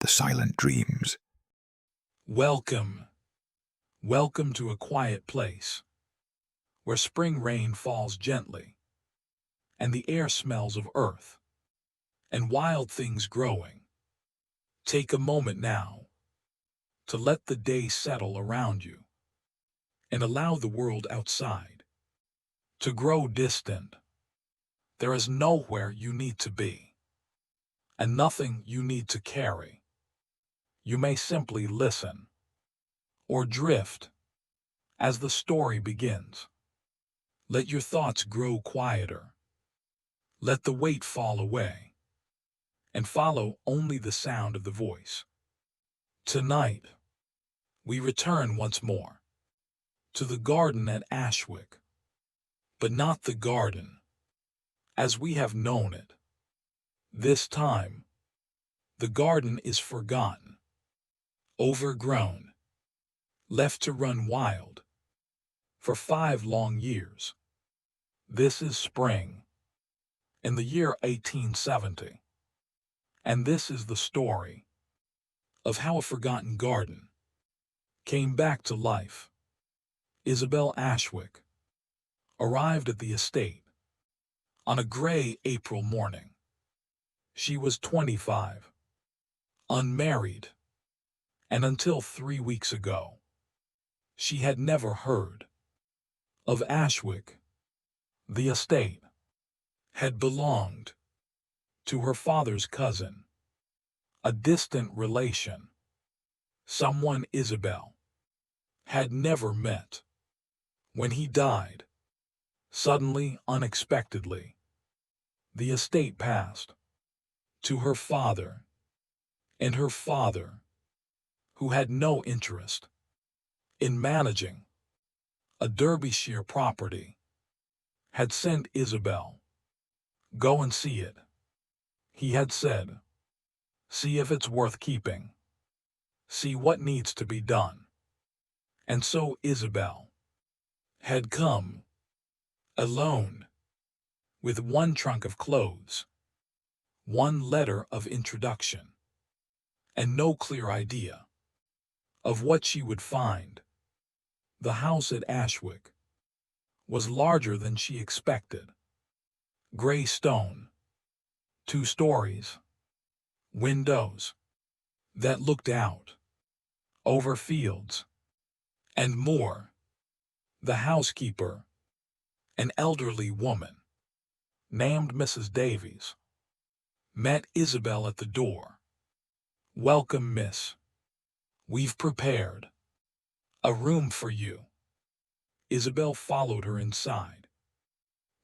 the silent dreams. Welcome, welcome to a quiet place, where spring rain falls gently, and the air smells of earth, and wild things growing. Take a moment now, to let the day settle around you, and allow the world outside to grow distant. There is nowhere you need to be, and nothing you need to carry. You may simply listen, or drift, as the story begins. Let your thoughts grow quieter. Let the weight fall away, and follow only the sound of the voice. Tonight, we return once more to the garden at Ashwick, but not the garden as we have known it. This time, the garden is forgotten, overgrown, left to run wild for 5 long years. This is spring, in the year 1870, and this is the story of how a forgotten garden came back to life. Isabel Ashwick arrived at the estate on a gray April morning. She was 25, unmarried, and until 3 weeks ago, she had never heard of Ashwick. The estate had belonged to her father's cousin, a distant relation, someone Isabel had never met. When he died, suddenly, unexpectedly, the estate passed to her father, and her father, who had no interest in managing a Derbyshire property, had sent Isabel, "Go and see it," he had said. "See if it's worth keeping. See what needs to be done." And so Isabel had come, alone, with one trunk of clothes, one letter of introduction, and no clear idea of what she would find. The house at Ashwick was larger than she expected. Gray stone, 2 stories, windows that looked out over fields, and more. The housekeeper, an elderly woman named Mrs. Davies, met Isabel at the door. "Welcome, miss. We've prepared a room for you." Isabel followed her inside.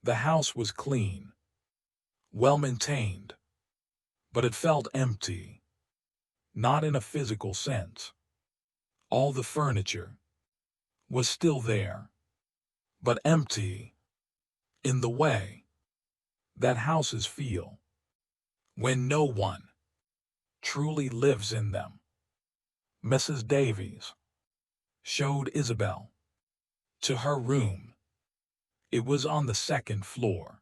The house was clean, well maintained, but it felt empty. Not in a physical sense. All the furniture was still there, but empty in the way that houses feel when no one truly lives in them. Mrs. Davies showed Isabel to her room. It was on the 2nd floor,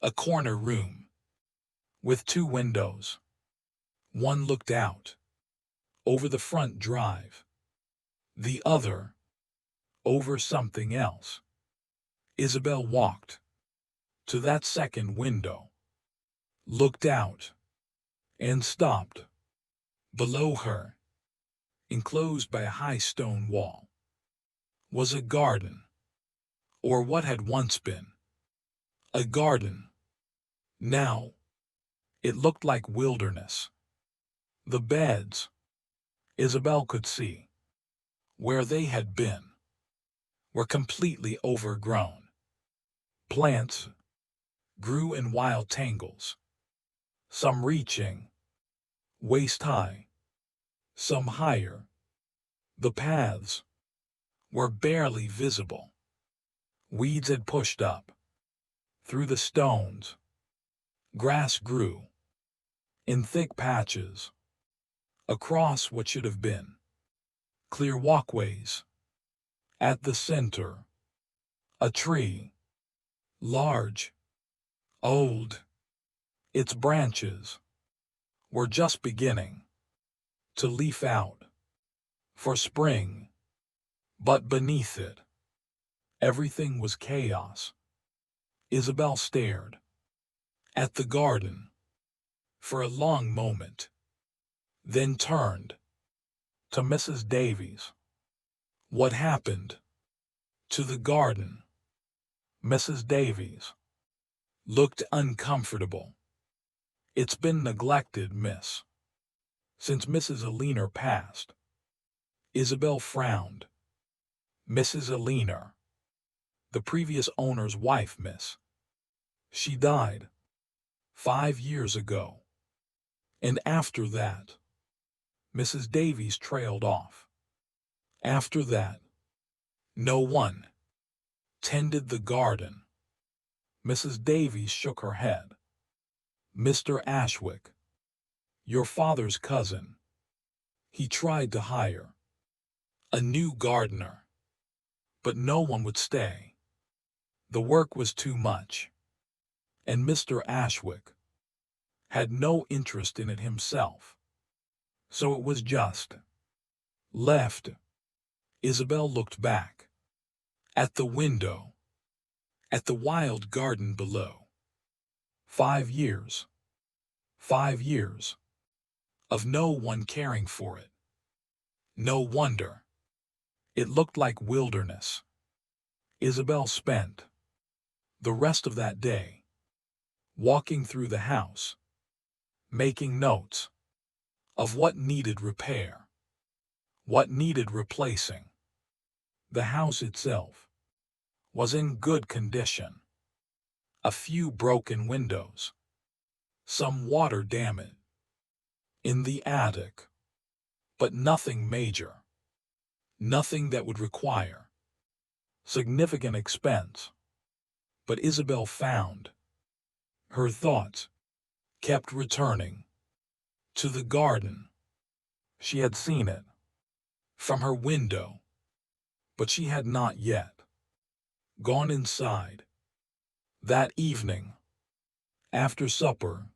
a corner room with 2 windows. One looked out over the front drive, the other over something else. Isabel walked to that second window, looked out, and stopped. Below her, enclosed by a high stone wall, was a garden, or what had once been a garden. Now, it looked like wilderness. The beds, Isabel could see, where they had been, were completely overgrown. Plants grew in wild tangles, some reaching waist-high, some higher. The paths were barely visible. Weeds had pushed up through the stones. Grass grew in thick patches across what should have been clear walkways. At the center, a tree, large, old. Its branches were just beginning to leaf out for spring, but beneath it, everything was chaos. Isabel stared at the garden for a long moment, then turned to Mrs. Davies. What happened to the garden? Mrs. Davies looked uncomfortable. It's been neglected, miss, since Mrs. Eleanor passed. Isabel frowned. Mrs. Eleanor, the previous owner's wife, miss. She died 5 years ago. And after that, Mrs. Davies trailed off. After that, no one tended the garden. Mrs. Davies shook her head. Mr. Ashwick, your father's cousin, he tried to hire a new gardener, but no one would stay. The work was too much, and Mr. Ashwick had no interest in it himself. So it was just left. Isabel looked back at the window, at the wild garden below. 5 years. 5 years of no one caring for it. No wonder. It looked like wilderness. Isabel spent the rest of that day walking through the house, making notes of what needed repair, what needed replacing. The house itself was in good condition. A few broken windows, some water damage in the attic, but nothing major, nothing that would require significant expense. But Isabel found her thoughts kept returning to the garden. She had seen it from her window, but she had not yet gone inside. That evening, after supper,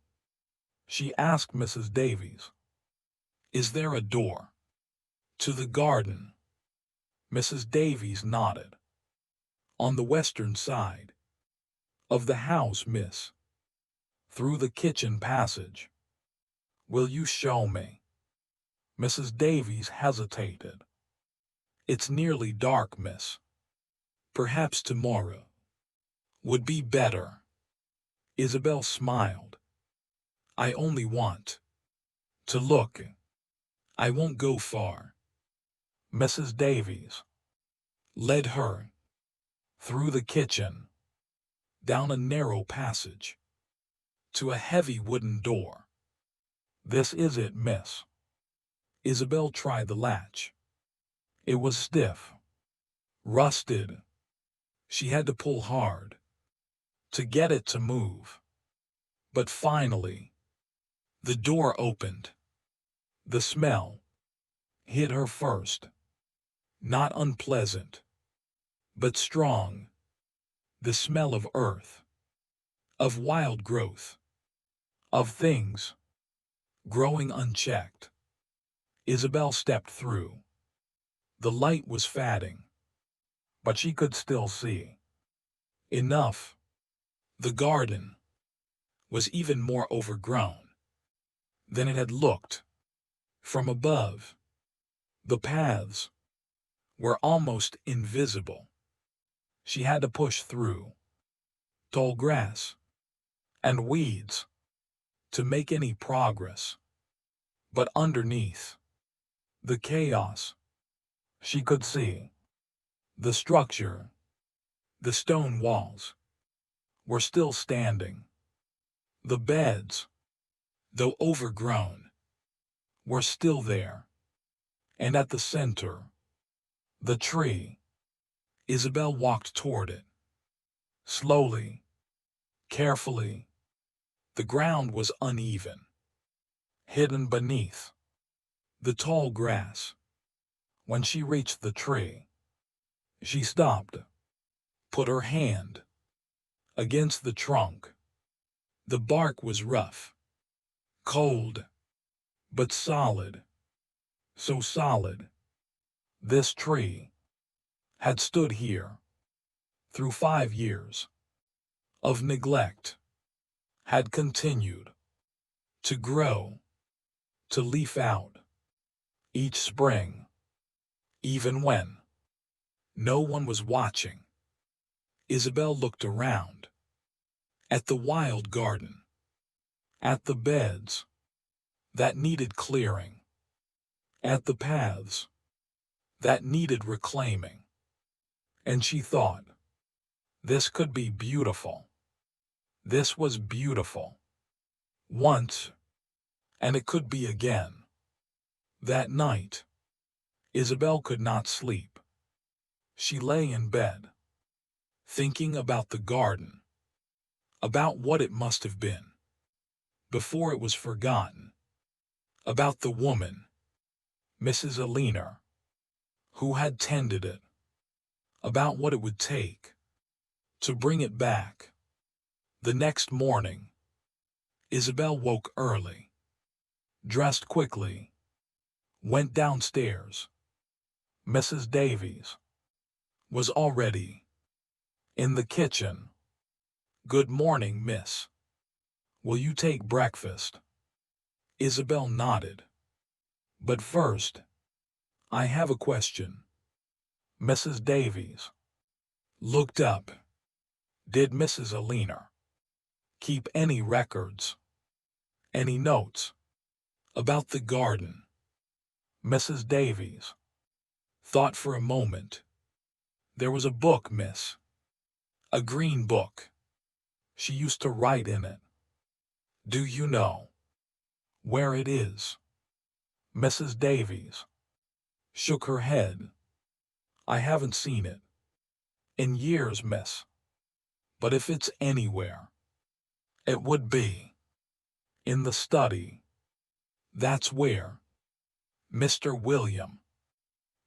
she asked Mrs. Davies, "Is there a door to the garden?" Mrs. Davies nodded. "On the western side of the house, miss, through the kitchen passage." "Will you show me?" Mrs. Davies hesitated. "It's nearly dark, miss. Perhaps tomorrow would be better." Isabel smiled. "I only want to look. I won't go far." Mrs. Davies led her through the kitchen, down a narrow passage, to a heavy wooden door. "This is it, miss." Isabel tried the latch. It was stiff, rusted. She had to pull hard to get it to move. But finally, the door opened. The smell hit her first. Not unpleasant, but strong. The smell of earth, of wild growth, of things growing unchecked. Isabel stepped through. The light was fading, but she could still see enough. The garden was even more overgrown than it had looked from above. The paths were almost invisible. She had to push through tall grass and weeds to make any progress. But underneath the chaos, she could see the structure. The stone walls were still standing. The beds, though overgrown, were still there. And at the center, the tree. Isabel walked toward it. Slowly, carefully. The ground was uneven, hidden beneath the tall grass. When she reached the tree, she stopped, put her hand against the trunk. The bark was rough, cold, but solid. so solid. This tree had stood here through 5 years of neglect, had continued to grow, to leaf out each spring, even when no one was watching. Isabel looked around at the wild garden, at the beds that needed clearing, at the paths that needed reclaiming, and she thought, this could be beautiful. This was beautiful. Once, and it could be again. That night, Isabel could not sleep. She lay in bed, thinking about the garden, about what it must have been before it was forgotten, about the woman, Mrs. Eleanor, who had tended it, about what it would take to bring it back. The next morning, Isabel woke early, dressed quickly, went downstairs. Mrs. Davies was already in the kitchen. "Good morning, miss. Will you take breakfast?" Isabel nodded. "But first, I have a question." Mrs. Davies looked up. Did Mrs. Eleanor keep any records, any notes about the garden? Mrs. Davies thought for a moment. "There was a book, miss. A green book. She used to write in it. Do you know where it is?" Mrs. Davies shook her head. "I haven't seen it in years, miss. But if it's anywhere, it would be in the study. That's where Mr. William,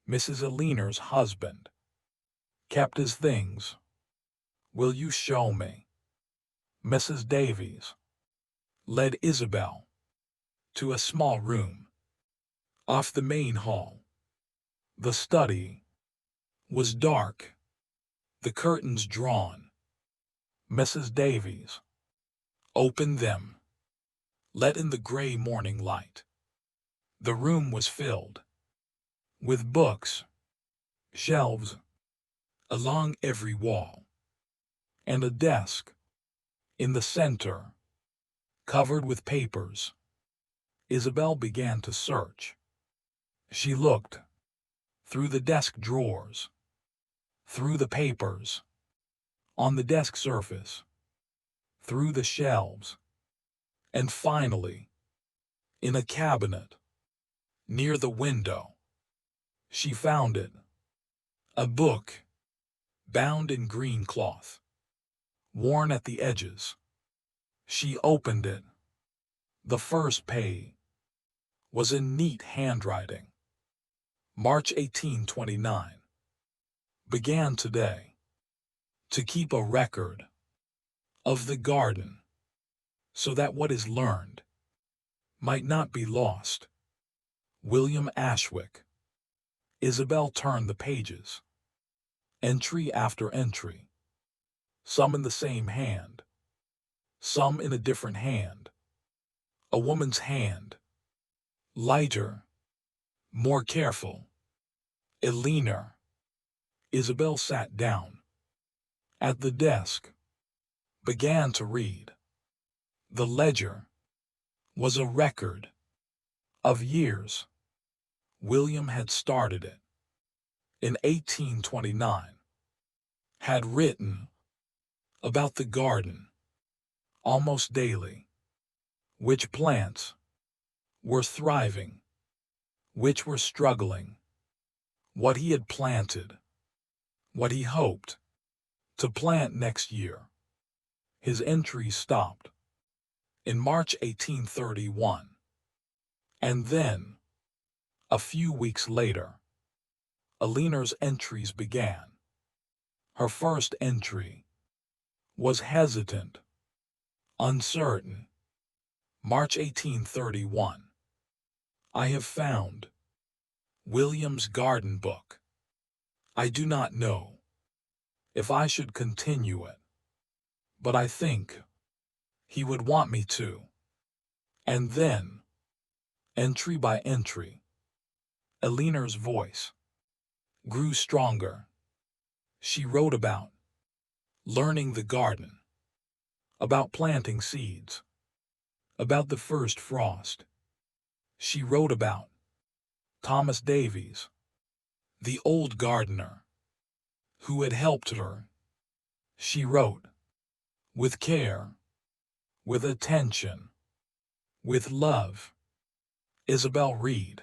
Mrs. Eleanor's husband, kept his things. Will you show me?" Mrs. Davies led Isabel to a small room off the main hall. The study was dark, the curtains drawn. Mrs. Davies opened them, let in the gray morning light. The room was filled with books, shelves along every wall, and a desk in the center, covered with papers. Isabel began to search. She looked through the desk drawers, through the papers, on the desk surface, through the shelves, and finally, in a cabinet near the window. She found it. A book, bound in green cloth, worn at the edges. She opened it. The first page was in neat handwriting. March 1829. Began today to keep a record of the garden, so that what is learned might not be lost. William Ashwick. Isabel turned the pages, entry after entry, some in the same hand, some in a different hand. A woman's hand, lighter, more careful. Eleanor. Isabel sat down at the desk, began to read. The ledger was a record of years. William had started it in 1829, had written about the garden almost daily, which plants were thriving, which were struggling, what he had planted, what he hoped to plant next year. His entries stopped in March 1831, and then, a few weeks later, Eleanor's entries began. Her first entry was hesitant, uncertain. March 1831. I have found William's garden book. I do not know if I should continue it, but I think he would want me to. And then, entry by entry, Eleanor's voice grew stronger. She wrote about learning the garden, about planting seeds, about the first frost. She wrote about Thomas Davies, the old gardener, who had helped her. She wrote with care, with attention, with love. Isabel read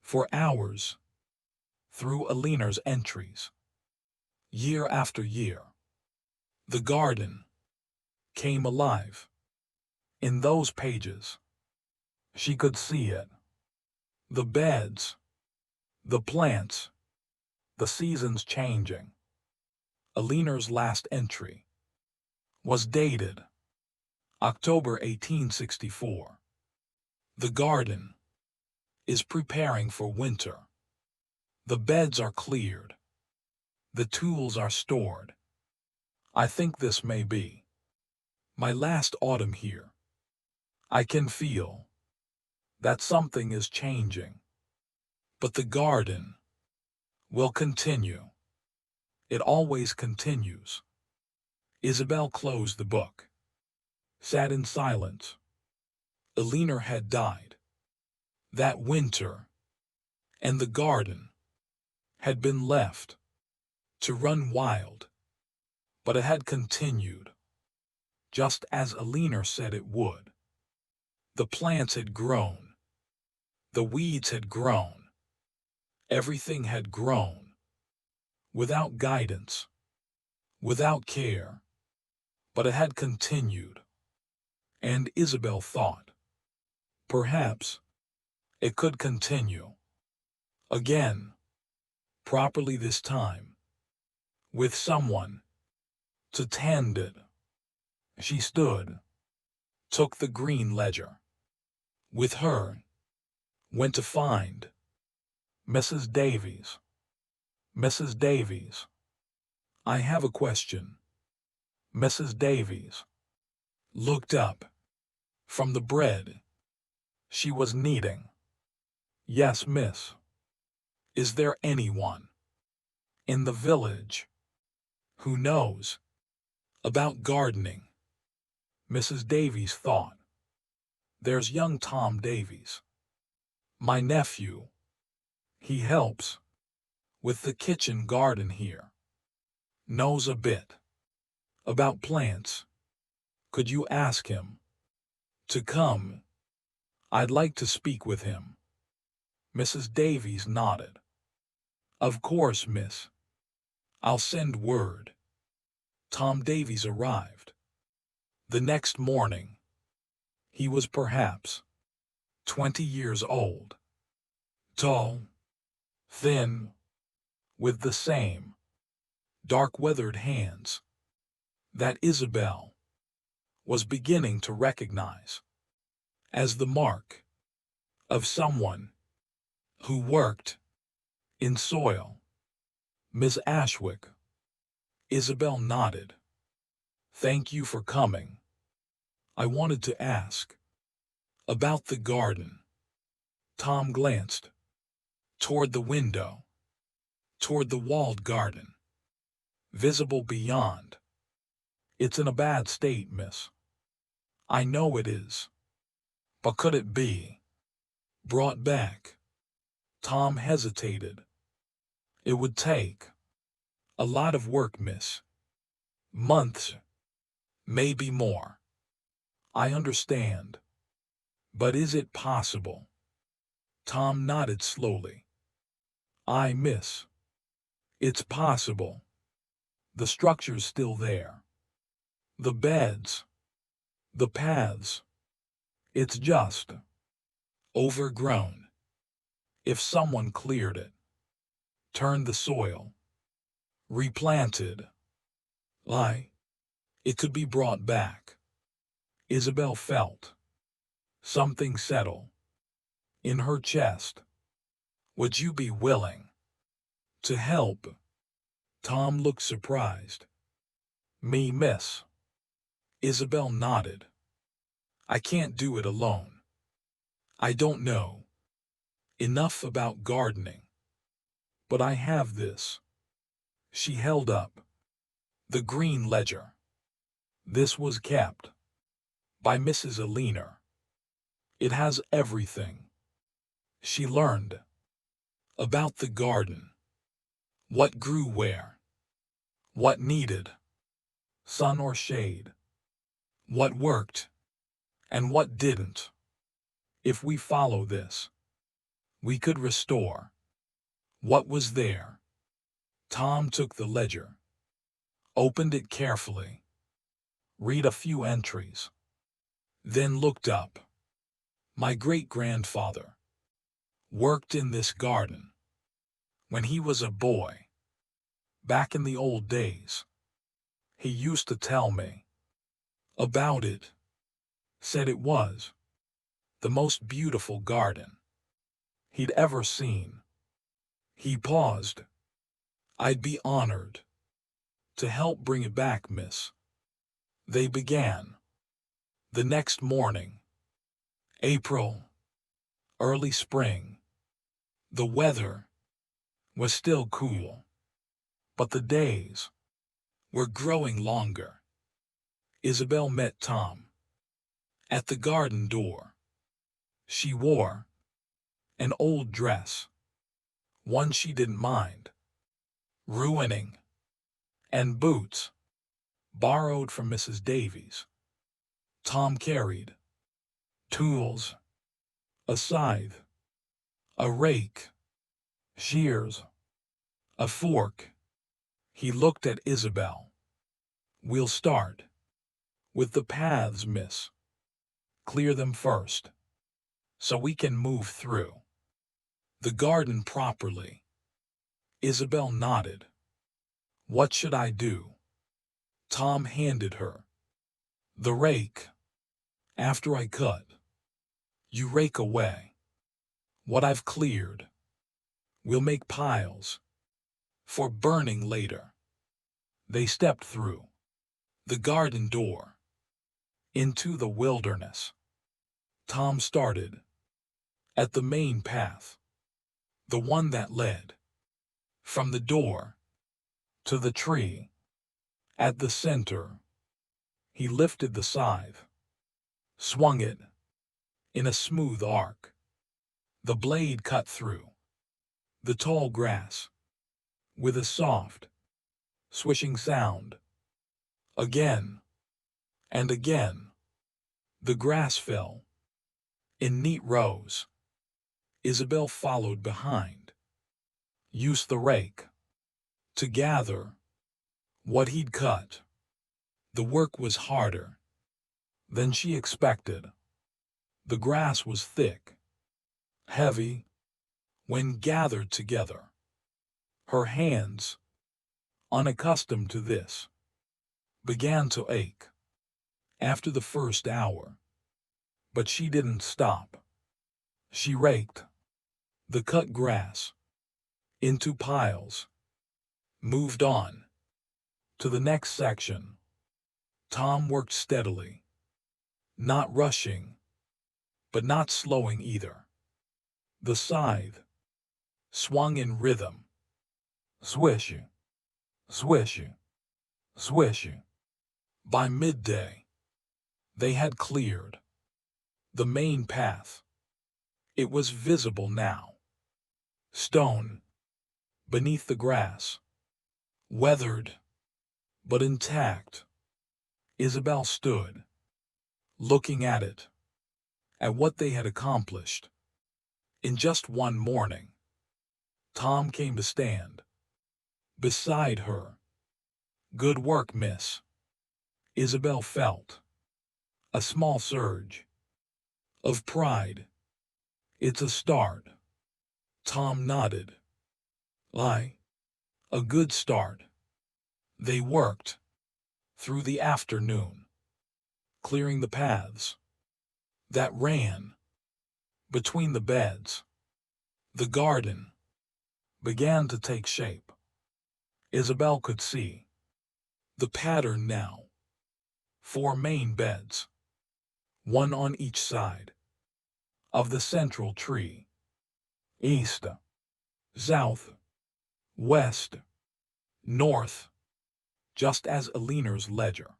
for hours through Eleanor's entries. Year after year, the garden came alive. In those pages, she could see it. The beds, the plants, the seasons changing. Eleanor's last entry was dated October 1864. The garden is preparing for winter. The beds are cleared. The tools are stored. I think this may be my last autumn here. I can feel that something is changing. But the garden will continue. It always continues. Isabel closed the book, sat in silence. Eleanor had died that winter, and the garden had been left to run wild. But it had continued, just as Eleanor said it would. The plants had grown. The weeds had grown. Everything had grown. Without guidance, without care. But it had continued. And Isabel thought, perhaps it could continue again, properly this time, with someone to tend it. She stood, took the green ledger with her, went to find Mrs. Davies. Mrs. Davies, I have a question. Mrs. Davies looked up from the bread she was kneading. Yes, miss. Is there anyone in the village who knows about gardening? Mrs. Davies thought. There's young Tom Davies, my nephew. He helps with the kitchen garden here. Knows a bit about plants. Could you ask him to come? I'd like to speak with him. Mrs. Davies nodded. Of course, miss. I'll send word. Tom Davies arrived the next morning. He was perhaps 20 years old, tall, thin, with the same dark weathered hands that Isabel was beginning to recognize as the mark of someone who worked in soil. Miss Ashwick. Isabel nodded. Thank you for coming. I wanted to ask about the garden. Tom glanced toward the window, toward the walled garden, visible beyond. It's in a bad state, miss. I know it is. But could it be brought back? Tom hesitated. It would take a lot of work, miss. Months, maybe more. I understand. But is it possible? Tom nodded slowly. Miss. It's possible. The structure's still there. The beds. The paths. It's just overgrown. If someone cleared it, turned the soil, replanted, it could be brought back. Isabel felt something settle in her chest. Would you be willing to help? Tom looked surprised. Me, miss. Isabel nodded. I can't do it alone. I don't know enough about gardening, but I have this. She held up the green ledger. This was kept by Mrs. Eleanor. It has everything she learned about the garden, what grew where, what needed sun or shade, what worked and what didn't. If we follow this, we could restore what was there. Tom took the ledger, opened it carefully, read a few entries, then looked up. My great-grandfather worked in this garden when he was a boy. Back in the old days, he used to tell me about it, said it was the most beautiful garden he'd ever seen. He paused. I'd be honored to help bring it back, miss. They began. The next morning, April, early spring. The weather was still cool, but the days were growing longer. Isabel met Tom at the garden door. She wore an old dress, one she didn't mind ruining, and boots borrowed from Mrs. Davies. Tom carried tools, a scythe, a rake, shears, a fork. He looked at Isabel. We'll start with the paths, miss. Clear them first, so we can move through the garden properly. Isabel nodded. What should I do? Tom handed her the rake. After I cut, you rake away what I've cleared. We'll make piles for burning later. They stepped through the garden door into the wilderness. Tom started at the main path, the one that led from the door to the tree. At the center, he lifted the scythe, swung it in a smooth arc. The blade cut through the tall grass with a soft, swishing sound. Again and again, the grass fell in neat rows. Isabel followed behind, used the rake to gather what he'd cut. The work was harder than she expected. The grass was thick, heavy, when gathered together. Her hands, unaccustomed to this, began to ache after the first hour. But she didn't stop. She raked the cut grass into piles, moved on to the next section. Tom worked steadily, not rushing, but not slowing either. The scythe swung in rhythm. Swish, swish, swish. By midday, they had cleared the main path. It was visible now. Stone beneath the grass, weathered but intact. Isabel stood, looking at it, at what they had accomplished. In just one morning, Tom came to stand beside her. Good work, miss. Isabel felt a small surge of pride. It's a start. Tom nodded. A good start. They worked through the afternoon, clearing the paths that ran between the beds. The garden began to take shape. Isabel could see the pattern now. 4 main beds, one on each side of the central tree. East, south, west, north, just as Eleanor's ledger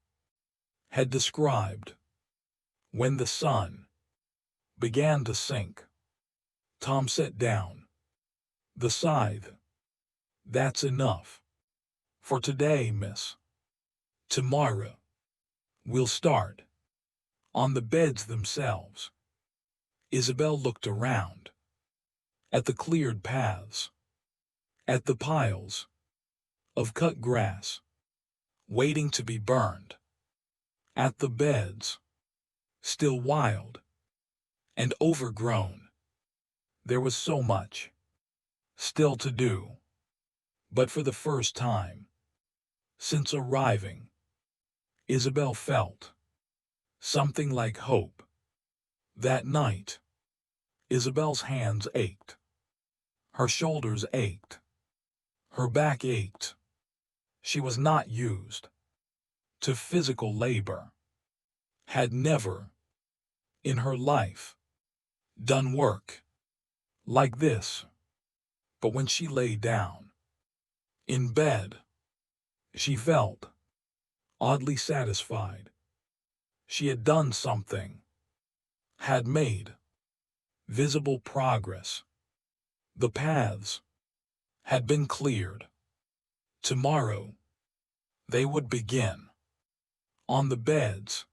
had described. When the sun began to sink, Tom set down the scythe. "That's enough for today, miss. Tomorrow we'll start on the beds themselves." Isabel looked around at the cleared paths, at the piles of cut grass waiting to be burned, at the beds still wild and overgrown. There was so much still to do, but for the first time since arriving, Isabel felt something like hope. That night, Isabel's hands ached, her shoulders ached, her back ached. She was not used to physical labor, had never, in her life, done work like this. But when she lay down in bed, she felt oddly satisfied. She had done something, had made visible progress. The paths had been cleared. Tomorrow, they would begin on the beds.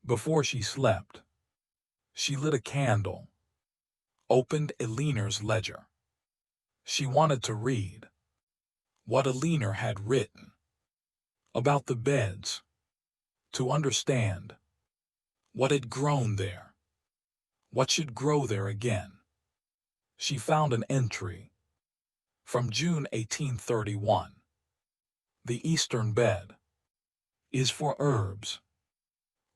Before she slept, she lit a candle, opened Eleanor's ledger. She wanted to read what Eleanor had written about the beds, to understand what had grown there, what should grow there again. She found an entry from June 1831. "The eastern bed is for herbs,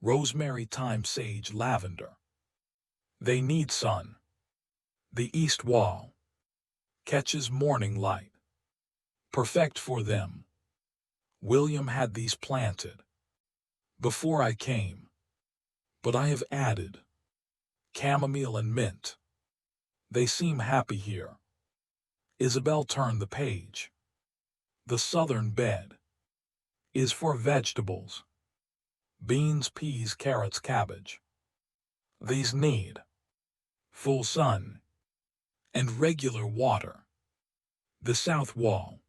rosemary, thyme, sage, lavender. They need sun. The east wall catches morning light. Perfect for them. William had these planted before I came, but I have added chamomile and mint. They seem happy here." Isabel turned the page. "The southern bed is for vegetables, beans, peas, carrots, cabbage. These need full sun and regular water. The south wall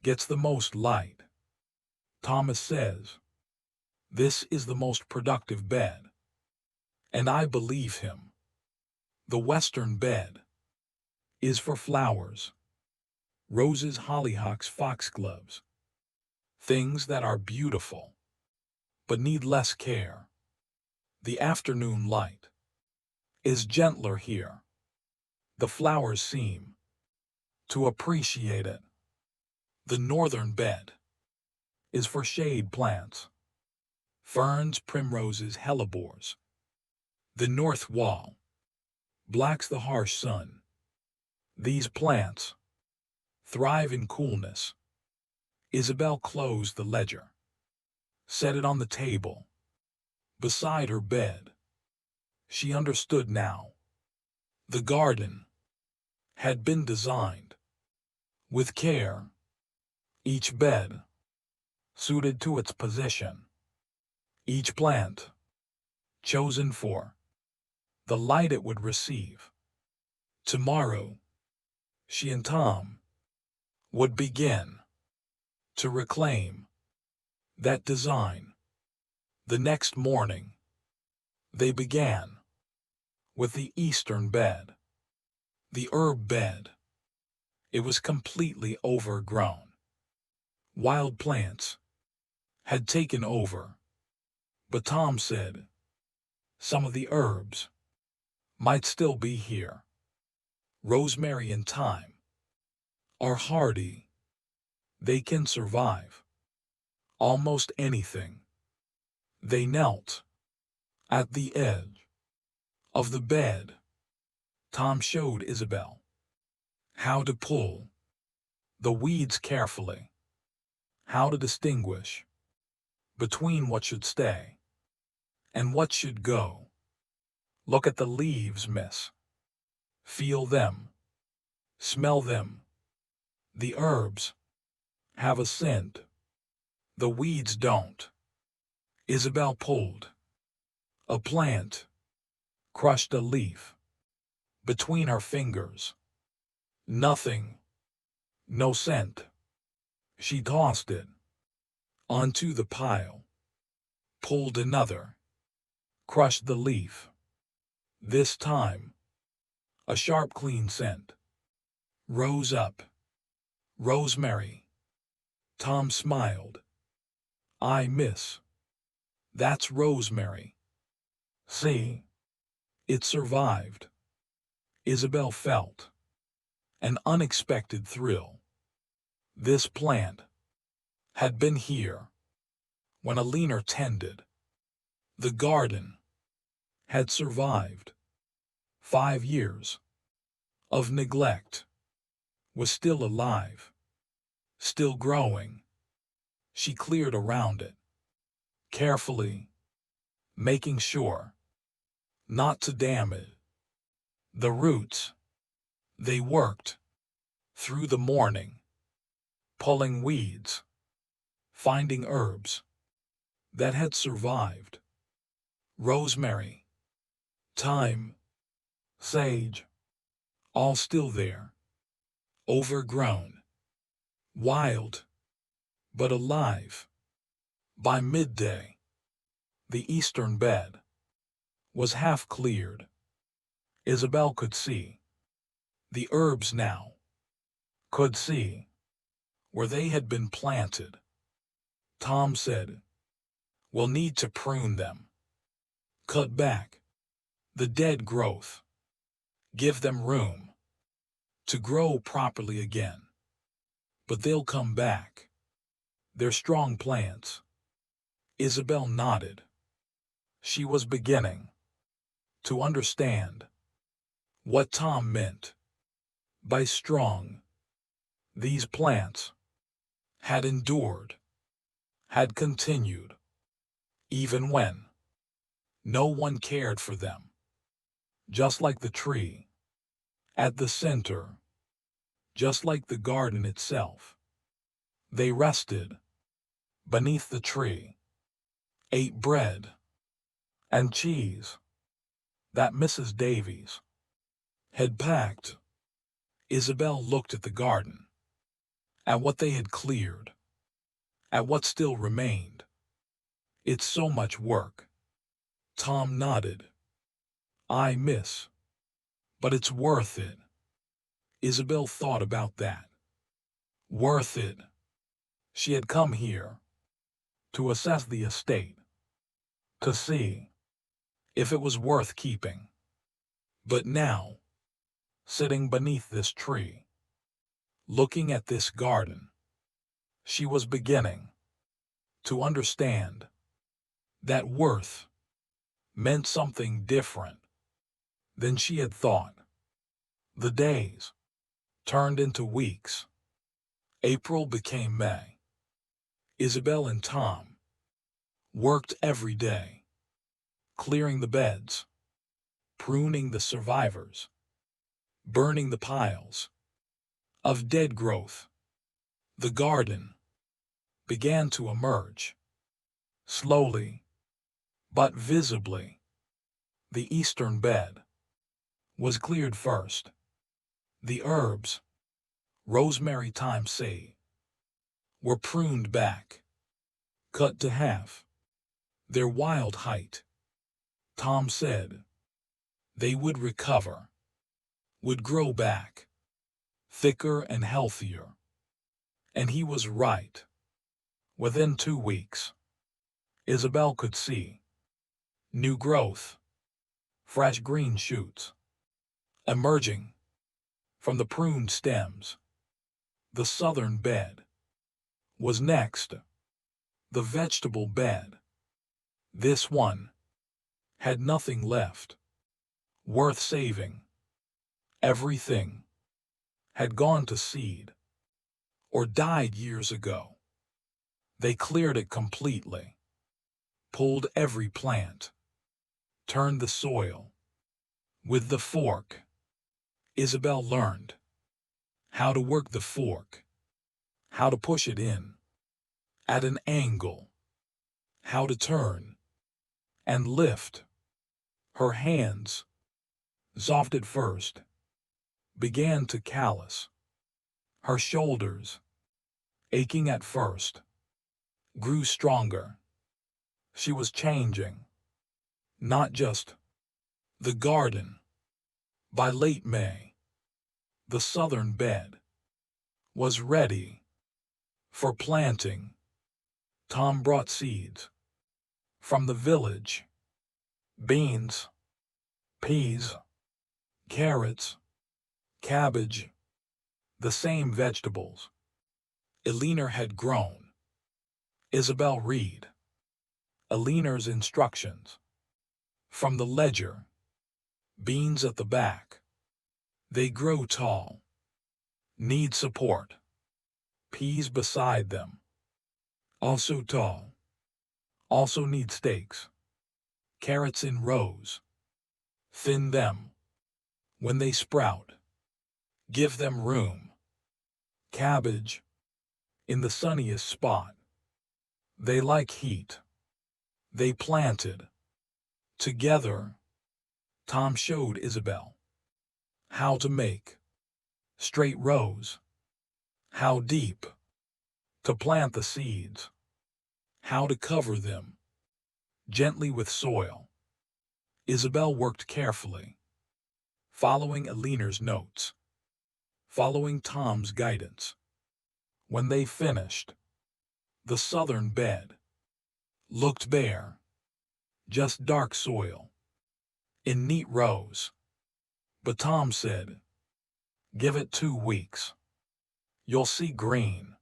gets the most light. Thomas says this is the most productive bed, and I believe him. The western bed is for flowers, roses, hollyhocks, foxgloves, things that are beautiful but need less care. The afternoon light is gentler here. The flowers seem to appreciate it. The northern bed is for shade plants, ferns, primroses, hellebores. The north wall blocks the harsh sun. These plants thrive in coolness." Isabel closed the ledger, set it on the table beside her bed. She understood now. The garden had been designed with care, each bed suited to its position, each plant chosen for the light it would receive. Tomorrow, she and Tom would begin to reclaim that design. The next morning, they began with the eastern bed, the herb bed. It was completely overgrown. Wild plants had taken over, but Tom said some of the herbs might still be here. Rosemary and thyme are hardy. They can survive almost anything. They knelt at the edge of the bed. Tom showed Isabel how to pull the weeds carefully, how to distinguish between what should stay and what should go. Look at the leaves, miss. Feel them. Smell them. The herbs have a scent. The weeds don't. Isabel pulled a plant, crushed a leaf between her fingers. Nothing. No scent. She tossed it onto the pile, pulled another, crushed the leaf. This time, a sharp, clean scent rose up. Rosemary. Tom smiled. I miss. That's rosemary. See? It survived. Isabel felt an unexpected thrill. This plant had been here when Eleanor tended the garden, had survived 5 years of neglect, was still alive, still growing. She cleared around it, carefully, making sure not to damage the roots. They worked through the morning, pulling weeds, finding herbs that had survived. Rosemary, thyme, sage, all still there, overgrown, wild, but alive. By midday, the eastern bed was half cleared. Isabel could see the herbs now, could see where they had been planted. Tom said, we'll need to prune them, cut back the dead growth, give them room to grow properly again. But they'll come back. They're strong plants. Isabel nodded. She was beginning to understand what Tom meant by strong. These plants had endured, had continued, even when no one cared for them. Just like the tree at the center, just like the garden itself. They rested beneath the tree, ate bread and cheese that Mrs. Davies had packed. Isabel looked at the garden, at what they had cleared, at what still remained. It's so much work. Tom nodded. I miss. But it's worth it. Isabel thought about that. Worth it. She had come here to assess the estate, to see if it was worth keeping. But now, sitting beneath this tree, looking at this garden, she was beginning to understand that worth meant something different than she had thought. The days turned into weeks. April became May. Isabel and Tom worked every day, clearing the beds, pruning the survivors, burning the piles of dead growth. The garden began to emerge, slowly but visibly. The eastern bed was cleared first. The herbs, rosemary, thyme, sage, were pruned back, cut to half their wild height. Tom said they would recover, would grow back, thicker and healthier. And he was right. Within 2 weeks, Isabel could see new growth, fresh green shoots, emerging from the pruned stems. The southern bed was next, the vegetable bed. This one had nothing left worth saving. Everything had gone to seed or died years ago. They cleared it completely, pulled every plant, turned the soil. With the fork, Isabel learned how to work the fork, how to push it in at an angle, how to turn and lift. Her hands, soft at first, began to callous. Her shoulders, aching at first, grew stronger. She was changing, not just the garden. By late May, the southern bed was ready for planting. Tom brought seeds from the village: beans, peas, carrots, cabbage, the same vegetables Eleanor had grown. Isabel read Eleanor's instructions from the ledger: beans at the back. They grow tall, need support. Peas beside them, also tall, also need stakes. Carrots in rows. Thin them when they sprout. Give them room. Cabbage in the sunniest spot. They like heat. They planted together. Tom showed Isabel how to make straight rows, how deep to plant the seeds, how to cover them gently with soil. Isabel worked carefully, following Eleanor's notes, following Tom's guidance. When they finished, the southern bed looked bare, just dark soil in neat rows. But Tom said, "Give it 2 weeks. You'll see green."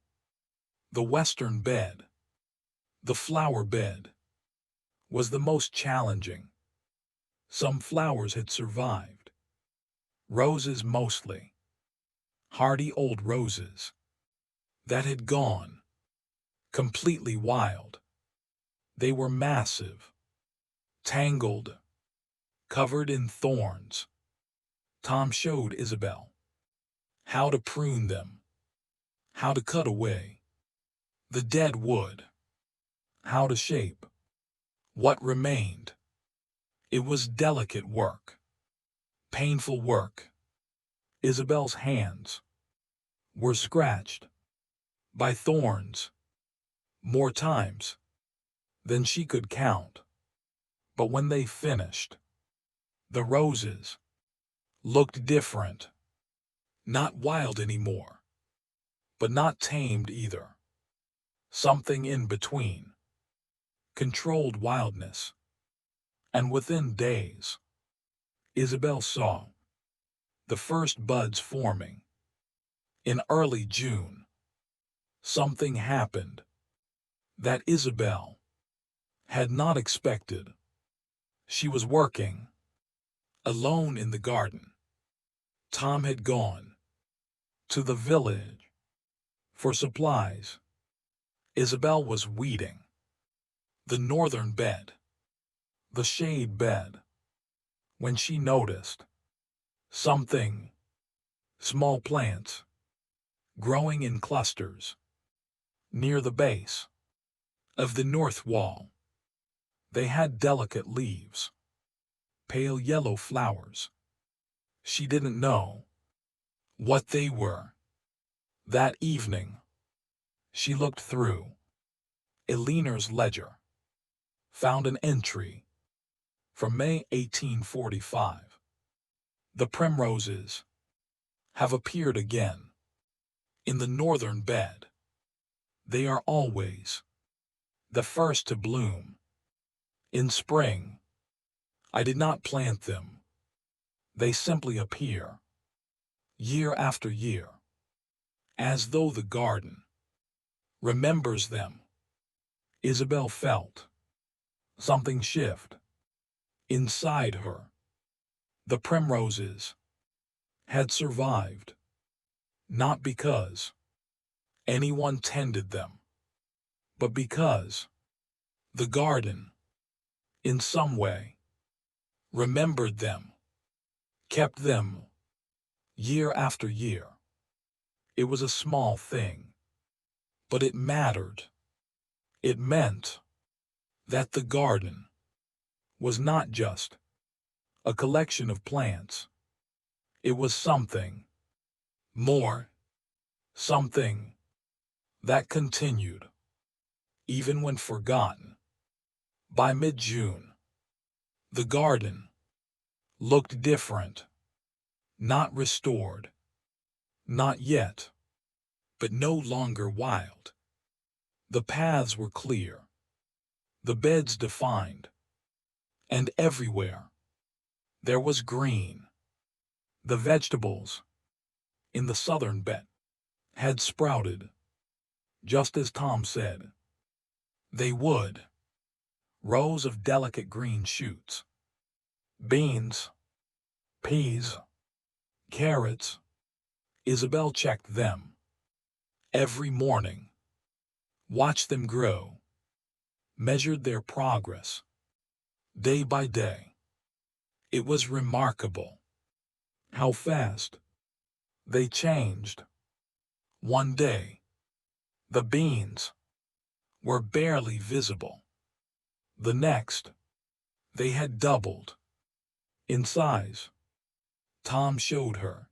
The western bed, the flower bed, was the most challenging. Some flowers had survived. Roses mostly. Hardy old roses that had gone completely wild. They were massive, tangled, covered in thorns. Tom showed Isabel how to prune them, how to cut away the dead wood, how to shape what remained. It was delicate work, painful work. Isabel's hands were scratched by thorns more times than she could count. But when they finished, the roses looked different. Not wild anymore, but not tamed either. Something in between. Controlled wildness. And within days, Isabel saw the first buds forming. In early June, something happened that Isabel had not expected. She was working alone in the garden. Tom had gone to the village for supplies. Isabel was weeding the northern bed, the shade bed, when she noticed something: small plants growing in clusters near the base of the north wall. They had delicate leaves, pale yellow flowers. She didn't know what they were. That evening, she looked through Eleanor's ledger, found an entry from May 1845. The primroses have appeared again in the northern bed. They are always the first to bloom. In spring, I did not plant them. They simply appear, year after year, as though the garden remembers them. Isabel felt something shift inside her. The primroses had survived. not because anyone tended them, but because the garden, in some way, remembered them, kept them, year after year. It was a small thing, but it mattered. It meant that the garden was not just a collection of plants. It was something more, something that continued, even when forgotten. By mid-June, the garden looked different, not restored, not yet, but no longer wild. The paths were clear, the beds defined, and everywhere there was green. The vegetables in the southern bed had sprouted, just as Tom said. They would. Rows of delicate green shoots. Beans, peas, carrots. Isabel checked them every morning, watched them grow, measured their progress, day by day. It was remarkable how fast they changed. One day, the beans were barely visible. The next, they had doubled in size. Tom showed her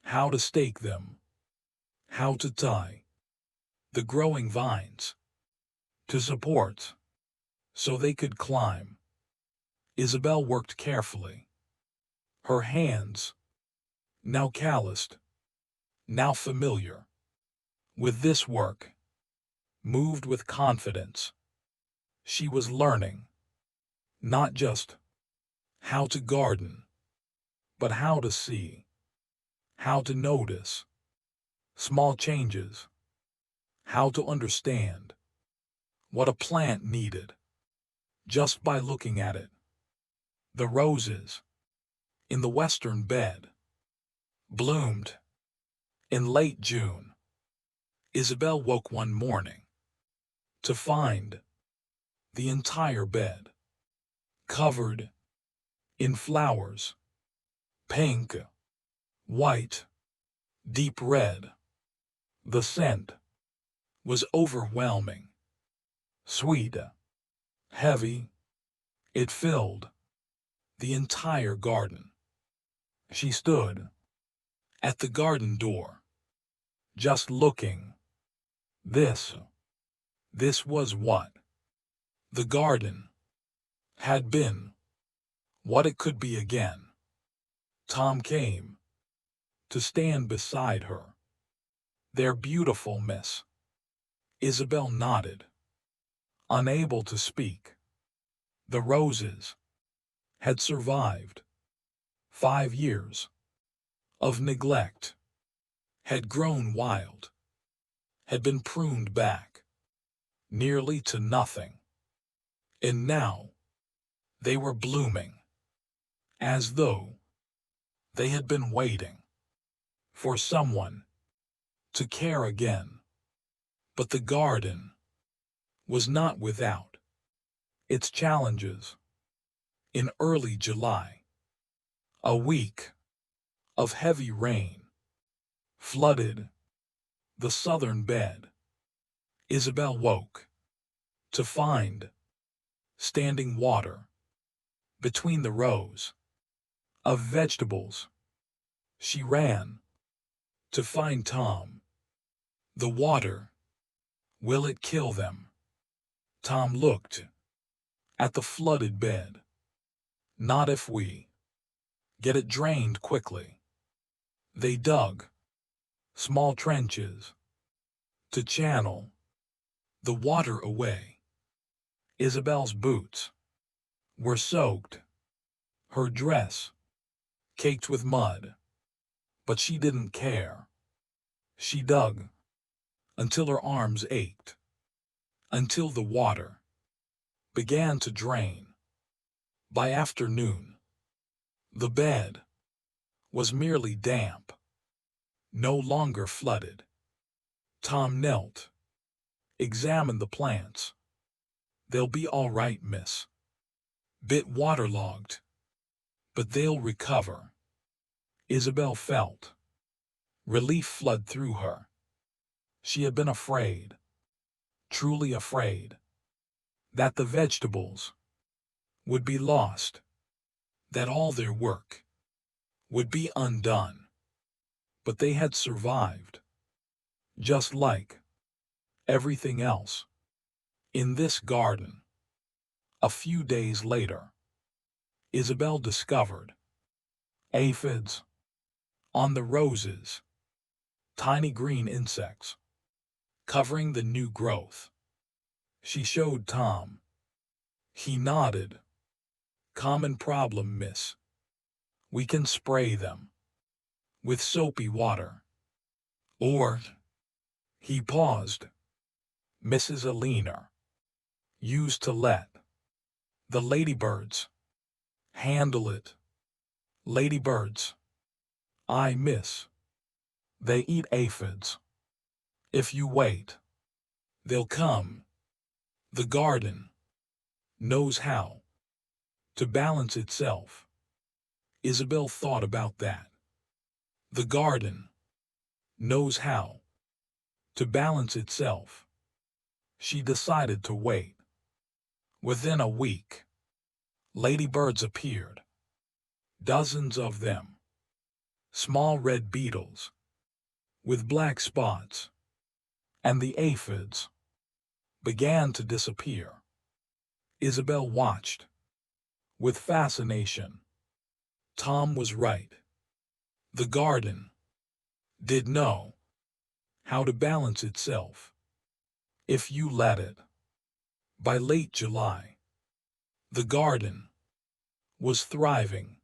how to stake them, how to tie the growing vines to supports so they could climb. Isabel worked carefully. Her hands, now calloused, now familiar with this work, moved with confidence. She was learning not just how to garden, but how to see, how to notice small changes, how to understand what a plant needed just by looking at it. The roses in the western bed bloomed in late June. Isabel woke one morning to find the entire bed covered in flowers, pink, white, deep red. The scent was overwhelming, sweet, heavy. It filled the entire garden. She stood at the garden door, just looking. This was what the garden had been, what it could be again. Tom came to stand beside her. "They're beautiful, miss." Isabel nodded, unable to speak. The roses had survived 5 years of neglect, had grown wild, had been pruned back, nearly to nothing. And now they were blooming, as though they had been waiting for someone to care again. But the garden was not without its challenges. In early July, a week of heavy rain flooded the southern bed. Isabel woke to find standing water between the rows of vegetables. She ran to find Tom. "The water, will it kill them?" Tom looked at the flooded bed. "Not if we get it drained quickly." They dug small trenches to channel the water away. Isabel's boots were soaked, her dress caked with mud, but she didn't care. She dug until her arms ached, until the water began to drain. By afternoon, the bed was merely damp, no longer flooded. Tom knelt, examined the plants. "They'll be all right, miss. Bit waterlogged, but they'll recover." Isabel felt relief flood through her. She had been afraid, truly afraid, that the vegetables would be lost, that all their work would be undone. But they had survived, just like everything else in this garden. A few days later, Isabel discovered aphids on the roses, tiny green insects covering the new growth. She showed Tom. He nodded. "Common problem, miss. We can spray them with soapy water. Or," he paused, "Mrs. Eleanor used to let the ladybirds handle it." "Ladybirds?" "I miss. They eat aphids. If you wait, they'll come. The garden knows how to balance itself." Isabel thought about that. The garden knows how to balance itself. She decided to wait. Within a week, ladybirds appeared. Dozens of them. Small red beetles with black spots. And the aphids began to disappear. Isabel watched with fascination. Tom was right. The garden did know how to balance itself, if you let it. By late July, the garden was thriving.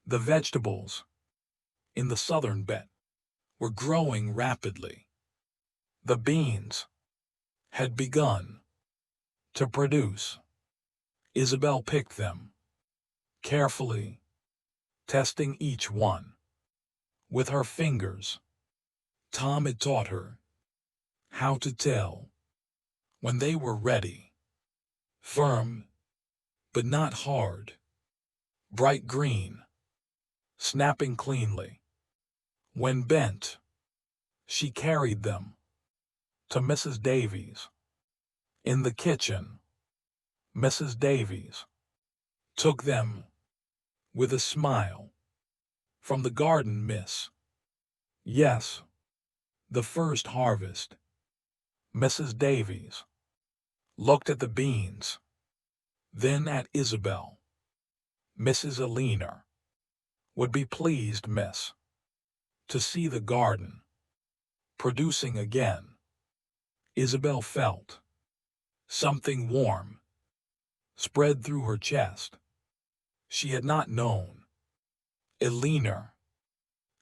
The vegetables in the southern bed were growing rapidly. The beans had begun to produce. Isabel picked them carefully, testing each one with her fingers. Tom had taught her how to tell when they were ready. Firm, but not hard. Bright green, snapping cleanly. When bent, she carried them to Mrs. Davies. In the kitchen, Mrs. Davies took them with a smile. "From the garden, miss." "Yes, the first harvest." Mrs. Davies looked at the beans, then at Isabel. "Mrs. Eleanor would be pleased, miss, to see the garden producing again." Isabel felt something warm spread through her chest. She had not known Eleanor,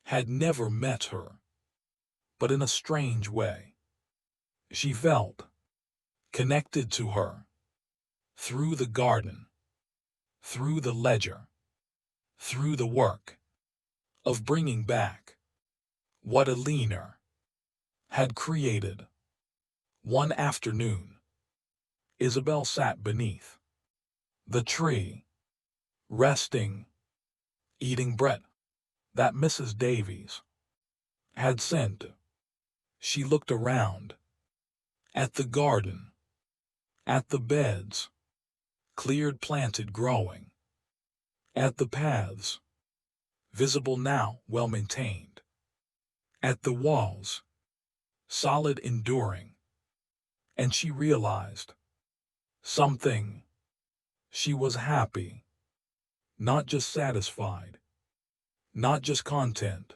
had never met her, but in a strange way, she felt connected to her. Through the garden, through the ledger, through the work of bringing back what Eleanor had created. One afternoon, Isabel sat beneath the tree, resting, eating bread that Mrs. Davies had sent. She looked around at the garden, at the beds, cleared, planted, growing, at the paths, visible now, well maintained, at the walls, solid, enduring, and she realized something. She was happy, not just satisfied, not just content,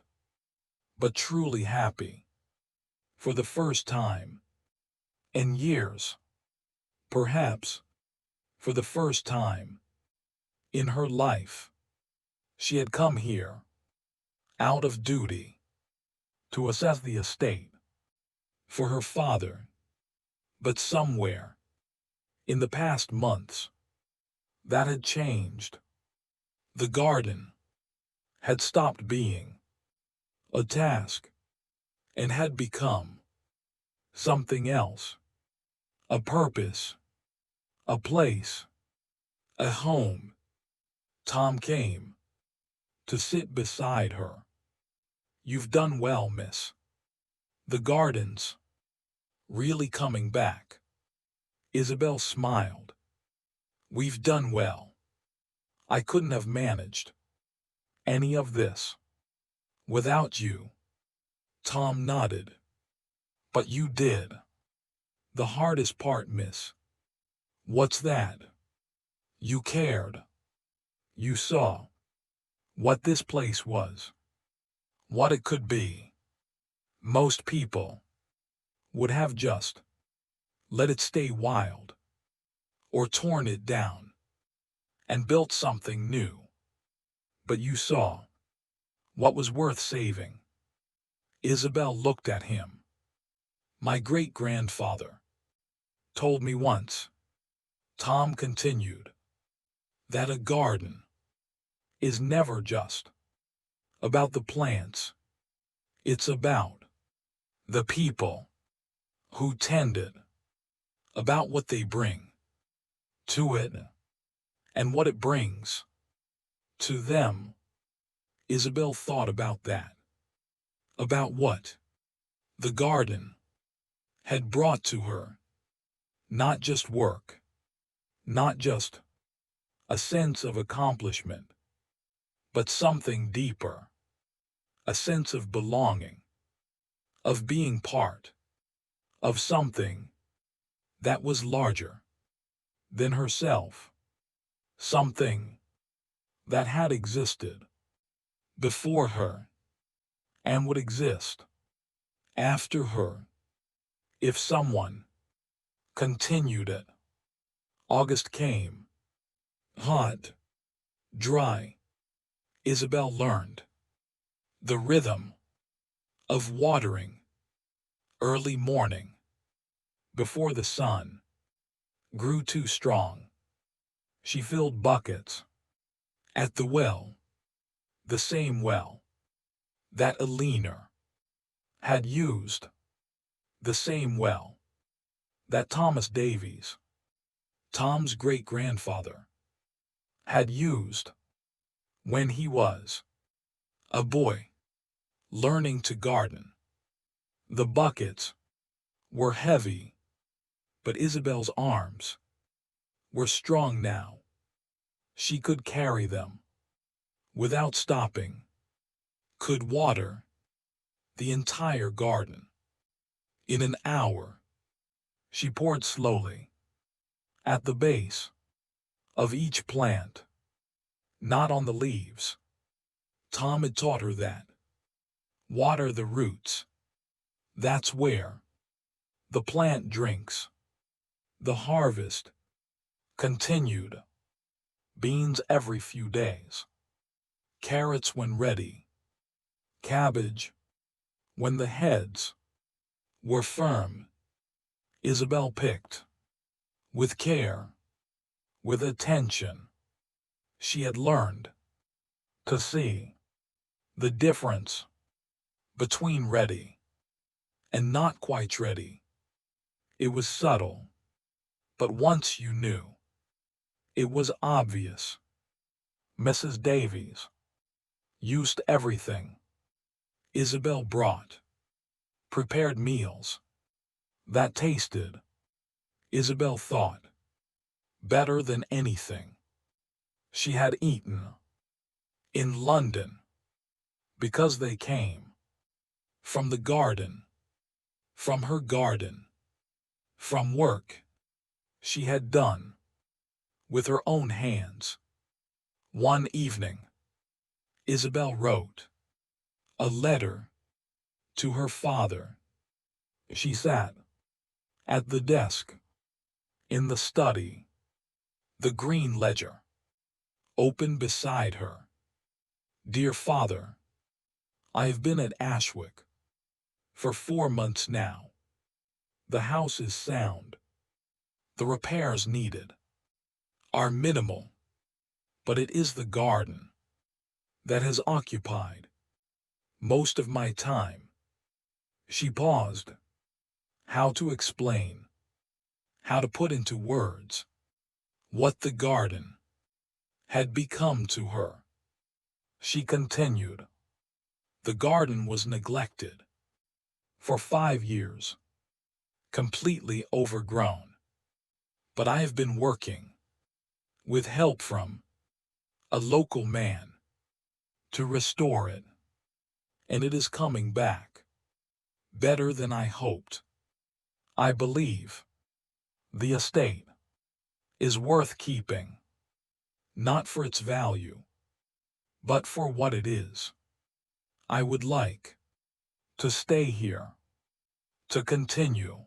but truly happy. For the first time in years, perhaps for the first time in her life, she had come here out of duty to assess the estate for her father. But somewhere in the past months, that had changed. The garden had stopped being a task and had become something else. A purpose, a place, a home. Tom came to sit beside her. "You've done well, miss. The garden's really coming back." Isabel smiled. "We've done well. I couldn't have managed any of this without you." Tom nodded. "But you did the hardest part, miss." "What's that?" "You cared. You saw what this place was, what it could be. Most people would have just let it stay wild, or torn it down and built something new. But you saw what was worth saving." Isabel looked at him. "My great-grandfather told me once," Tom continued, "that a garden is never just about the plants. It's about the people who tend it, about what they bring to it, and what it brings to them." Isabel thought about that, about what the garden had brought to her. Not just work, not just a sense of accomplishment, but something deeper, a sense of belonging, of being part of something that was larger than herself, something that had existed before her and would exist after her if someone continued it. August came, hot, dry. Isabel learned the rhythm of watering, early morning, before the sun grew too strong. She filled buckets at the well, the same well that Eleanor had used, the same well that Thomas Davies, Tom's great-grandfather, had used when he was a boy learning to garden. The buckets were heavy, but Isabel's arms were strong now. She could carry them without stopping, could water the entire garden in an hour. She poured slowly at the base of each plant, not on the leaves. Tom had taught her that. Water the roots. That's where the plant drinks. The harvest continued. Beans every few days. Carrots when ready. Cabbage when the heads were firm. Isabel picked with care, with attention. She had learned to see the difference between ready and not quite ready. It was subtle, but once you knew, it was obvious. Mrs. Davies used everything. Isabel brought prepared meals that tasted, Isabel thought, better than anything she had eaten in London, because they came from the garden, from her garden, from work she had done with her own hands. One evening, Isabel wrote a letter to her father. She sat at the desk in the study, the green ledger open beside her. "Dear Father, I have been at Ashwick for 4 months now. The house is sound. The repairs needed are minimal, but it is the garden that has occupied most of my time." She paused. How to explain, how to put into words what the garden had become to her. She continued. The garden was neglected for 5 years, completely overgrown. But I have been working, with help from a local man, to restore it. And it is coming back, better than I hoped. I believe the estate is worth keeping, not for its value, but for what it is. I would like to stay here, to continue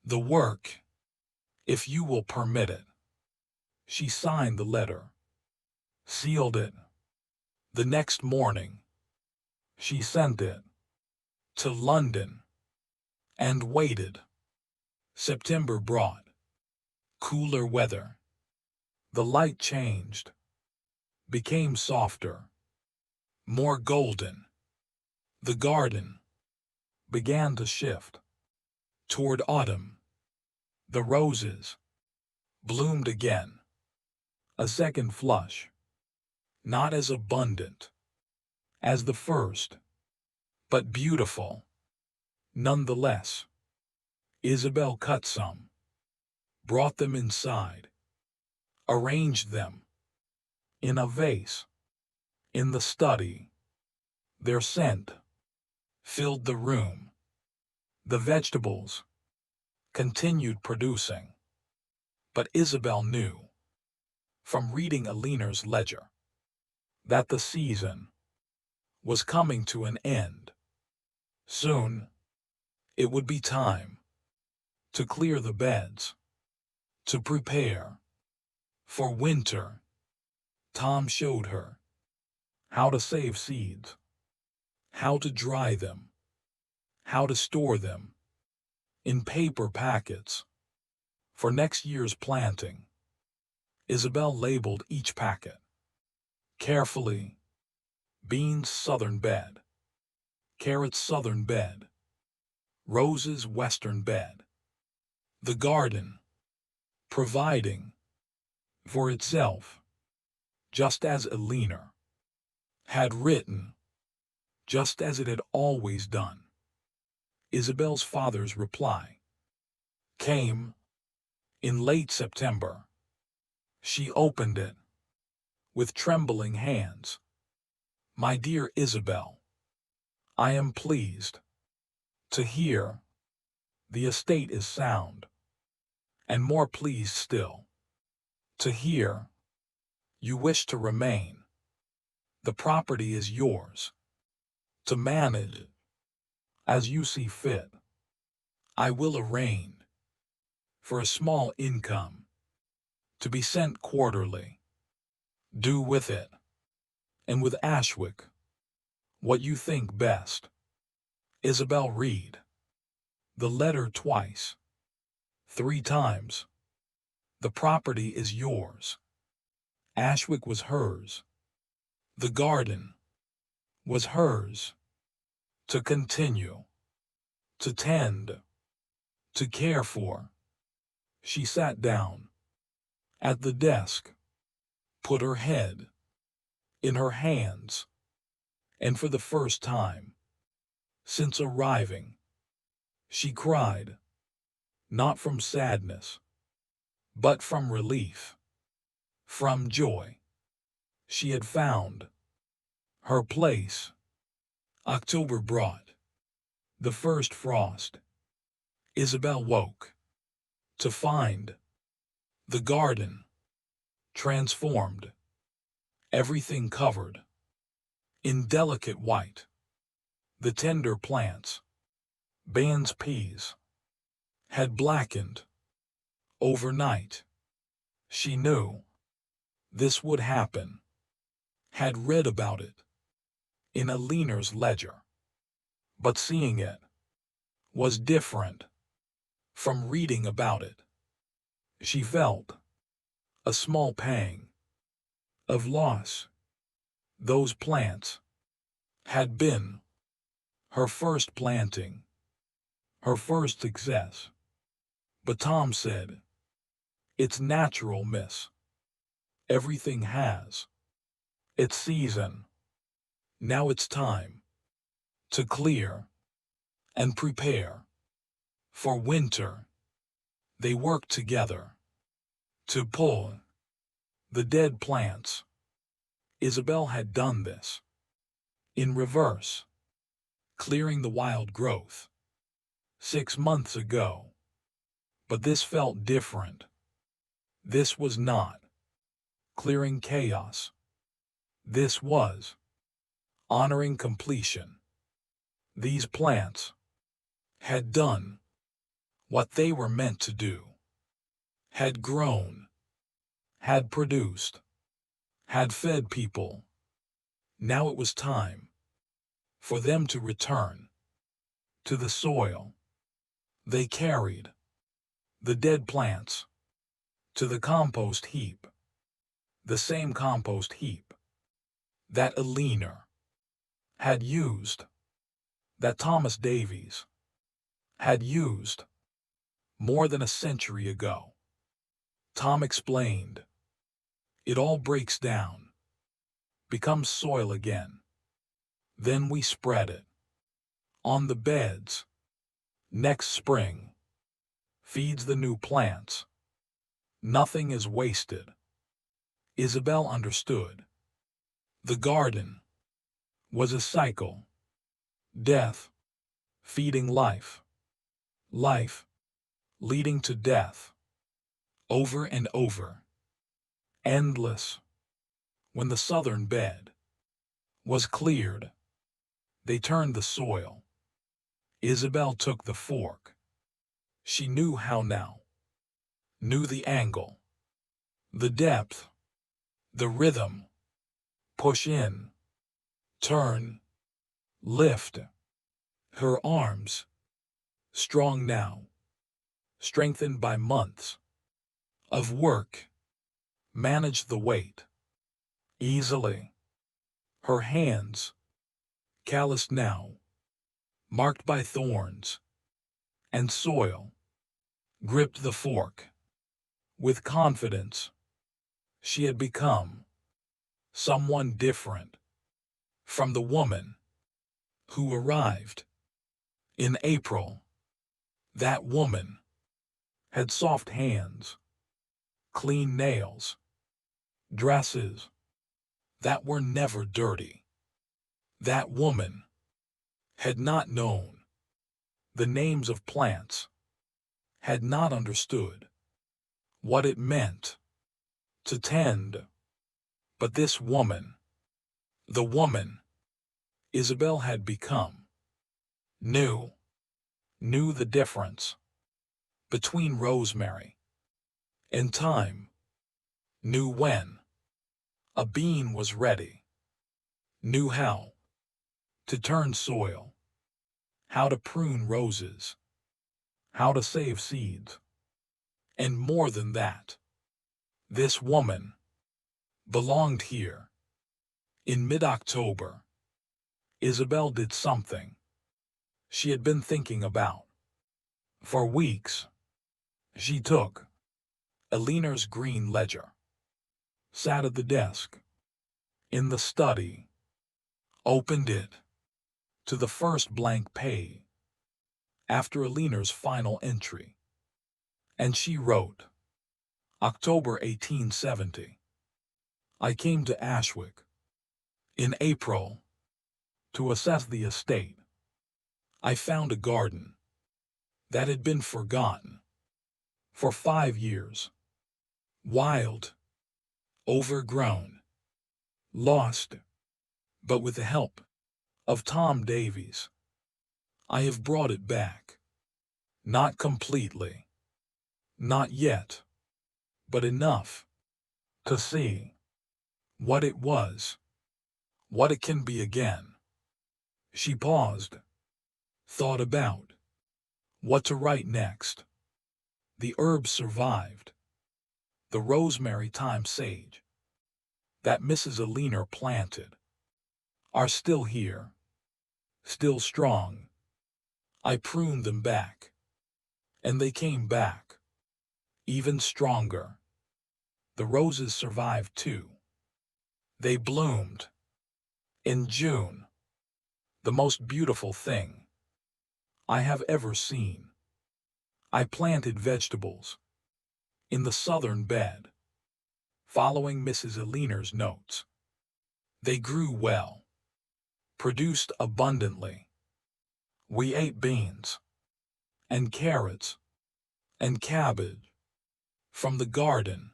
the work, if you will permit it. She signed the letter, sealed it. The next morning, she sent it to London and waited. September brought cooler weather. The light changed, became softer, more golden. The garden began to shift toward autumn. The roses bloomed again. A second flush, not as abundant as the first, but beautiful nonetheless. Isabel cut some, brought them inside, arranged them in a vase in the study. Their scent filled the room. The vegetables continued producing. But Isabel knew, from reading Eleanor's ledger, that the season was coming to an end. Soon, it would be time to clear the beds, to prepare for winter. Tom showed her how to save seeds, how to dry them, how to store them in paper packets for next year's planting. Isabel labeled each packet carefully. Beans southern bed, carrots southern bed, roses western bed. The garden providing for itself, just as Eleanor had written, just as it had always done. Isabel's father's reply came in late September. She opened it with trembling hands. My dear Isabel, I am pleased to hear the estate is sound, and more pleased still to hear you wish to remain. The property is yours to manage as you see fit. I will arrange for a small income to be sent quarterly. Do with it, and with Ashwick, what you think best. Isabel read the letter twice, 3 times. The property is yours. Ashwick was hers. The garden was hers. To continue, to tend, to care for. She sat down at the desk, put her head in her hands, and for the first time since arriving, she cried, not from sadness, but from relief, from joy. She had found her place. October brought the first frost. Isabel woke to find the garden transformed, everything covered in delicate white. The tender plants, Ban's peas, had blackened overnight. She knew this would happen, had read about it in Eleanor's ledger. But seeing it was different from reading about it. She felt a small pang of loss. Those plants had been her first planting, her first success. But Tom said, "It's natural, miss. Everything has its season. Now it's time to clear and prepare for winter." They worked together to pull the dead plants. Isabel had done this in reverse, clearing the wild growth 6 months ago. But this felt different. This was not clearing chaos. This was honoring completion. These plants had done what they were meant to do, had grown, had produced, had fed people. Now it was time for them to return to the soil. They carried the dead plants to the compost heap, the same compost heap that Eleanor had used, that Thomas Davies had used more than a century ago. Tom explained, "It all breaks down, becomes soil again. Then we spread it on the beds. Next spring feeds the new plants. Nothing is wasted." Isabel understood. The garden was a cycle. Death feeding life. Life leading to death. Over and over. Endless. When the southern bed was cleared, they turned the soil. Isabel took the fork. She knew how now. Knew the angle. The depth. The rhythm. Push in. Turn. Lift. Her arms, strong now, strengthened by months of work, managed the weight easily. Her hands, calloused now, marked by thorns and soil, gripped the fork with confidence. She had become someone different from the woman who arrived in April. That woman had soft hands, clean nails, dresses that were never dirty. That woman had not known the names of plants, had not understood what it meant to tend. But this woman, the woman Isabel had become, knew the difference between rosemary and thyme, knew when a bean was ready, knew how to turn soil, how to prune roses, how to save seeds. And more than that, this woman belonged here. In mid-October, Isabel did something she had been thinking about for weeks. She took Eleanor's green ledger, sat at the desk in the study, opened it to the first blank page after Eleanor's final entry, and she wrote, October 1870. I came to Ashwick in April to assess the estate. I found a garden that had been forgotten for 5 years. Wild, overgrown, lost, but with the help of Tom Davies, I have brought it back. Not completely, not yet, but enough to see what it was, what it can be again. She paused, thought about what to write next. The herbs survived. The rosemary, thyme, sage that Mrs. Eleanor planted are still here, still strong, I pruned them back, and they came back, even stronger. The roses survived too. They bloomed. In June, the most beautiful thing I have ever seen. I planted vegetables in the southern bed, following Mrs. Eleanor's notes. They grew well, produced abundantly. We ate beans and carrots and cabbage from the garden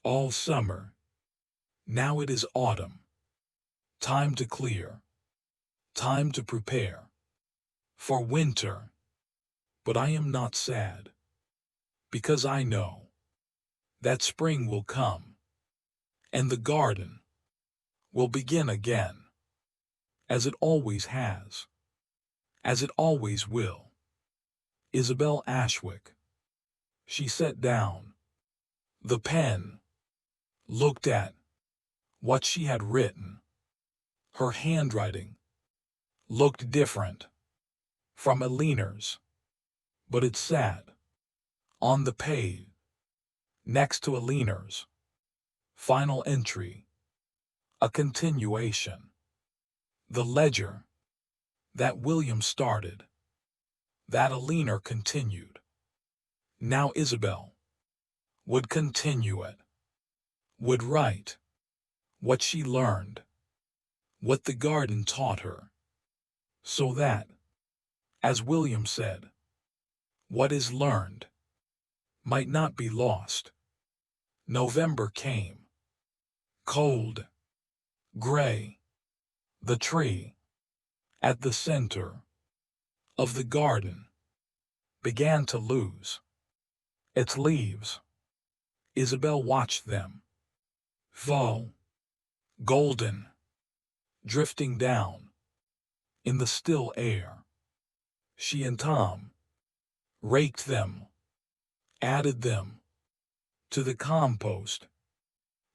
all summer. Now it is autumn. Time to clear. Time to prepare for winter. But I am not sad, because I know that spring will come, and the garden will begin again, as it always has, as it always will. Isabel Ashwick. She sat down, the pen, looked at what she had written. Her handwriting looked different from Eleanor's, but it sat on the page next to Eleanor's. Final entry. A continuation. The ledger that William started, that Eleanor continued. Now Isabel would continue it, would write what she learned, what the garden taught her, so that, as William said, what is learned might not be lost. November came. Cold, gray. The tree, at the center of the garden, began to lose its leaves. Isabel watched them fall, golden, drifting down in the still air. She and Tom raked them, added them to the compost,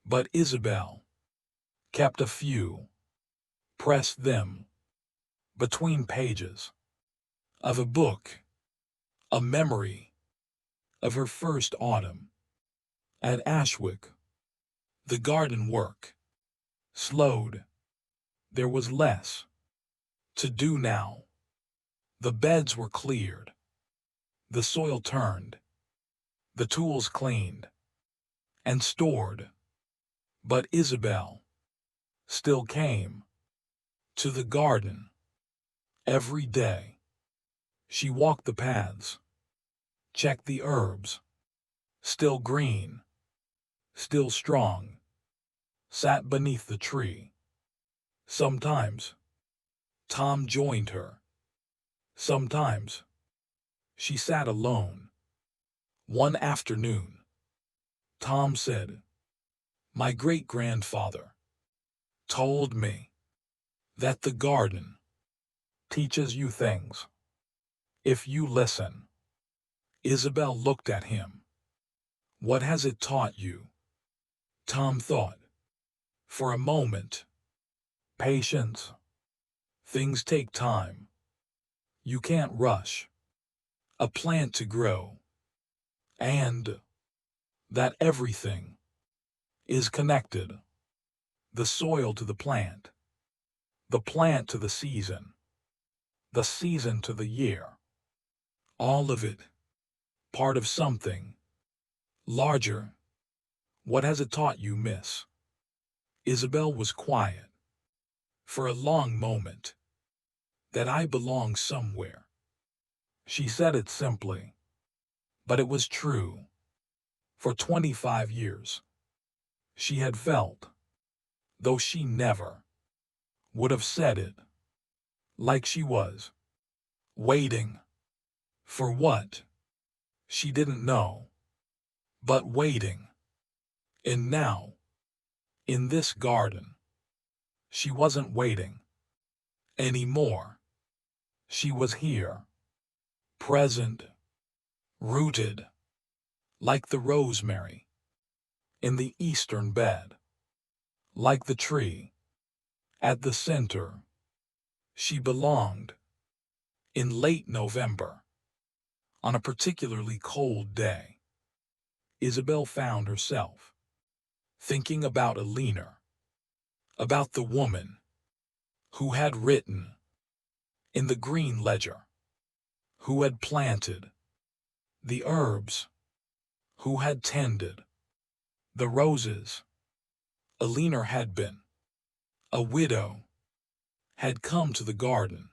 but Isabel kept a few, pressed them between pages of a book, a memory of her first autumn at Ashwick. The garden work slowed. There was less to do now. The beds were cleared, the soil turned, the tools cleaned and stored. But Isabel still came to the garden every day. She walked the paths, checked the herbs, still green, still strong, sat beneath the tree. Sometimes Tom joined her. Sometimes she sat alone. One afternoon, Tom said, "My great-grandfather told me that the garden teaches you things if you listen." Isabel looked at him. "What has it taught you?" Tom thought. For a moment. Patience. Things take time. You can't rush a plant to grow. And that everything is connected. The soil to the plant to the season to the year. All of it part of something larger. What has it taught you, miss? Isabel was quiet for a long moment. That I belong somewhere. She said it simply, but it was true. For 25 years, she had felt, though she never would have said it, like she was waiting for what? She didn't know, but waiting. And now, in this garden, she wasn't waiting anymore. She was here, present, rooted, like the rosemary in the eastern bed, like the tree at the center. She belonged In late November, on a particularly cold day, Isabel found herself thinking about Eleanor, about the woman who had written in the green ledger, who had planted the herbs, who had tended the roses. Eleanor had been a widow, had come to the garden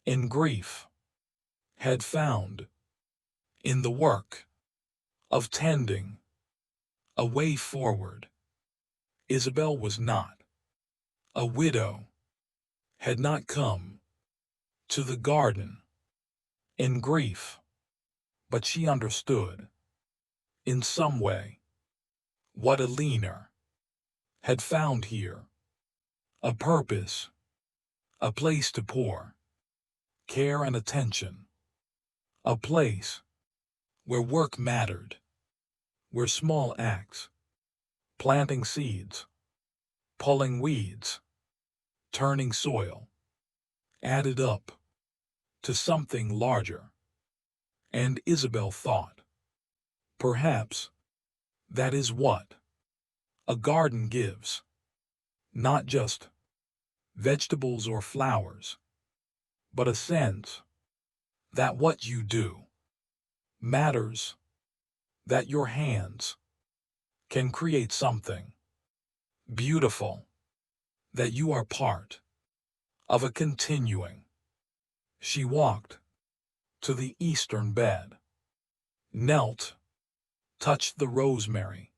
in grief, had found in the work of tending a way forward. Isabel was not a widow, had not come to the garden in grief, but she understood, in some way, what Eleanor had found here, a purpose, a place to pour care and attention, a place where work mattered, where small acts, planting seeds, pulling weeds, turning soil, added up to something larger. And Isabel thought, perhaps that is what a garden gives, not just vegetables or flowers, but a sense that what you do matters, that your hands can create something beautiful, that you are part of a continuing. She walked to the eastern bed, knelt, touched the rosemary,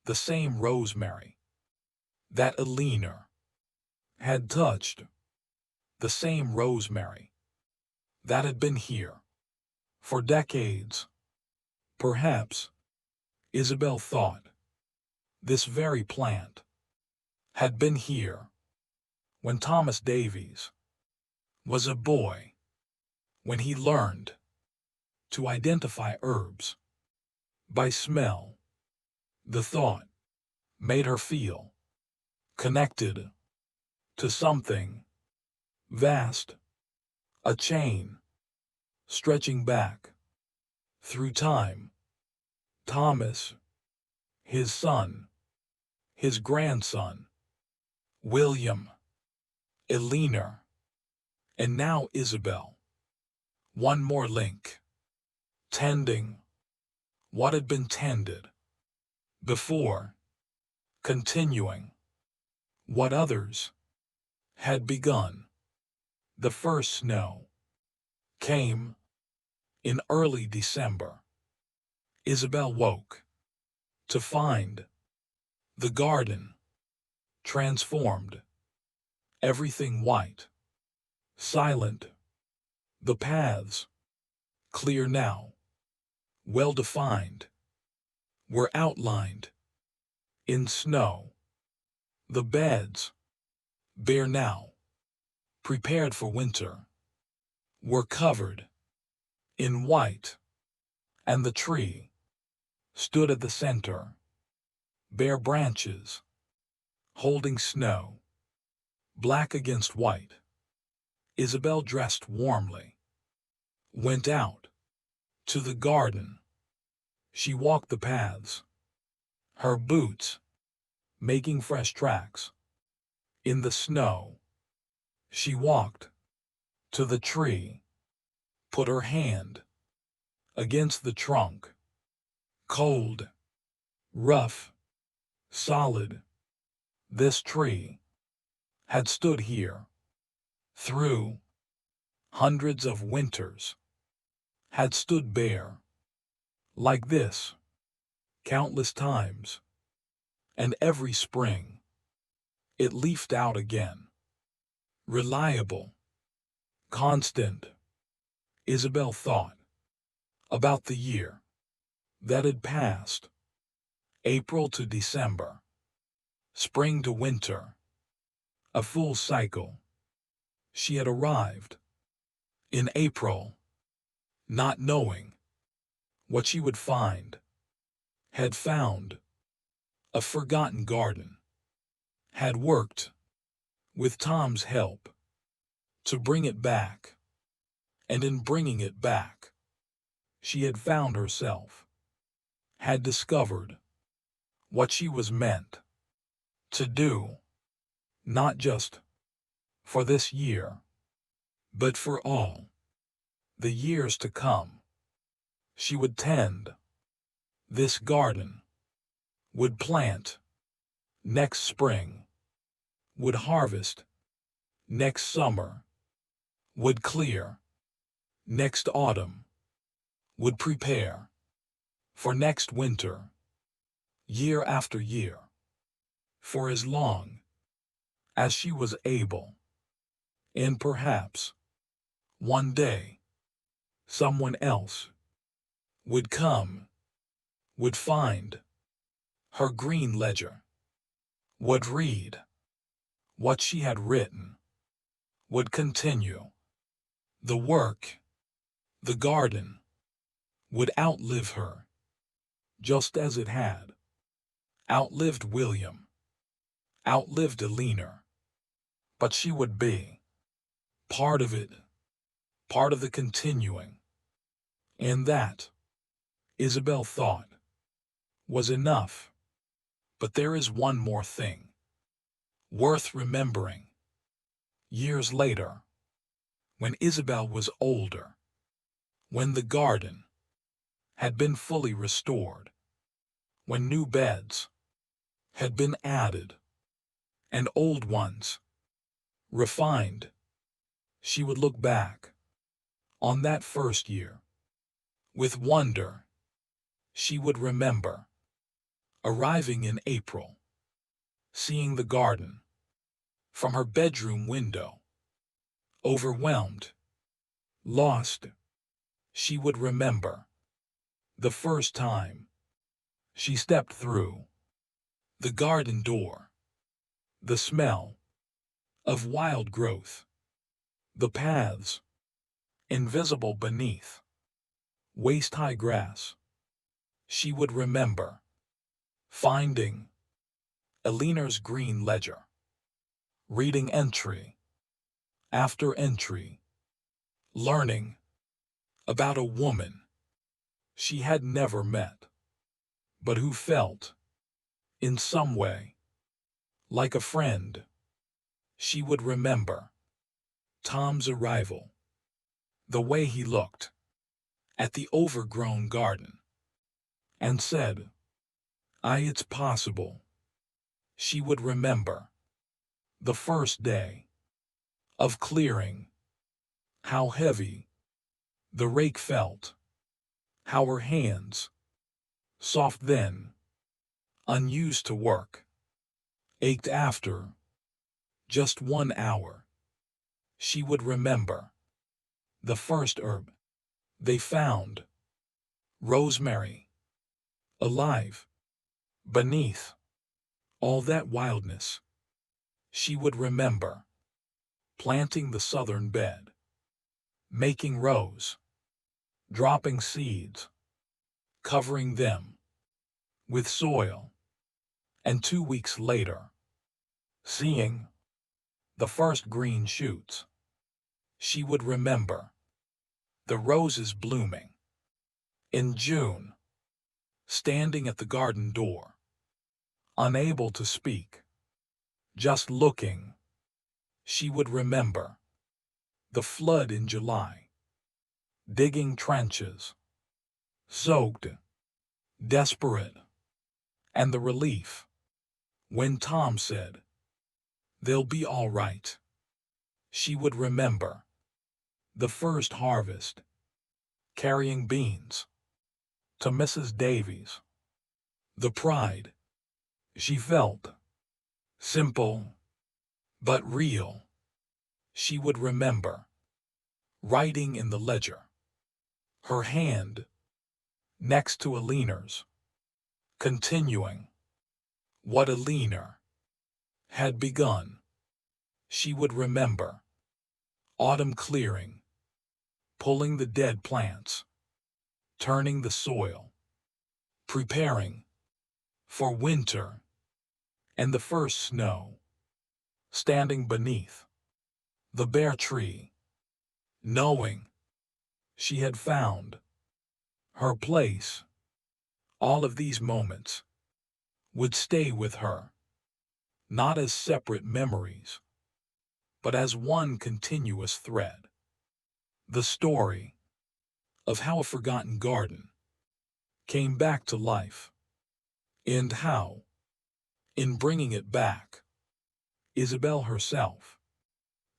the same rosemary that Eleanor had touched, the same rosemary that had been here for decades. Perhaps, Isabel thought, this very plant had been here when Thomas Davies was a boy, when he learned to identify herbs by smell. The thought made her feel connected to something vast, a chain stretching back through time. Thomas, his son, his grandson, William, Eleanor, and now Isabel. One more link. Tending what had been tended before, continuing what others had begun. The first snow came in early December. Isabel woke to find the garden transformed, everything white, silent, the paths clear now, well-defined, were outlined in snow, the beds, bare now, prepared for winter, were covered in white, and the tree stood at the center, bare branches, holding snow, black against white. Isabel dressed warmly, went out to the garden. She walked the paths, her boots making fresh tracks in the snow. She walked to the tree, put her hand against the trunk. Cold, rough, solid. This tree had stood here through hundreds of winters, had stood bare like this countless times, and every spring it leafed out again. Reliable, constant. Isabel thought about the year that had passed, April to December, spring to winter, a full cycle. She had arrived in April, not knowing what she would find, had found a forgotten garden, had worked with Tom's help to bring it back, And in bringing it back, she had found herself, had discovered what she was meant to do, not just for this year, but for all the years to come. She would tend this garden, would plant next spring, would harvest next summer, would clear next autumn, would prepare for next winter, year after year, for as long as she was able. And perhaps one day someone else would come, would find her green ledger, would read what she had written, would continue the work. The garden would outlive her, just as it had outlived William, outlived Eleanor. But she would be part of it, part of the continuing. And that, Isabel thought, was enough. But there is one more thing worth remembering. Years later, when Isabel was older, when the garden had been fully restored, when new beds had been added and old ones refined, she would look back on that first year with wonder. She would remember arriving in April, seeing the garden from her bedroom window, overwhelmed, lost. She would remember the first time she stepped through the garden door, the smell of wild growth, the paths invisible beneath waist-high grass. She would remember finding Eleanor's green ledger, reading entry after entry, learning about a woman she had never met, but who felt, in some way, like a friend. She would remember Tom's arrival, the way he looked at the overgrown garden and said, it's possible." She would remember the first day of clearing, how heavy the rake felt, how her hands, soft then, unused to work, ached after just 1 hour. She would remember the first herb they found, rosemary, alive beneath all that wildness. She would remember planting the southern bed, making rows, dropping seeds, covering them with soil, and 2 weeks later, seeing the first green shoots. She would remember the roses blooming in June, standing at the garden door, unable to speak, just looking. She would remember the flood in July, digging trenches, soaked, desperate, and the relief when Tom said, "They'll be all right." She would remember the first harvest, carrying beans to Mrs. Davies, the pride she felt, simple but real. She would remember writing in the ledger, her hand next to Eleanor's, continuing what Eleanor had begun. She would remember autumn clearing, pulling the dead plants, turning the soil, preparing for winter, and the first snow, standing beneath the bare tree, knowing She had found her place. All of these moments would stay with her, not as separate memories, but as one continuous thread. The story of how a forgotten garden came back to life, and how, in bringing it back, Isabel herself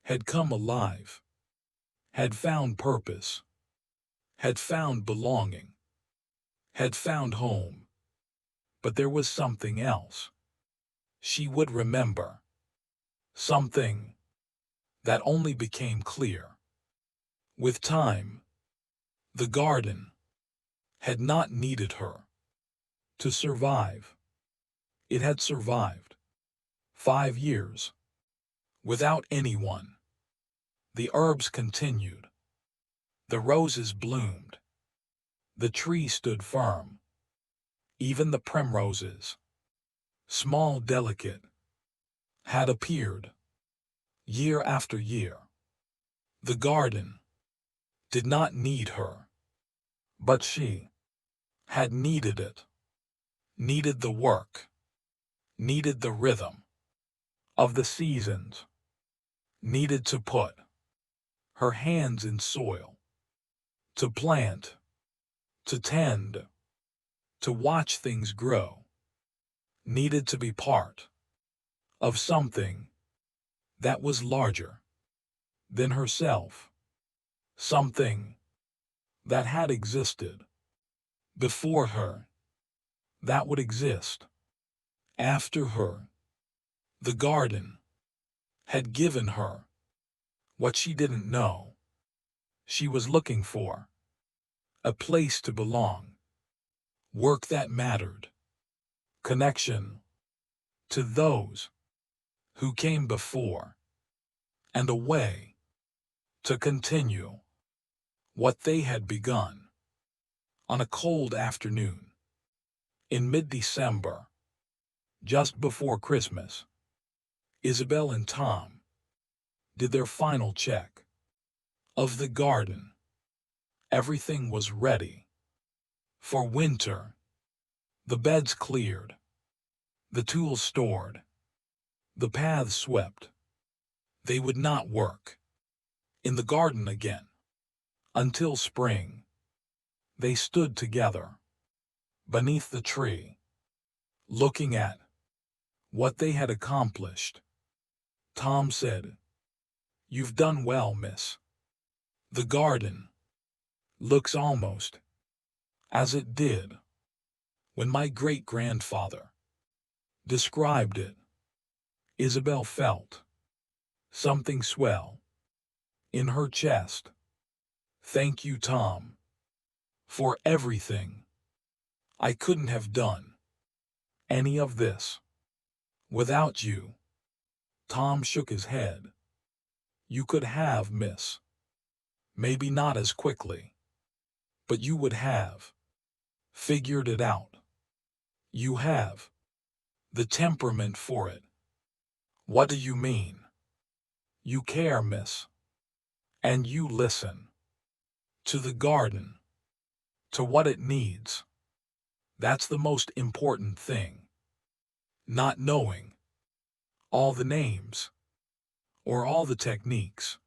had come alive, had found purpose, had found belonging, had found home. But there was something else she would remember, something that only became clear with time. The garden had not needed her to survive. It had survived 5 years without anyone. The herbs continued. The roses bloomed. The tree stood firm. Even the primroses, small, delicate, had appeared year after year. The garden did not need her, but she had needed it, needed the work, needed the rhythm of the seasons, needed to put her hands in soil, to plant, to tend, to watch things grow, needed to be part of something that was larger than herself, something that had existed before her, that would exist after her. The garden had given her what she didn't know she was looking for: a place to belong, work that mattered, connection to those who came before, and a way to continue what they had begun. On a cold afternoon in mid-December, just before Christmas, Isabel and Tom did their final check of the garden. Everything was ready for winter. The beds cleared, the tools stored, the paths swept. They would not work in the garden again until spring. They stood together beneath the tree, looking at what they had accomplished. Tom said, "You've done well, miss. The garden looks almost as it did when my great-grandfather described it." Isabel felt something swell in her chest. "Thank you, Tom, for everything. I couldn't have done any of this without you." Tom shook his head. "You could have, miss. Maybe not as quickly, but you would have figured it out. You have the temperament for it." "What do you mean?" "You care, miss. And you listen to the garden, to what it needs. That's the most important thing. Not knowing all the names or all the techniques,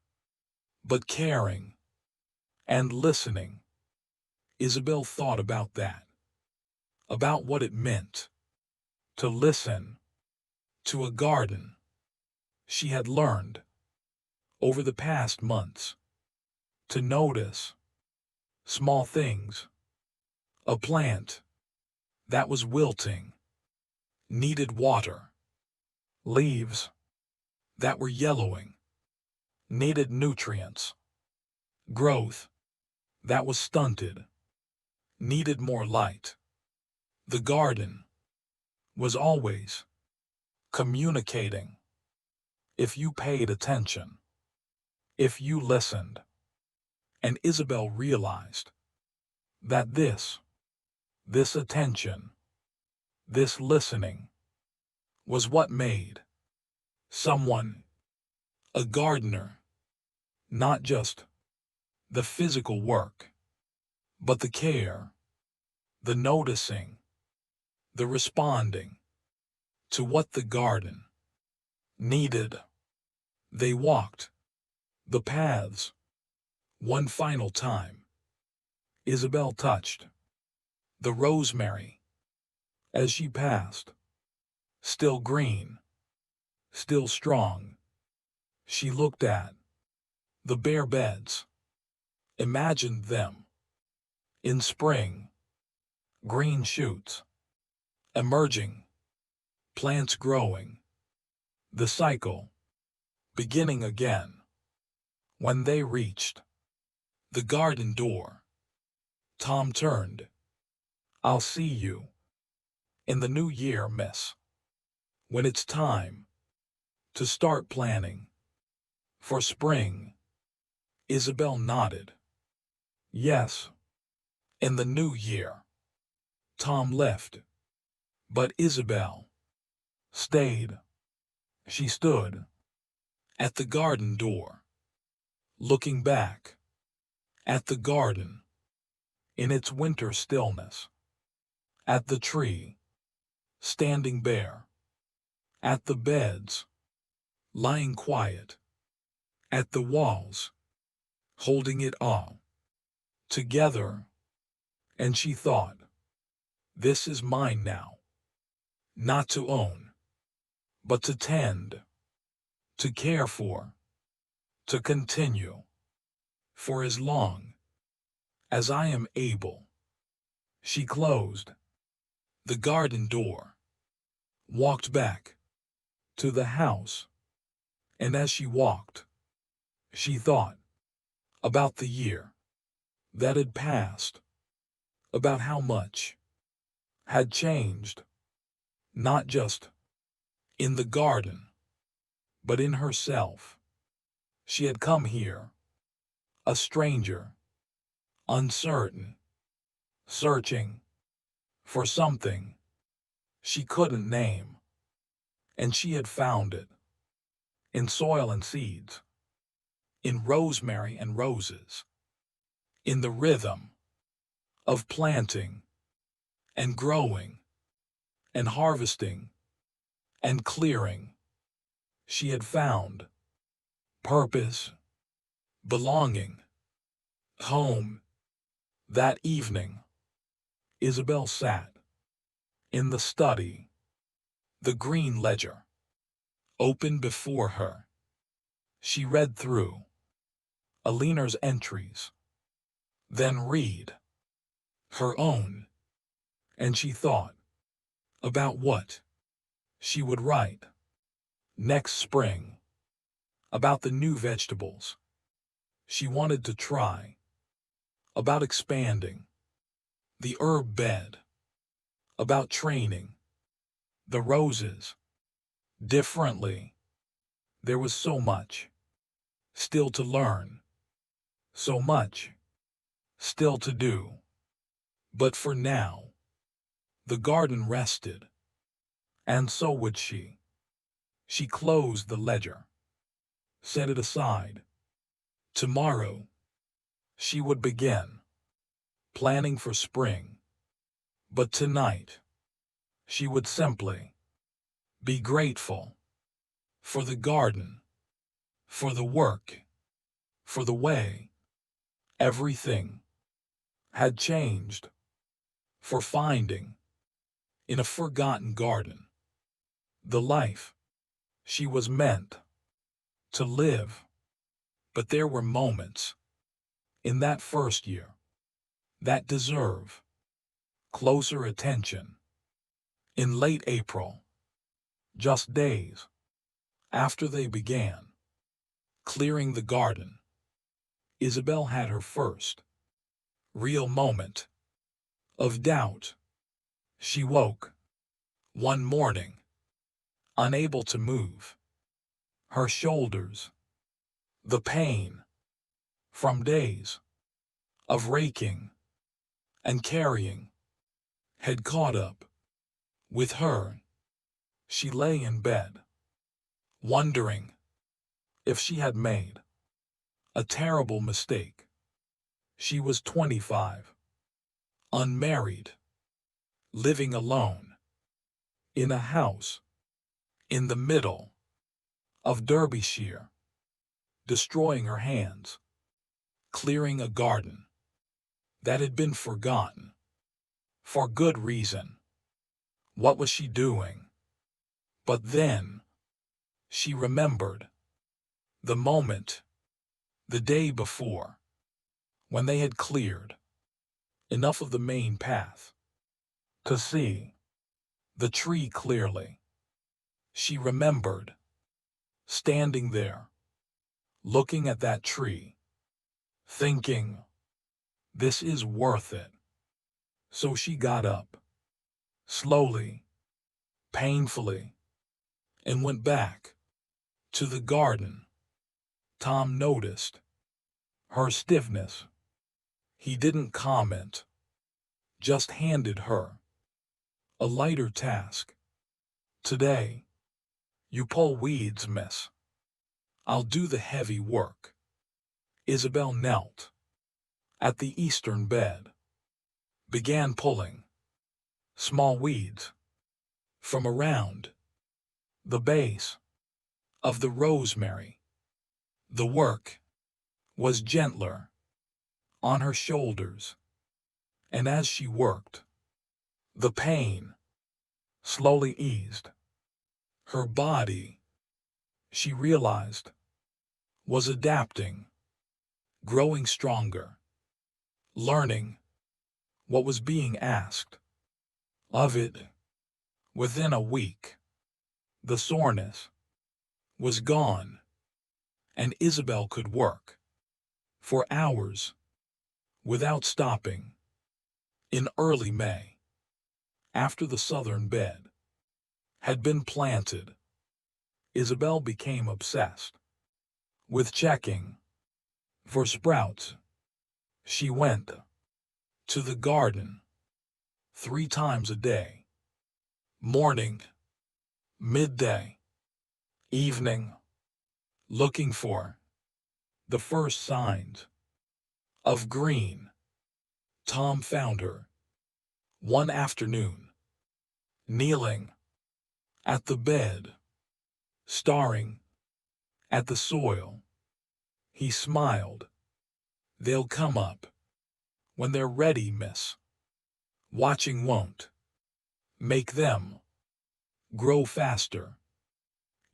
but caring and listening." Isabel thought about that, about what it meant to listen to a garden. She had learned over the past months to notice small things. A plant that was wilting needed water. Leaves that were yellowing needed nutrients. Growth that was stunted needed more light. The garden was always communicating if you paid attention, if you listened. And Isabel realized that this attention, this listening, was what made someone a gardener, not just the physical work, but the care, the noticing, the responding to what the garden needed. They walked the paths one final time. Isabel touched the rosemary as she passed, still green, still strong. She looked at the bare beds, imagined them in spring, green shoots emerging, plants growing, the cycle beginning again. When they reached the garden door, Tom turned. "I'll see you in the new year, miss, when it's time to start planning for spring." Isabel nodded. "Yes, in the new year." Tom left, but Isabel stayed. She stood at the garden door, looking back at the garden in its winter stillness, at the tree standing bare, at the beds lying quiet, at the walls holding it all together. And she thought, this is mine now, not to own, but to tend, to care for, to continue, for as long as I am able. She closed the garden door, walked back to the house, and as she walked, she thought about the year that had passed, about how much had changed, not just in the garden, but in herself. She had come here, a stranger, uncertain, searching for something she couldn't name, and she had found it in soil and seeds, in rosemary and roses, in the rhythm of planting and growing and harvesting and clearing. She had found purpose, belonging, home. That evening, Isabel sat in the study, the green ledger open before her. She read through Eleanor's entries, then read her own, and she thought about what she would write next spring, about the new vegetables she wanted to try, about expanding the herb bed, about training the roses differently. There was so much still to learn, so much still to do. But for now, the garden rested, and so would she. She closed the ledger, set it aside. Tomorrow, she would begin planning for spring. But tonight, she would simply be grateful for the garden, for the work, for the way everything had changed, for finding in a forgotten garden the life she was meant to live. But there were moments in that first year that deserve closer attention. In late April, just days after they began clearing the garden, Isabel had her first real moment of doubt. She woke one morning, unable to move. Her shoulders, the pain from days of raking and carrying, had caught up with her. She lay in bed, wondering if she had made a terrible mistake, She was 25, unmarried, living alone, in a house, in the middle of Derbyshire, destroying her hands, clearing a garden that had been forgotten, for good reason. What was she doing? But then, she remembered the moment, the day before, when they had cleared enough of the main path to see the tree clearly. She remembered standing there, looking at that tree, thinking, this is worth it. So she got up, slowly, painfully, and went back to the garden. Tom noticed her stiffness. He didn't comment, just handed her a lighter task. Today, you pull weeds, miss. I'll do the heavy work. Isabel knelt at the eastern bed, began pulling small weeds from around the base of the rosemary. The work was gentler on her shoulders, and as she worked, the pain slowly eased. Her body, she realized, was adapting, growing stronger, learning what was being asked of it. Within a week, the soreness was gone, and Isabel could work for hours without stopping. In early May, after the southern bed had been planted, Isabel became obsessed with checking for sprouts. She went to the garden 3 times a day, morning, midday, evening, looking for the first signs of green. Tom found her one afternoon, kneeling at the bed, staring at the soil. He smiled. They'll come up when they're ready, miss. Watching won't make them grow faster.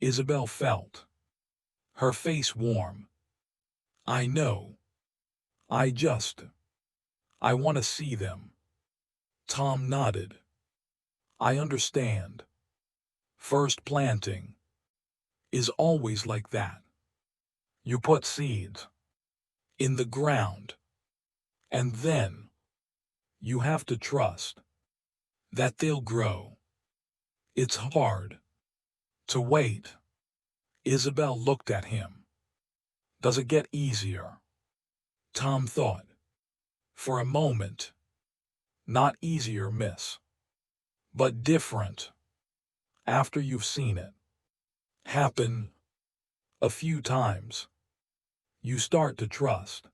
Isabel felt her face warm. I know. I want to see them. Tom nodded. I understand. First planting is always like that. You put seeds in the ground, and then you have to trust that they'll grow. It's hard to wait. Isabel looked at him. Does it get easier? Tom thought. For a moment. Not easier, miss. But different. After you've seen it happen a few times, you start to trust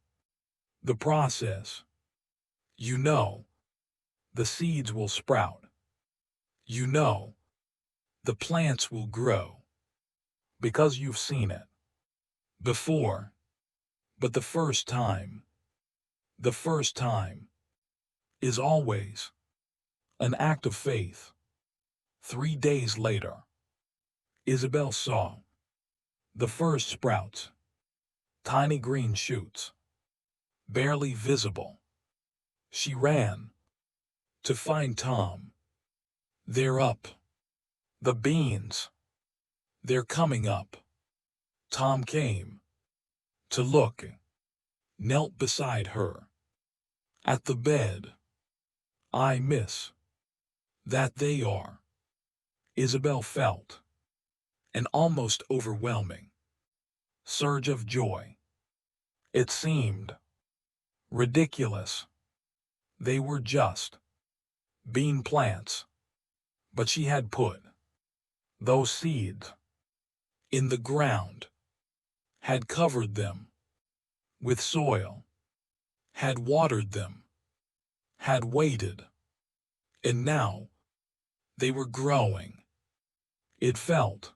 the process. You know the seeds will sprout. You know the plants will grow because you've seen it before. But the first time is always an act of faith. 3 days later, Isabel saw the first sprouts, tiny green shoots, barely visible. She ran to find Tom. They're up. The beans. They're coming up. Tom came to look, knelt beside her at the bed. I miss that they are. Isabel felt an almost overwhelming surge of joy. It seemed ridiculous. They were just bean plants, but she had put those seeds in the ground, had covered them with soil, had watered them, had waited, and now they were growing. It felt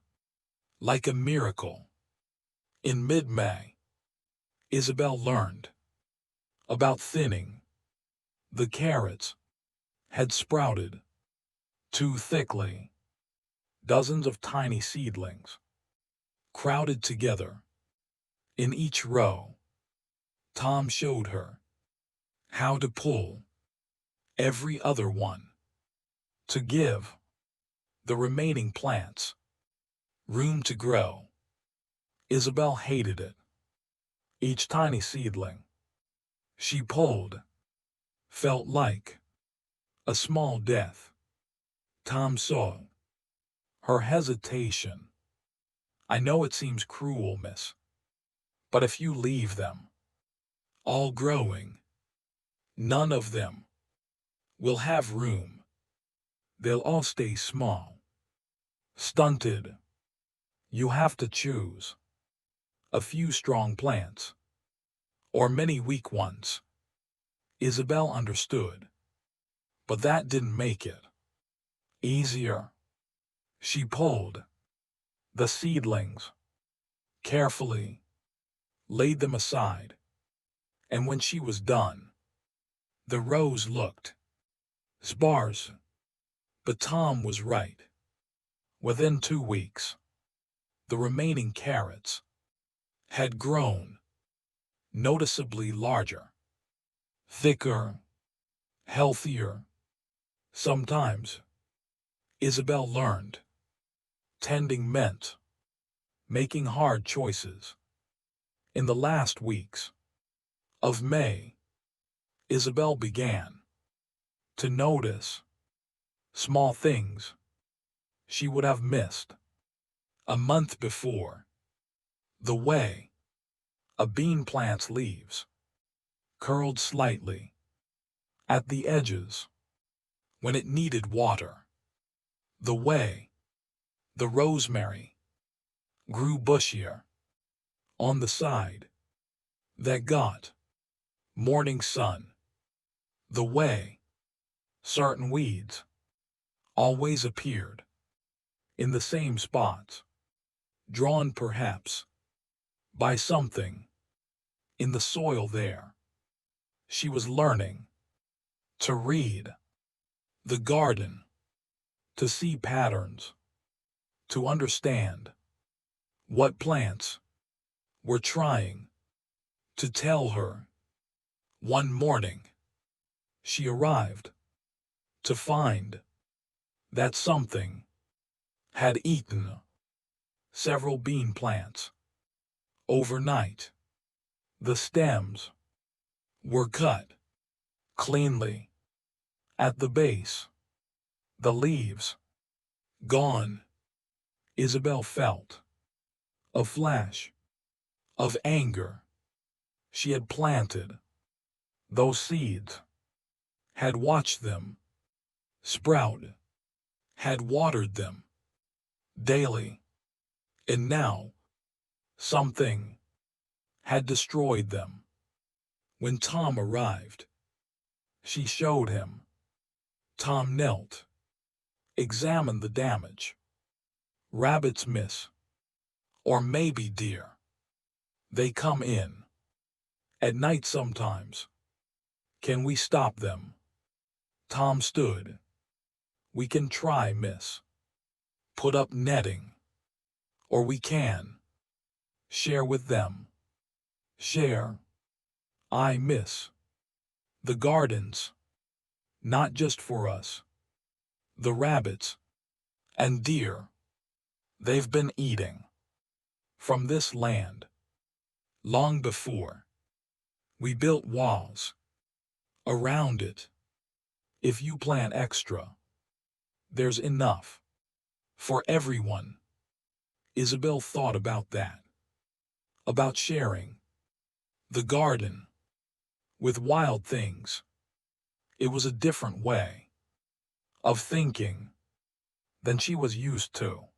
like a miracle. In mid-May, Isabel learned about thinning. The carrots had sprouted too thickly. Dozens of tiny seedlings crowded together in each row. Tom showed her how to pull every other one to give the remaining plants room to grow. Isabel hated it. Each tiny seedling she pulled felt like a small death. Tom saw her hesitation. "I know it seems cruel, miss, but if you leave them all growing, none of them will have room. They'll all stay small, stunted. You have to choose a few strong plants or many weak ones." Isabel understood, but that didn't make it easier. She pulled the seedlings carefully, laid them aside, and when she was done, the rows looked sparse. But Tom was right. Within 2 weeks, the remaining carrots had grown noticeably larger, thicker, healthier. Sometimes, Isabel learned, tending meant making hard choices. In the last weeks of May, Isabel began to notice small things she would have missed a month before. The way a bean plant's leaves curled slightly at the edges when it needed water. The way the rosemary grew bushier on the side that got morning sun. The way certain weeds always appeared in the same spots, drawn perhaps by something in the soil there. She was learning to read the garden, to see patterns, to understand what plants were trying to tell her. One morning, she arrived to find that something had eaten several bean plants. Overnight, the stems were cut cleanly at the base, the leaves gone. Isabel felt a flash of anger. She had planted those seeds, had watched them sprout, had watered them daily, and now something had destroyed them. When Tom arrived, she showed him. Tom knelt, examined the damage. Rabbits miss, or maybe deer. They come in at night sometimes. Can we stop them? Tom stood. We can try, miss. Put up netting. Or we can share with them. Share. I miss the gardens, not just for us. The rabbits and deer, they've been eating from this land long before we built walls around it. If you plant extra, there's enough for everyone. Isabel thought about that, about sharing the garden with wild things. It was a different way of thinking than she was used to.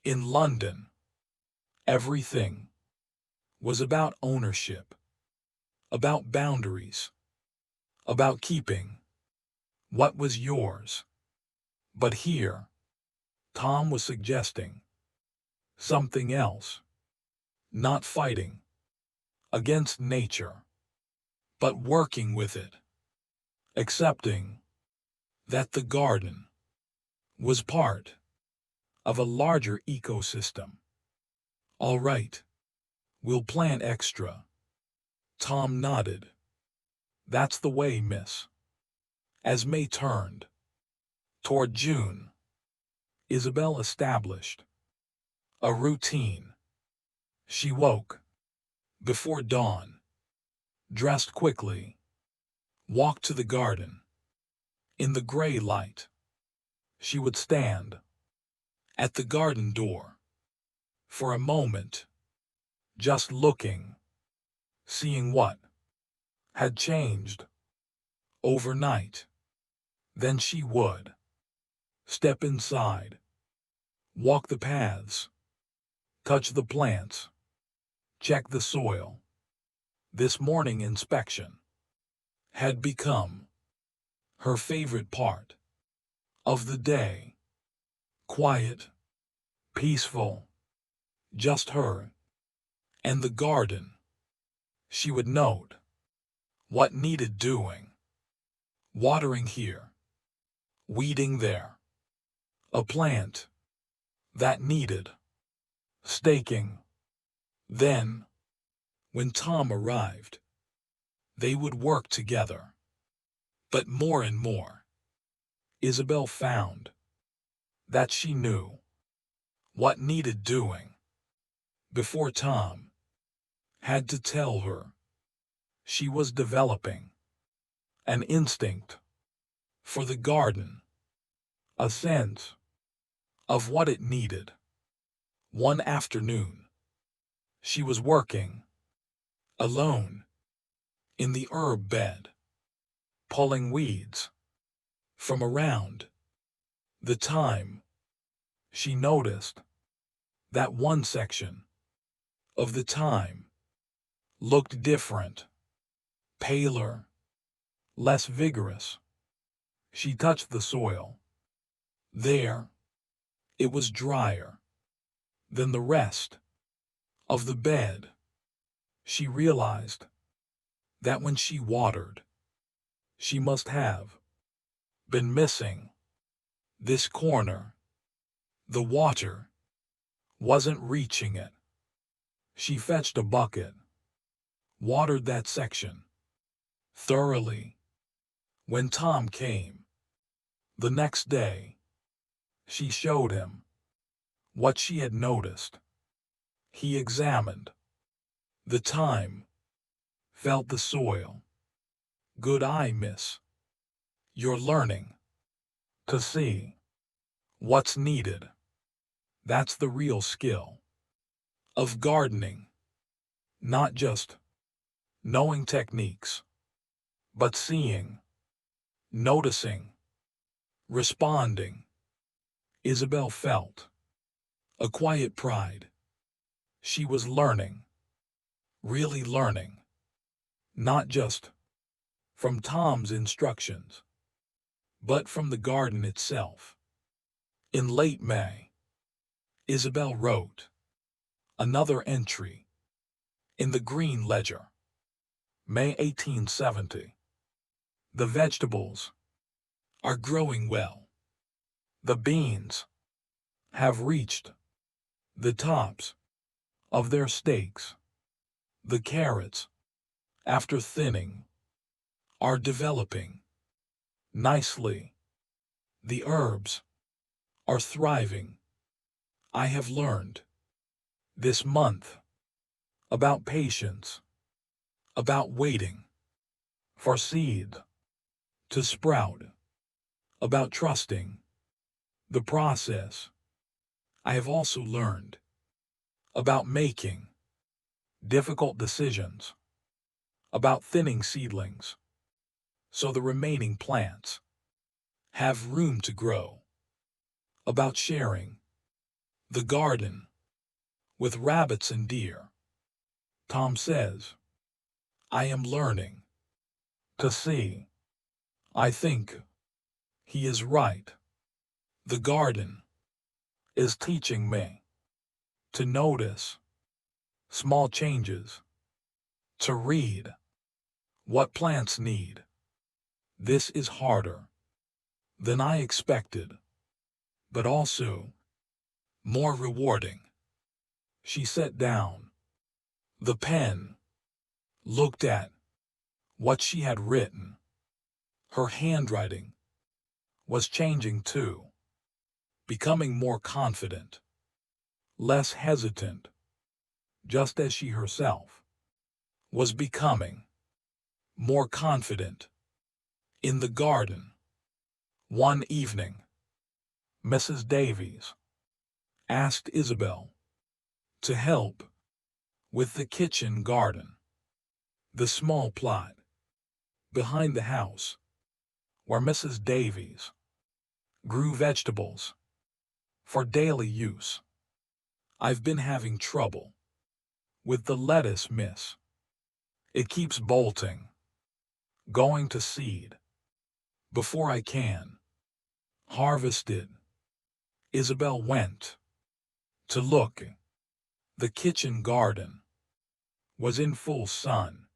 In London, everything was about ownership. about boundaries, about keeping what was yours. But here, Tom was suggesting something else, not fighting against nature, but working with it, accepting that the garden was part of a larger ecosystem. All right, we'll plan extra. Tom nodded. That's the way, miss. As May turned toward June, Isabel established a routine. She woke before dawn, dressed quickly, walked to the garden. In the gray light, she would stand at the garden door for a moment, just looking, seeing what had changed overnight. Then she would step inside, walk the paths, touch the plants, check the soil. This morning inspection had become her favorite part of the day. Quiet, peaceful, just her and the garden. She would note what needed doing, watering here, weeding there, a plant that needed staking. Then, when Tom arrived, they would work together. But more and more, Isabel found that she knew what needed doing before Tom had to tell her. She was developing an instinct for the garden, a sense of what it needed. One afternoon, she was working alone in the herb bed, pulling weeds from around the thyme. She noticed that one section of the thyme looked different, paler, less vigorous. She touched the soil. There, it was drier than the rest of the bed. She realized that when she watered, she must have been missing this corner. The water wasn't reaching it. She fetched a bucket, watered that section thoroughly. When Tom came the next day, she showed him what she had noticed. He examined the thyme, felt the soil. Good eye, miss. You're learning to see what's needed. That's the real skill of gardening. Not just knowing techniques, but seeing, noticing, responding. Isabel felt a quiet pride. She was learning, really learning, not just from Tom's instructions, but from the garden itself. In late May, Isabel wrote another entry in the Green Ledger. May 1870. The vegetables are growing well. The beans have reached the tops of their stakes. The carrots, after thinning, are developing nicely. The herbs are thriving. I have learned this month about patience, about waiting for seed to sprout, about trusting the process. I have also learned about making difficult decisions, about thinning seedlings so the remaining plants have room to grow, about sharing the garden with rabbits and deer. Tom says, I am learning to see. I think he is right. The garden is teaching me to notice small changes, to read what plants need. This is harder than I expected, but also more rewarding. She set down the pen, looked at what she had written. Her handwriting was changing too, becoming more confident, less hesitant, just as she herself was becoming more confident. In the garden, one evening, Mrs. Davies asked Isabel to help with the kitchen garden, the small plot behind the house where Mrs. Davies grew vegetables for daily use. I've been having trouble with the lettuce, miss. It keeps bolting, going to seed before I can harvest it. Isabel went to look. The kitchen garden was in full sun.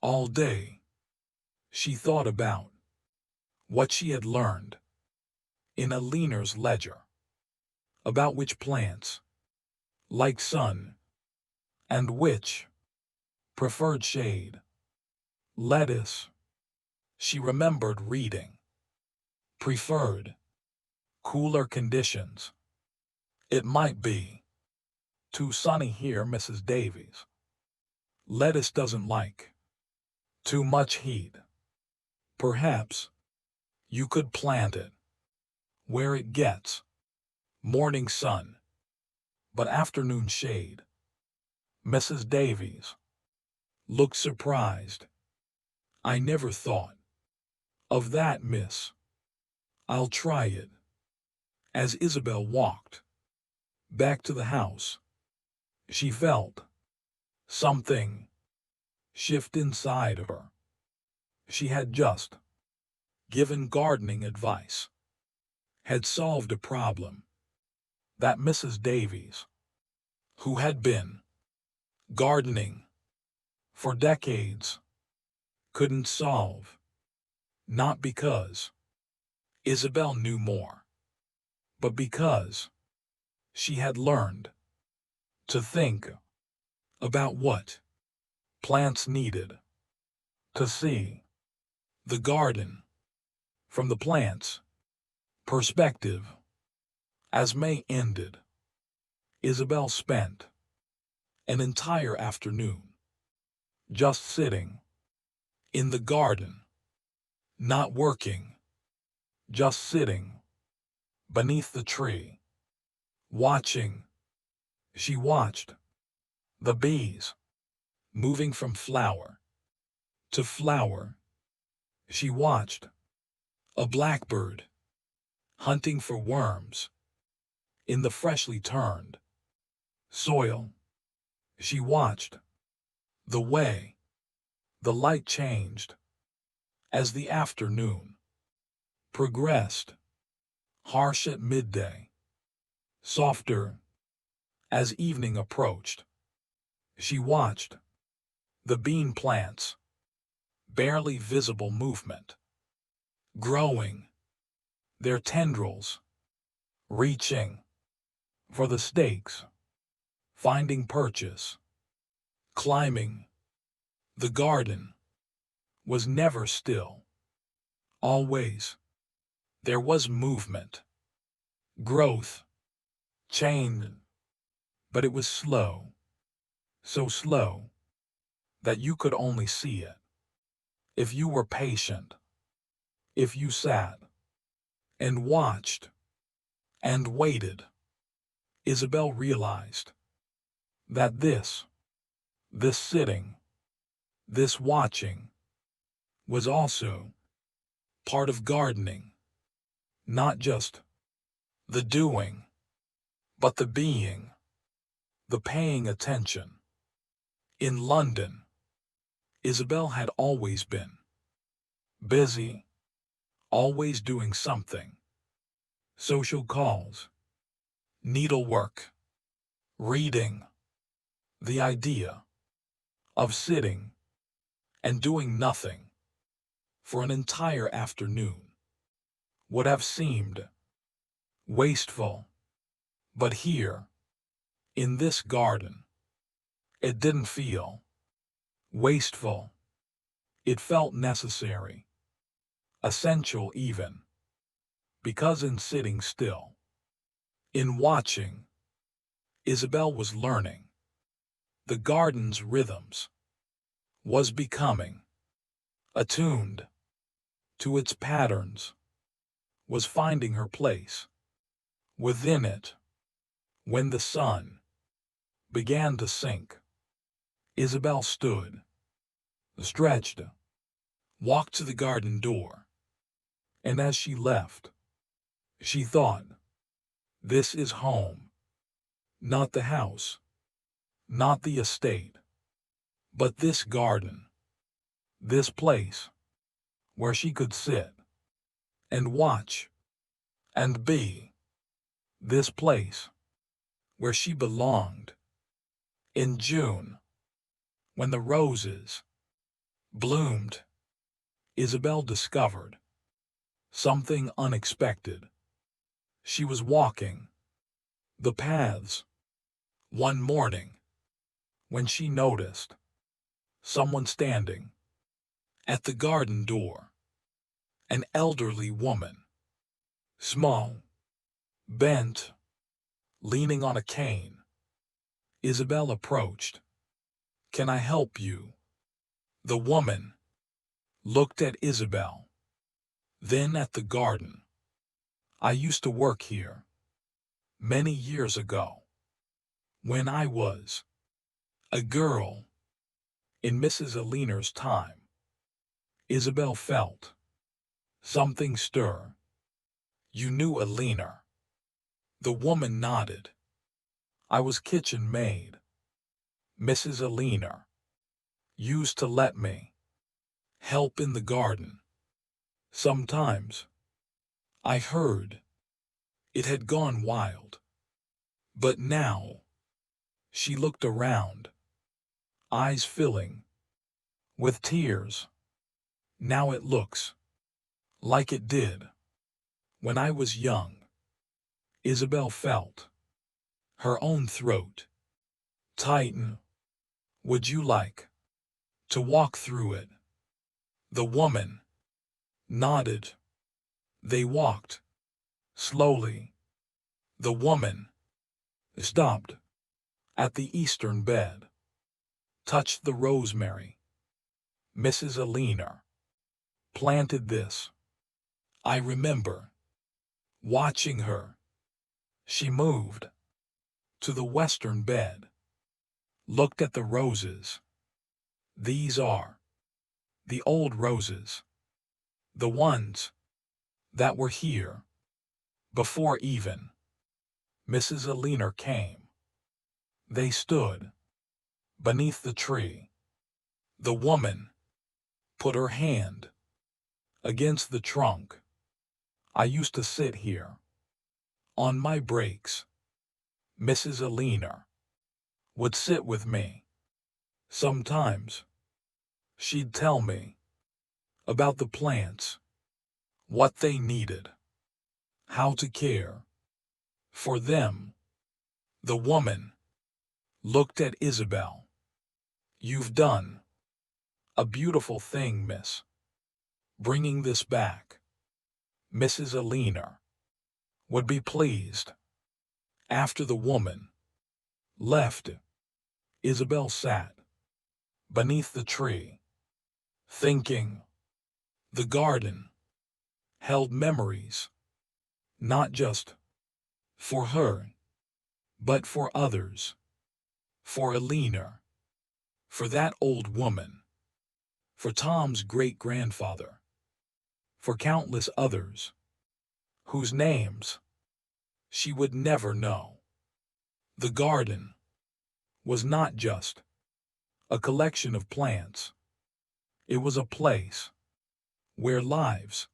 All day, she thought about what she had learned in Eleanor's ledger about which plants liked sun and which preferred shade. Lettuce, she remembered reading, preferred cooler conditions. It might be too sunny here, Mrs. Davies. Lettuce doesn't like too much heat. Perhaps you could plant it where it gets morning sun, but afternoon shade. Mrs. Davies looked surprised. I never thought of that, miss. I'll try it. As Isabel walked back to the house, she felt something shift inside of her. She had just given gardening advice, had solved a problem that Mrs. Davies, who had been gardening for decades, couldn't solve. Not because Isabel knew more, but because she had learned to think about what plants needed, to see the garden from the plant's perspective. As May ended, Isabel spent an entire afternoon just sitting in the garden, not working, just sitting beneath the tree, watching. She watched the bees moving from flower to flower. She watched a blackbird hunting for worms in the freshly turned soil. She watched the way the light changed as the afternoon progressed, harsh at midday, softer as evening approached. She watched the bean plants, barely visible movement, growing, their tendrils reaching for the stakes, finding purchase, climbing. The garden was never still. Always there was movement, growth, change, but it was slow, so slow that you could only see it if you were patient, if you sat and watched and waited. Isabel realized that this sitting, this watching, was also part of gardening, not just the doing, but the being, the paying attention. In London, Isabel had always been busy, always doing something. Social calls, needlework, reading. The idea of sitting and doing nothing for an entire afternoon would have seemed wasteful. But here, in this garden, it didn't feel wasteful. It felt necessary, essential even, because in sitting still, in watching, Isabel was learning the garden's rhythms, was becoming attuned to its patterns, was finding her place within it. When the sun began to sink, Isabel stood, stretched, walked to the garden door, and as she left, she thought, this is home, not the house, not the estate, but this garden, this place where she could sit and watch and be, this place where she belonged. In June, when the roses bloomed, Isabel discovered something unexpected. She was walking the paths one morning when she noticed someone standing at the garden door, an elderly woman, small, bent, leaning on a cane. Isabel approached. "Can I help you?" The woman looked at Isabel, then at the garden. "I used to work here many years ago, when I was a girl, in Mrs. Eleanor's time." Isabel felt something stir. "You knew Eleanor?" The woman nodded. "I was kitchen maid. Mrs. Eleanor used to let me help in the garden. Sometimes I heard it had gone wild. But now," she looked around, eyes filling with tears, "now it looks like it did when I was young." Isabel felt her own throat tighten. "Would you like to walk through it?" The woman nodded. They walked slowly. The woman stopped at the eastern bed, touched the rosemary. "Mrs. Eleanor planted this. I remember watching her." She moved to the western bed, looked at the roses. "These are the old roses, the ones that were here before even Mrs. Eleanor came." They stood beneath the tree. The woman put her hand against the trunk. "I used to sit here on my breaks. Mrs. Eleanor would sit with me. Sometimes she'd tell me about the plants, what they needed, how to care for them." The woman looked at Isabel. "You've done a beautiful thing, miss, bringing this back. Mrs. Eleanor would be pleased." After the woman left, Isabel sat beneath the tree, thinking. The garden held memories, not just for her, but for others, for Eleanor, for that old woman, for Tom's great-grandfather, for countless others whose names she would never know. The garden was not just a collection of plants. It was a place where lives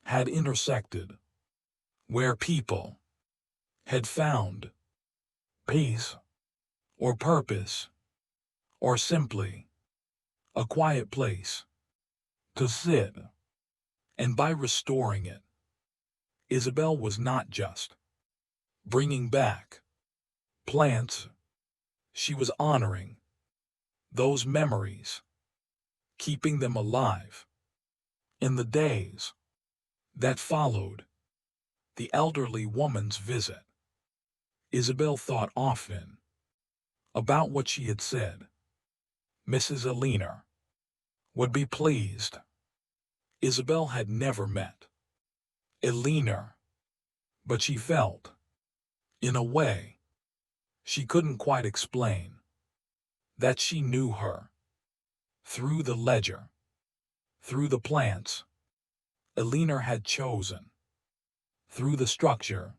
had intersected, where people had found peace or purpose, or simply a quiet place to sit. And by restoring it, Isabel was not just bringing back plants, she was honoring those memories, keeping them alive. In the days that followed the elderly woman's visit, Isabel thought often about what she had said. Mrs. Eleanor would be pleased. Isabel had never met Eleanor, but she felt, in a way she couldn't quite explain, that she knew her. Through the ledger, through the plants Eleanor had chosen, through the structure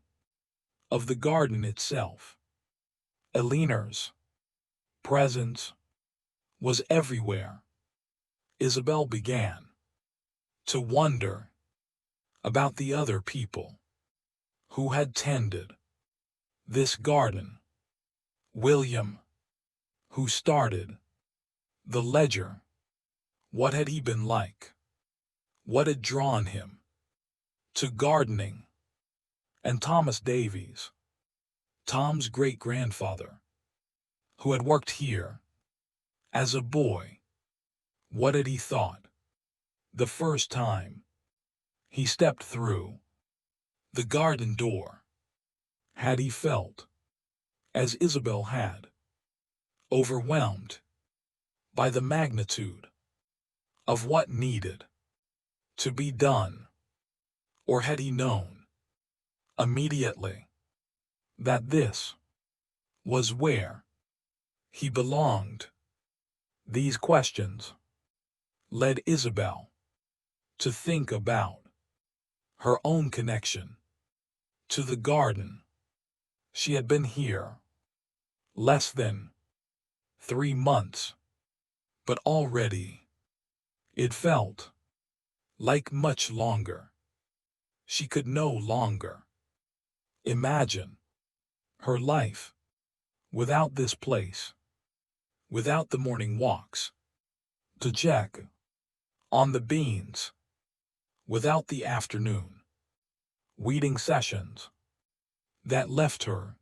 of the garden itself. Eleanor's presence was everywhere. Isabel began to wonder about the other people who had tended this garden. William, who started the ledger, what had he been like? What had drawn him to gardening? And Thomas Davies, Tom's great-grandfather, who had worked here as a boy, what had he thought the first time he stepped through the garden door? Had he felt, as Isabel had, overwhelmed by the magnitude of what needed to be done? Or had he known immediately that this was where he belonged? These questions led Isabel to think about her own connection to the garden. She had been here less than 3 months, but already it felt like much longer. She could no longer imagine her life without this place, without the morning walks to check on the beans, without the afternoon weeding sessions that left her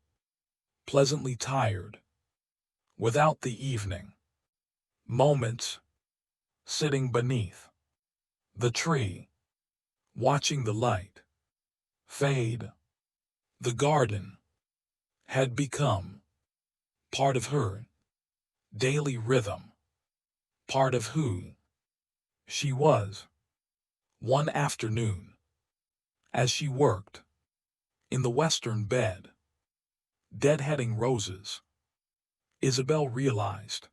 pleasantly tired, without the evening moments sitting beneath the tree, watching the light fade. The garden had become part of her daily rhythm, part of who she was. One afternoon, as she worked in the western bed, deadheading roses, Isabel realized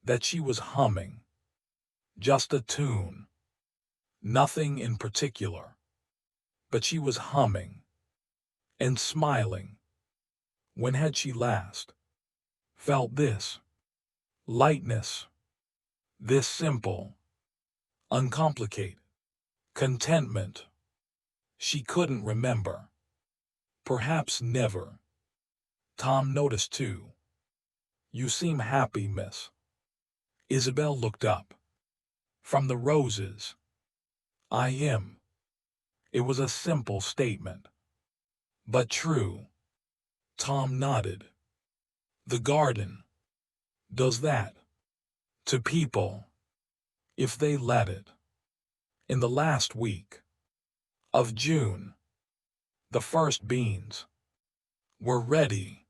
that she was humming just a tune, nothing in particular, but she was humming and smiling. When had she last felt this lightness, this simple, uncomplicated contentment? She couldn't remember. Perhaps never. Tom noticed too. "You seem happy, miss." Isabel looked up from the roses. "I am." It was a simple statement, but true. Tom nodded. The garden does that to people if they let it. In the last week of June, the first beans were ready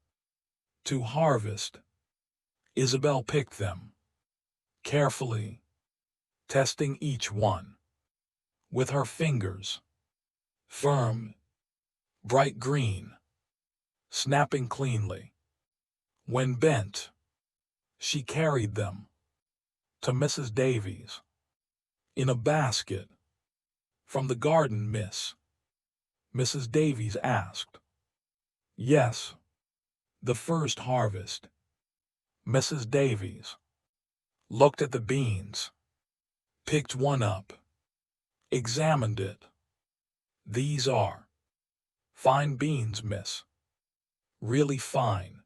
to harvest. Isabel picked them carefully, testing each one with her fingers. Firm, bright green, snapping cleanly. When bent, she carried them to Mrs. Davies in a basket. "From the garden, miss?" Mrs. Davies asked. "Yes, the first harvest." Mrs. Davies looked at the beans. picked one up, examined it. These are fine beans, miss. Really fine.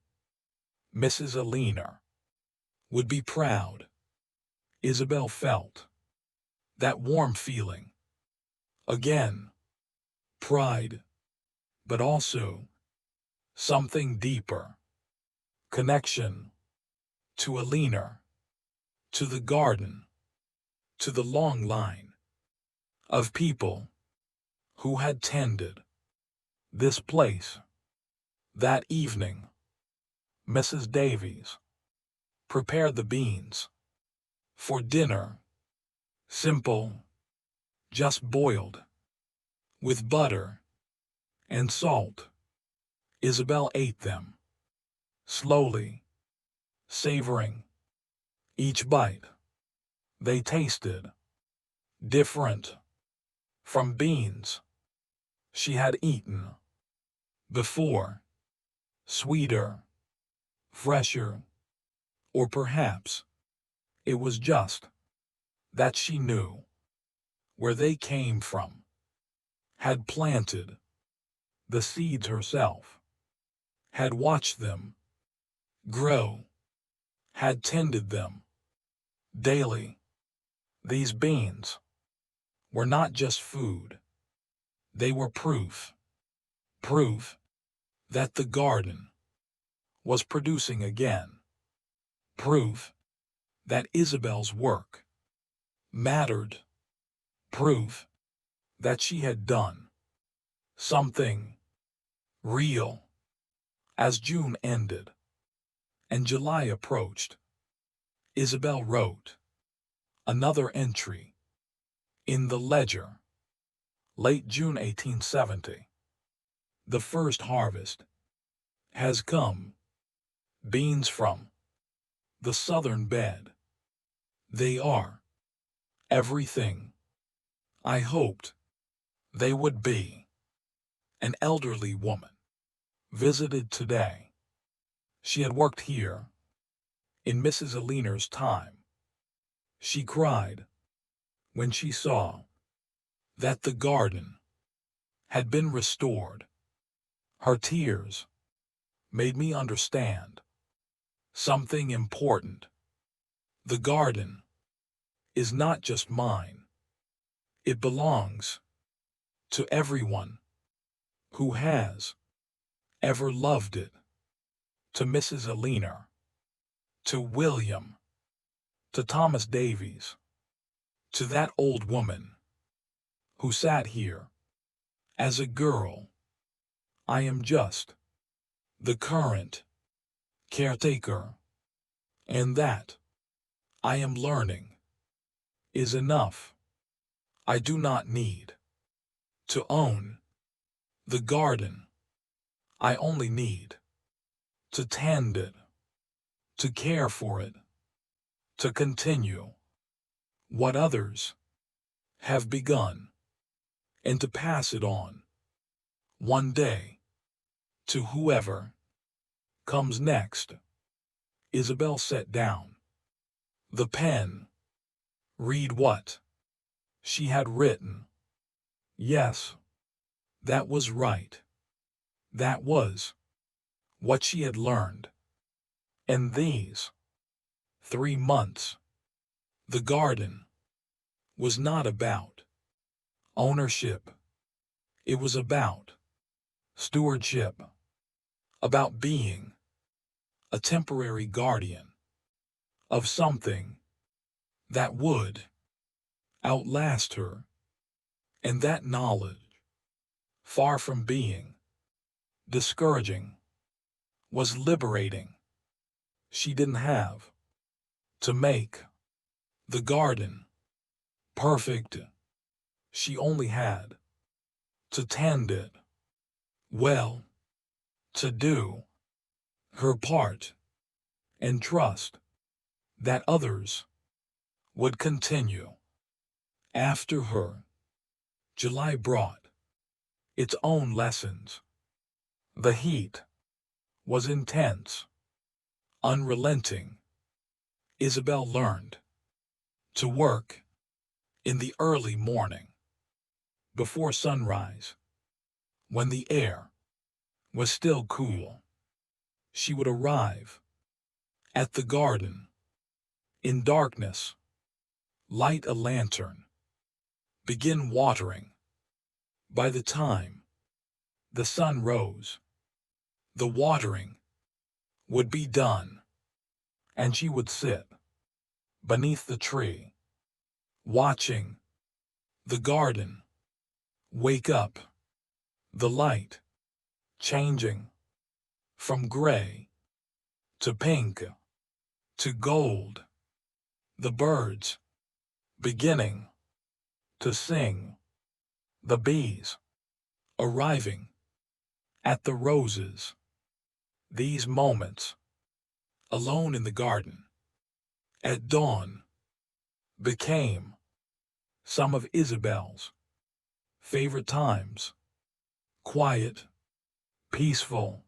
Mrs. Eleanor would be proud. Isabel felt that warm feeling. Again, pride, but also something deeper. Connection to Eleanor, to the garden, to the long line of people who had tended this place. That evening, Mrs. Davies prepared the beans for dinner. Simple, just boiled, with butter and salt. Isabel ate them, slowly, savoring each bite. They tasted different from beans she had eaten before, sweeter, fresher, or perhaps it was just that she knew where they came from, had planted the seeds herself, had watched them grow, had tended them daily. These beans were not just food, they were proof that the garden was producing again, proof that Isabel's work mattered, proof that she had done something real. As June ended and July approached, Isabel wrote another entry in the ledger. Late June 1870. The first harvest has come. Beans from the southern bed. They are everything I hoped they would be. An elderly woman visited today. She had worked here in Mrs. Eleanor's time. She cried when she saw that the garden had been restored. Her tears made me understand something important. The garden is not just mine. It belongs to everyone who has ever loved it. To Mrs. Eleanor, to William, to Thomas Davies, to that old woman who sat here as a girl. I am just the current caretaker, and that I am learning is enough. I do not need to own the garden. I only need to tend it, to care for it, to continue what others have begun, and to pass it on one day to whoever comes next. Isabel set down the pen. Read what she had written. Yes, that was right. That was what she had learned. And these 3 months, the garden was not about ownership. It was about stewardship, about being a temporary guardian of something that would outlast her. And that knowledge, far from being discouraging, was liberating. She didn't have to make the garden perfect. She only had to tend it well, to do her part, and trust that others would continue after her. July brought its own lessons. The heat was intense, unrelenting. Isabel learned to work In the early morning, before sunrise, when the air was still cool, she would arrive at the garden in darkness, light a lantern, begin watering. By the time the sun rose, the watering would be done, and she would sit beneath the tree, watching the garden wake up, the light changing from gray to pink to gold, the birds beginning to sing, the bees arriving at the roses. These moments, alone in the garden, at dawn, became some of Isabel's favorite times. Quiet, peaceful,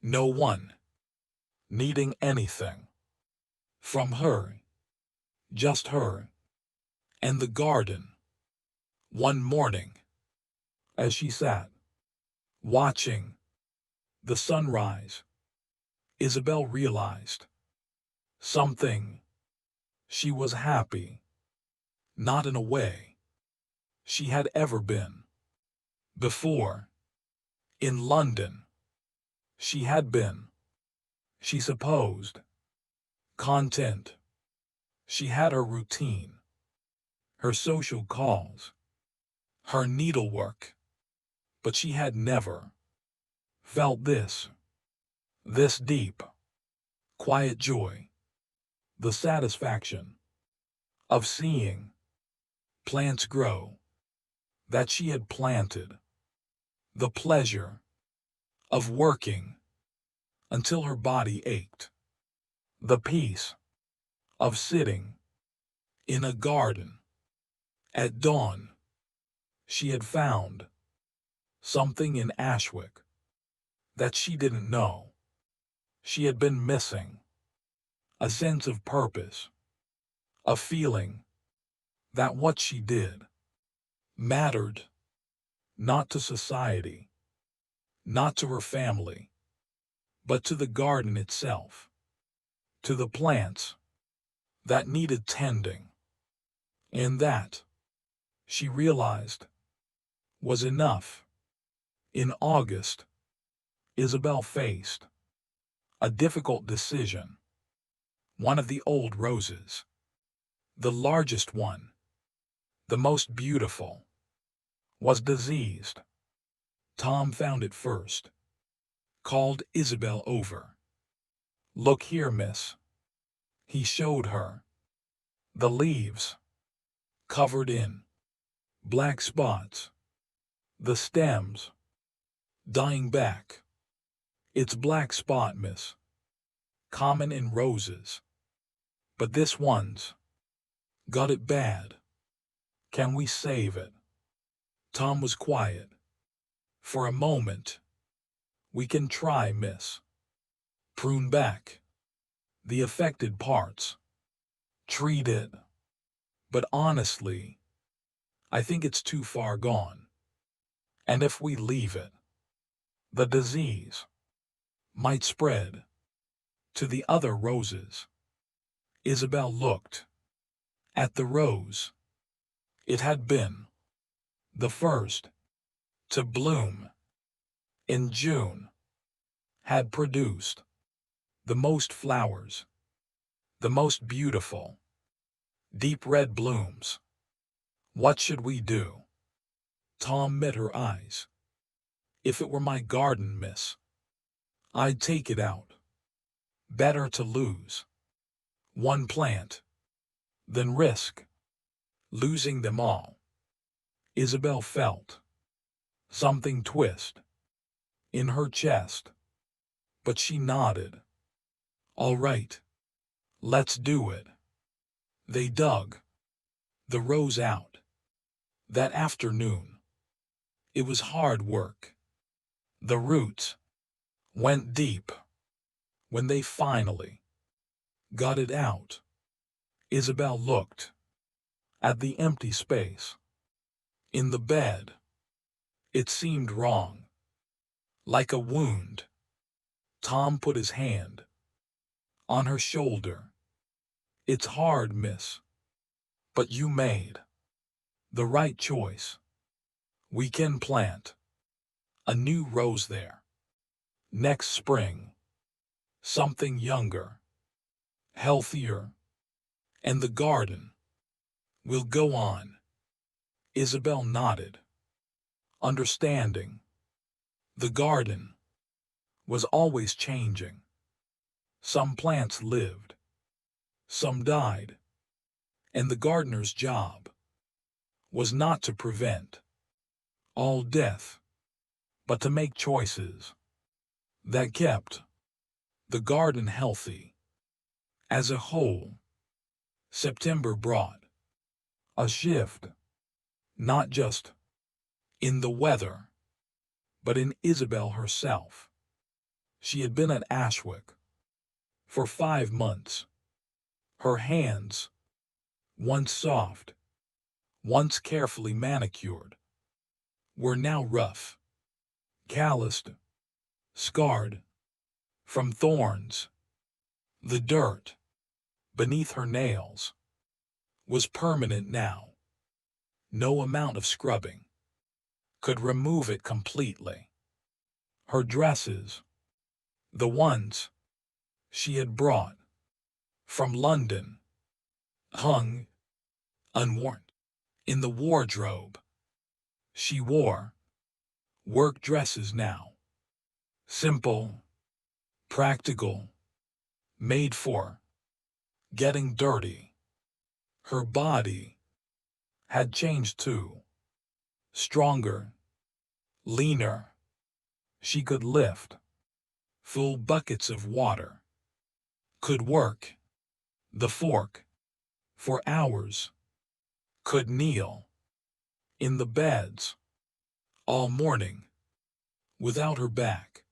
no one needing anything from her, just her and the garden. One morning, as she sat watching the sunrise, Isabel realized something. She was happy, not in a way she had ever been before. In London, she had been, she supposed, content. She had her routine, her social calls, her needlework, but she had never felt this deep, quiet joy, the satisfaction of seeing plants grow that she had planted, the pleasure of working until her body ached, the peace of sitting in a garden. At dawn, she had found something in Ashwick that she didn't know she had been missing, a sense of purpose, a feeling that what she did mattered, not to society, not to her family, but to the garden itself, to the plants that needed tending. And that, she realized, was enough. In August, Isabel faced a difficult decision. One of the old roses, the largest one, the most beautiful, was diseased. Tom found it first, called Isabel over. "Look here, miss." He showed her the leaves, covered in black spots, the stems dying back. "It's black spot, miss. Common in roses. But this one's got it bad. Can we save it?" Tom was quiet. "For a moment. We can try, miss. Prune back the affected parts. Treat it. But honestly, I think it's too far gone. And if we leave it, the disease might spread to the other roses." Isabel looked at the rose. It had been the first to bloom in June, had produced the most flowers, the most beautiful, deep red blooms. "What should we do?" Tom met her eyes. "If it were my garden, miss, I'd take it out. Better to lose one plant than risk losing them all." Isabel felt something twist in her chest, but she nodded. "All right, let's do it." They dug the rose out that afternoon. It was hard work. The roots went deep. When they finally got it out, Isabel looked at the empty space. In the bed, it seemed wrong, like a wound. Tom put his hand on her shoulder. It's hard, miss, but you made the right choice. We can plant a new rose there next spring, something younger, healthier, and the garden will go on. Isabel nodded, understanding. The garden was always changing. Some plants lived, some died, and the gardener's job was not to prevent all death, but to make choices that kept the garden healthy. As a whole, September brought a shift, not just in the weather, but in Isabel herself. She had been at Ashwick for 5 months. Her hands, once soft, once carefully manicured, were now rough, calloused, scarred from thorns. The dirt beneath her nails was permanent now. No amount of scrubbing could remove it completely. Her dresses, the ones she had brought from London, hung unworn in the wardrobe. She wore work dresses now, simple, practical, made for getting dirty. Her body had changed too. Stronger, leaner. She could lift full buckets of water, could work the fork for hours, could kneel in the beds all morning without her back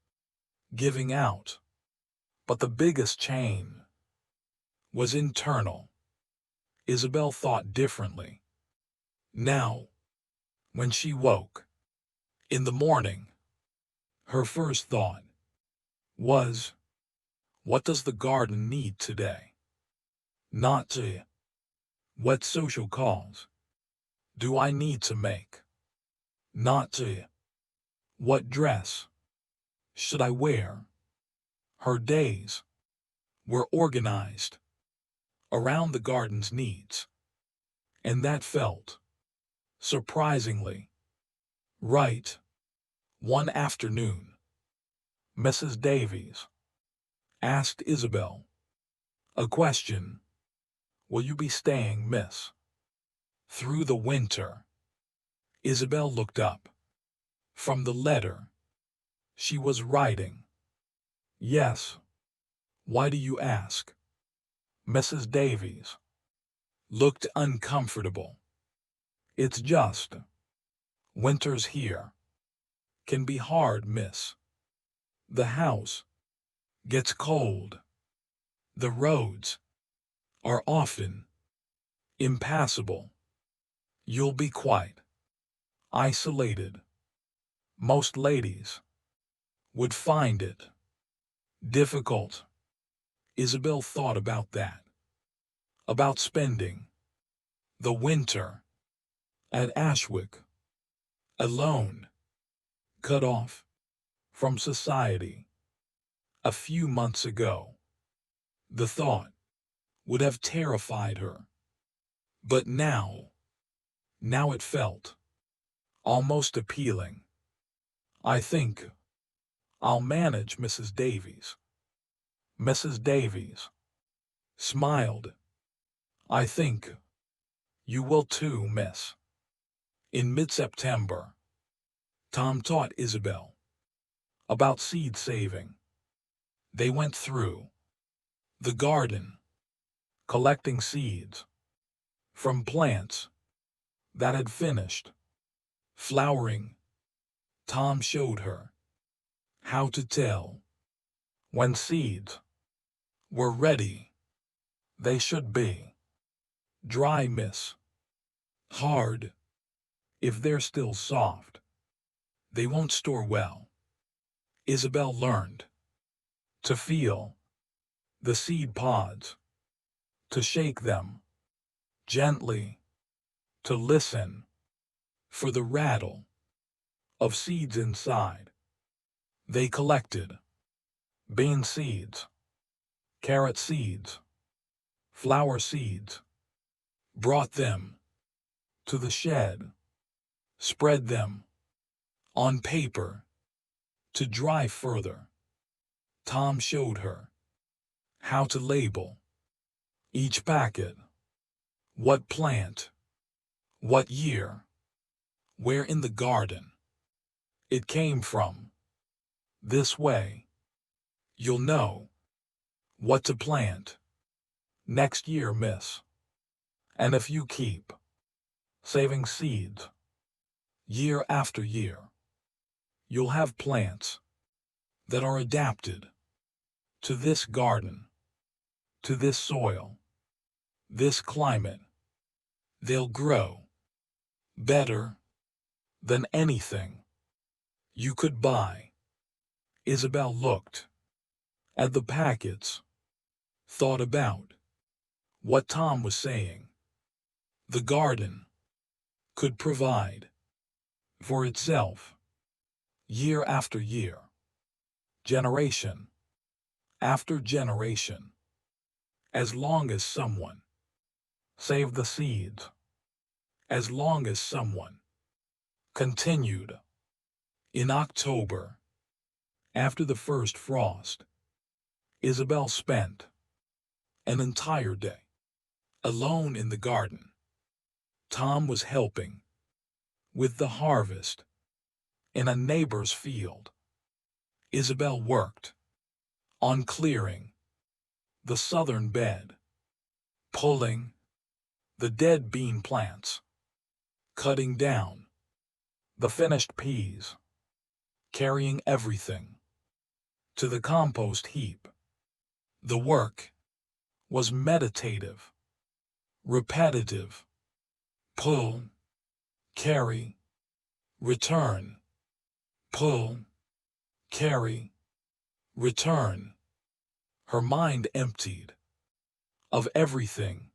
giving out. But the biggest change was internal. Isabel thought differently. Now, when she woke in the morning, her first thought was, what does the garden need today? Not to, what social calls do I need to make? Not to, what dress should I wear? Her days were organized around the garden's needs, and that felt surprisingly right. One afternoon, Mrs. Davies asked Isabel a question. Will you be staying, miss, through the winter? Isabel looked up from the letter she was writing. Yes. Why do you ask? Mrs. Davies looked uncomfortable. It's just, winters here can be hard, miss. The house gets cold. The roads are often impassable. You'll be quite isolated. Most ladies would find it difficult. Isabel thought about that, about spending the winter at Ashwick alone, cut off from society. A few months ago, the thought would have terrified her. But now it felt almost appealing. I think I'll manage, Mrs. Davies. Mrs. Davies smiled. I think you will too, miss. In mid-September, Tom taught Isabel about seed saving. They went through the garden, collecting seeds from plants that had finished flowering. Tom showed her how to tell when seeds were ready. They should be dry, miss. Hard. If they're still soft, they won't store well. Isabel learned to feel the seed pods, to shake them gently, to listen for the rattle of seeds inside. They collected bean seeds, carrot seeds, flower seeds, brought them to the shed, spread them on paper to dry further. Tom showed her how to label each packet, what plant, what year, where in the garden it came from. This way, you'll know what to plant next year, miss. And if you keep saving seeds year after year, you'll have plants that are adapted to this garden, to this soil, this climate. They'll grow better than anything you could buy. Isabel looked at the packets, thought about what Tom was saying. The garden could provide for itself year after year, generation after generation, as long as someone saved the seeds, as long as someone continued. In October, after the first frost, Isabel spent an entire day alone in the garden. Tom was helping with the harvest in a neighbor's field. Isabel worked on clearing the southern bed, pulling the dead bean plants, cutting down the finished peas, carrying everything to the compost heap. The work was meditative, repetitive. Pull, carry, return. Pull, carry, return. Her mind emptied of everything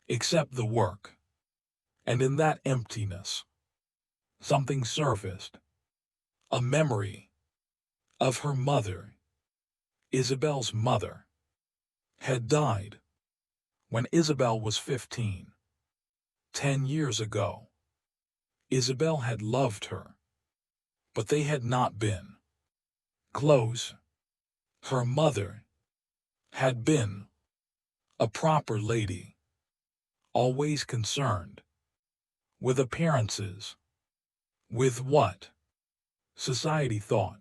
except the work. And in that emptiness, something surfaced. A memory of her mother. Isabel's mother had died when Isabel was 15. 10 years ago. Isabel had loved her, but they had not been close. Her mother had been a proper lady, always concerned with appearances, with what society thought.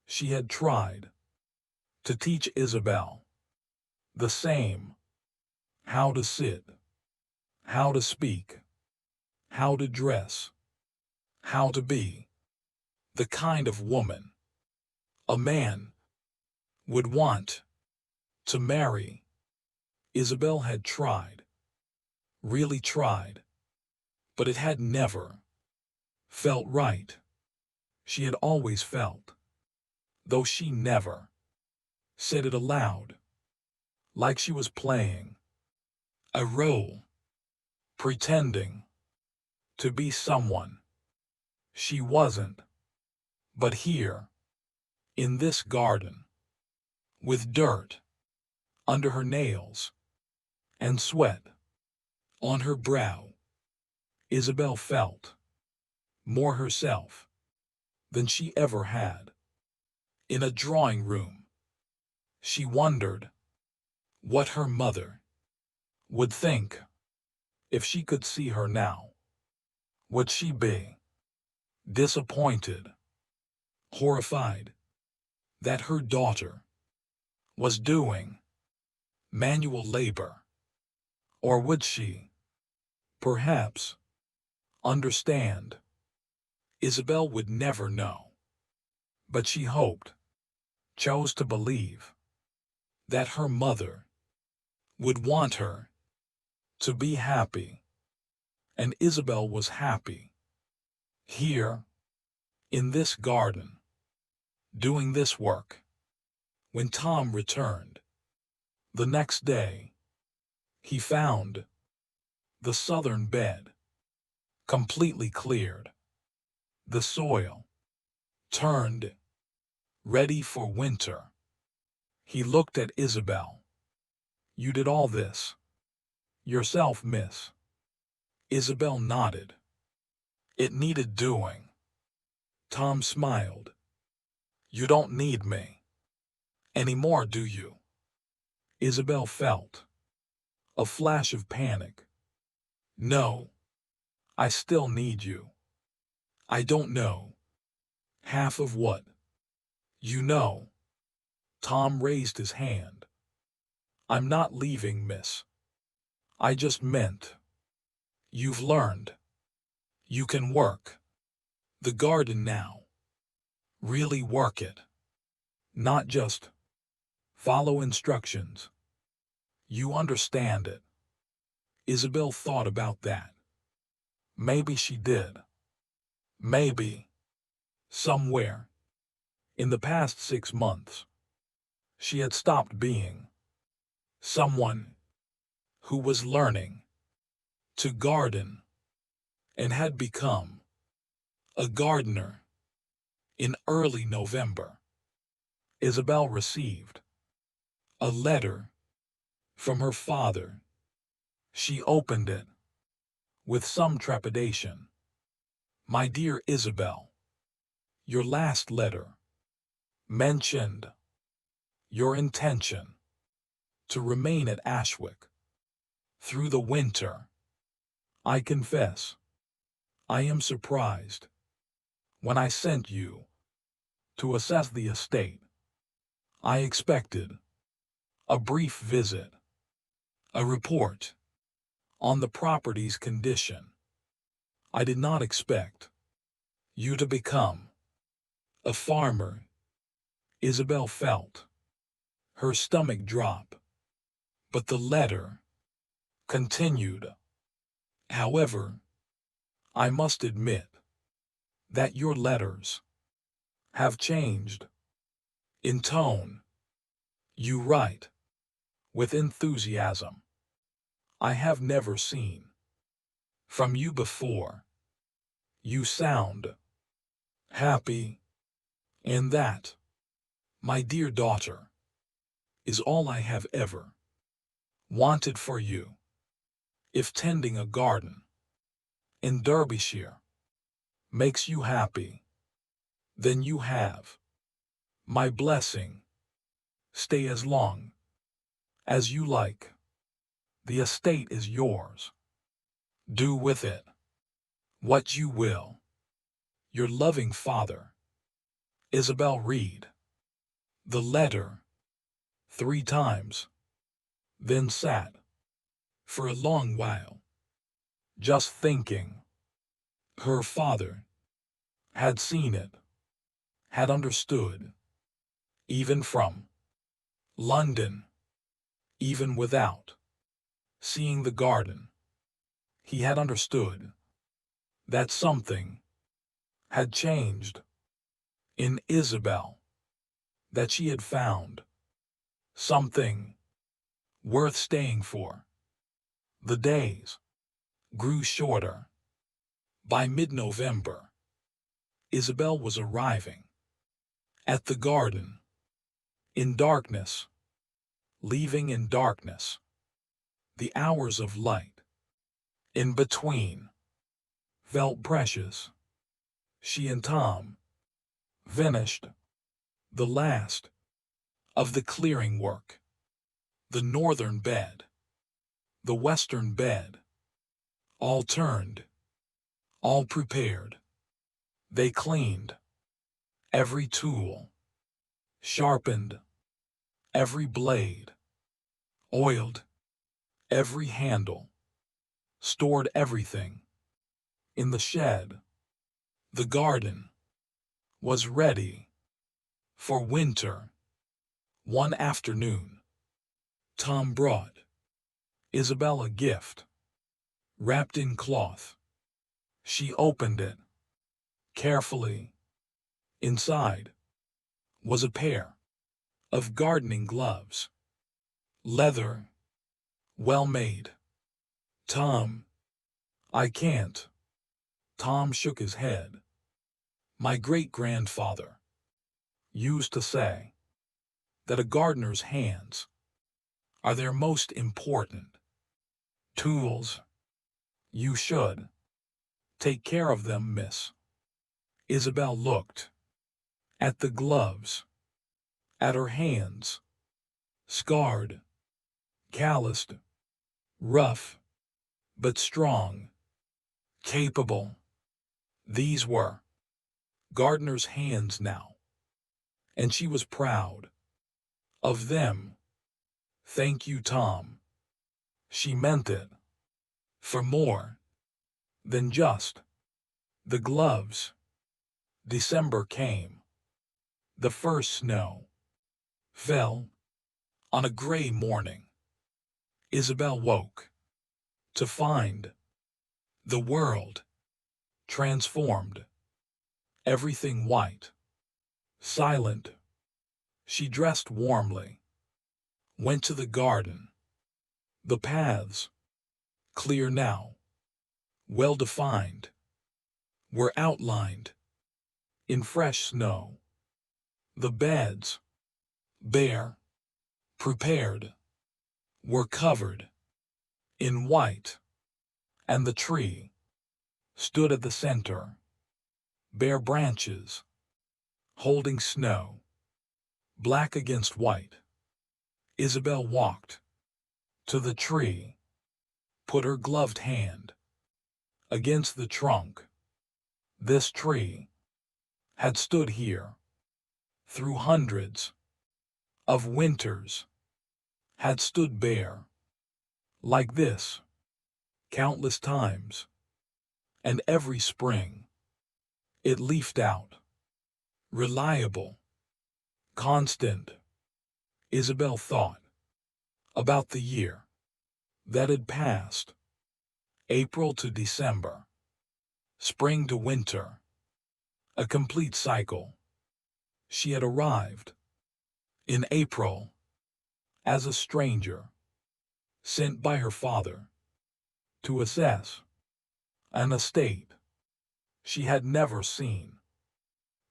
She had tried to teach Isabel the same: how to sit, how to speak, how to dress, how to be the kind of woman a man would want to marry. Isabel had tried, really tried, but it had never felt right. She had always felt, though she never said it aloud, like she was playing a role, pretending to be someone she wasn't. But here, in this garden, with dirt under her nails and sweat on her brow, Isabel felt more herself than she ever had. In a drawing room, she wondered what her mother would think if she could see her now. Would she be disappointed, horrified that her daughter was doing manual labor? Or would she, perhaps, understand? Isabel would never know. But she hoped, chose to believe, that her mother would want her to be happy. and Isabel was happy. Here, in this garden, doing this work. When Tom returned the next day, he found the southern bed completely cleared, the soil turned, ready for winter. He looked at Isabel. "You did all this yourself, miss?" Isabel nodded. "It needed doing." Tom smiled. "You don't need me anymore, do you?" Isabel felt a flash of panic. "No, I still need you." "I don't know half of what you know." Tom raised his hand. "I'm not leaving, miss. I just meant you've learned you can work the garden now. Really work it. Not just follow instructions. You understand it." Isabel thought about that. Maybe she did. Maybe, somewhere, in the past 6 months, she had stopped being someone who was learning to garden and had become a gardener. In early November, Isabel received a letter from her father. She opened it with some trepidation. "My dear Isabel, your last letter mentioned your intention to remain at Ashwick through the winter. I confess, I am surprised. When I sent you to assess the estate, I expected a brief visit, a report on the property's condition. I did not expect you to become a farmer." Isabel felt her stomach drop, but the letter continued. "However, I must admit that your letters have changed in tone. You write with enthusiasm I have never seen from you before. You sound happy, and that, my dear daughter, is all I have ever wanted for you. If tending a garden in Derbyshire makes you happy, then you have my blessing. Stay as long as you like. The estate is yours. Do with it what you will. Your loving father." Isabel read the letter 3 times, then sat for a long while, just thinking. Her father had seen it, had understood, even from London, even without seeing the garden. He had understood that something had changed in Isabel, that she had found something worth staying for. The days grew shorter. By mid-November, Isabel was arriving at the garden in darkness, leaving in darkness. The hours of light in between felt precious. She and Tom finished the last of the clearing work. The northern bed, the western bed, all turned, all prepared. They cleaned every tool, sharpened every blade, oiled every handle, stored everything in the shed. The garden was ready for winter. One afternoon, Tom brought Isabel a gift. wrapped in cloth. She opened it carefully. Inside was a pair of gardening gloves, leather, well made. Tom, I can't. Tom shook his head. My great-grandfather used to say that a gardener's hands are their most important tools. You should take care of them, miss. Isabel looked at the gloves, at her hands, scarred, calloused, rough, but strong, capable. These were gardener's hands now, and she was proud of them. Thank you, Tom. She meant it. For more than just the gloves. December came. The first snow fell on a gray morning. Isabel woke to find the world transformed, everything white, silent. She dressed warmly, went to the garden. The paths, clear now, well defined, were outlined in fresh snow. The beds, bare, prepared, were covered in white, and the tree stood at the center, bare branches, holding snow, black against white. Isabel walked to the tree, put her gloved hand against the trunk. This tree had stood here through hundreds of winters, had stood bare like this countless times, and every spring it leafed out, reliable, constant. Isabel thought about the year that had passed, April to December, spring to winter, a complete cycle. She had arrived in April as a stranger, sent by her father to assess an estate she had never seen.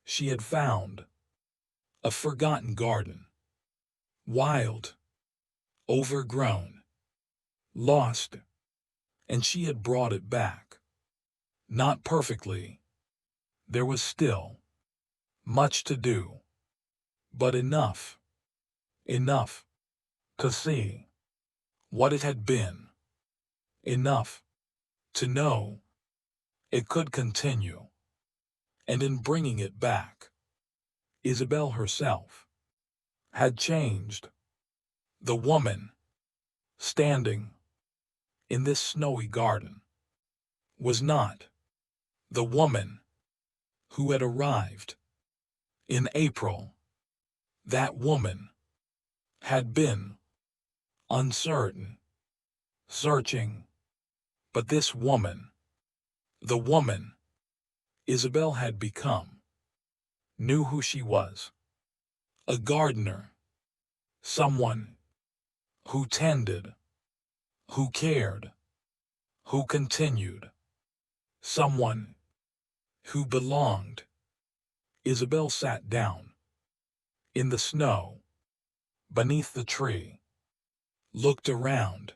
She had found a forgotten garden, wild, overgrown, lost, and she had brought it back. Not perfectly. There was still much to do, but enough to see what it had been, enough to know it could continue. And in bringing it back, Isabel herself had changed. The woman standing in this snowy garden was not the woman who had arrived in April. That woman had been uncertain, searching, but this woman, the woman Isabel had become, knew who she was. A gardener, someone who tended, who cared, who continued, someone who belonged. Isabel sat down in the snow beneath the tree, looked around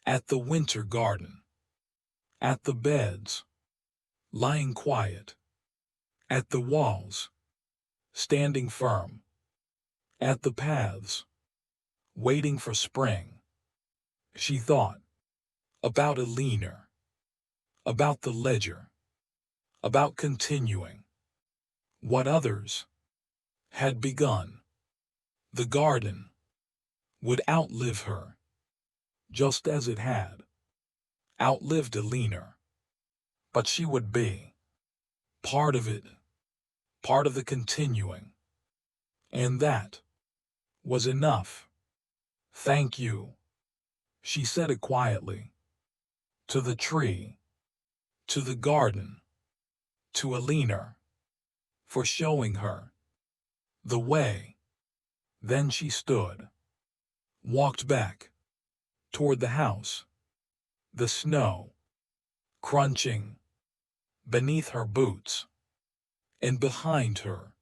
at the winter garden, at the beds lying quiet, at the walls standing firm, at the paths waiting for spring. She thought about Eleanor, about the ledger, about continuing what others had begun. The garden would outlive her, just as it had outlived Eleanor, but she would be part of it, part of the continuing, and that was enough. Thank you, she said it quietly, to the tree, to the garden, to Eleanor, for showing her the way. Then she stood, walked back toward the house, the snow crunching beneath her boots, and behind her,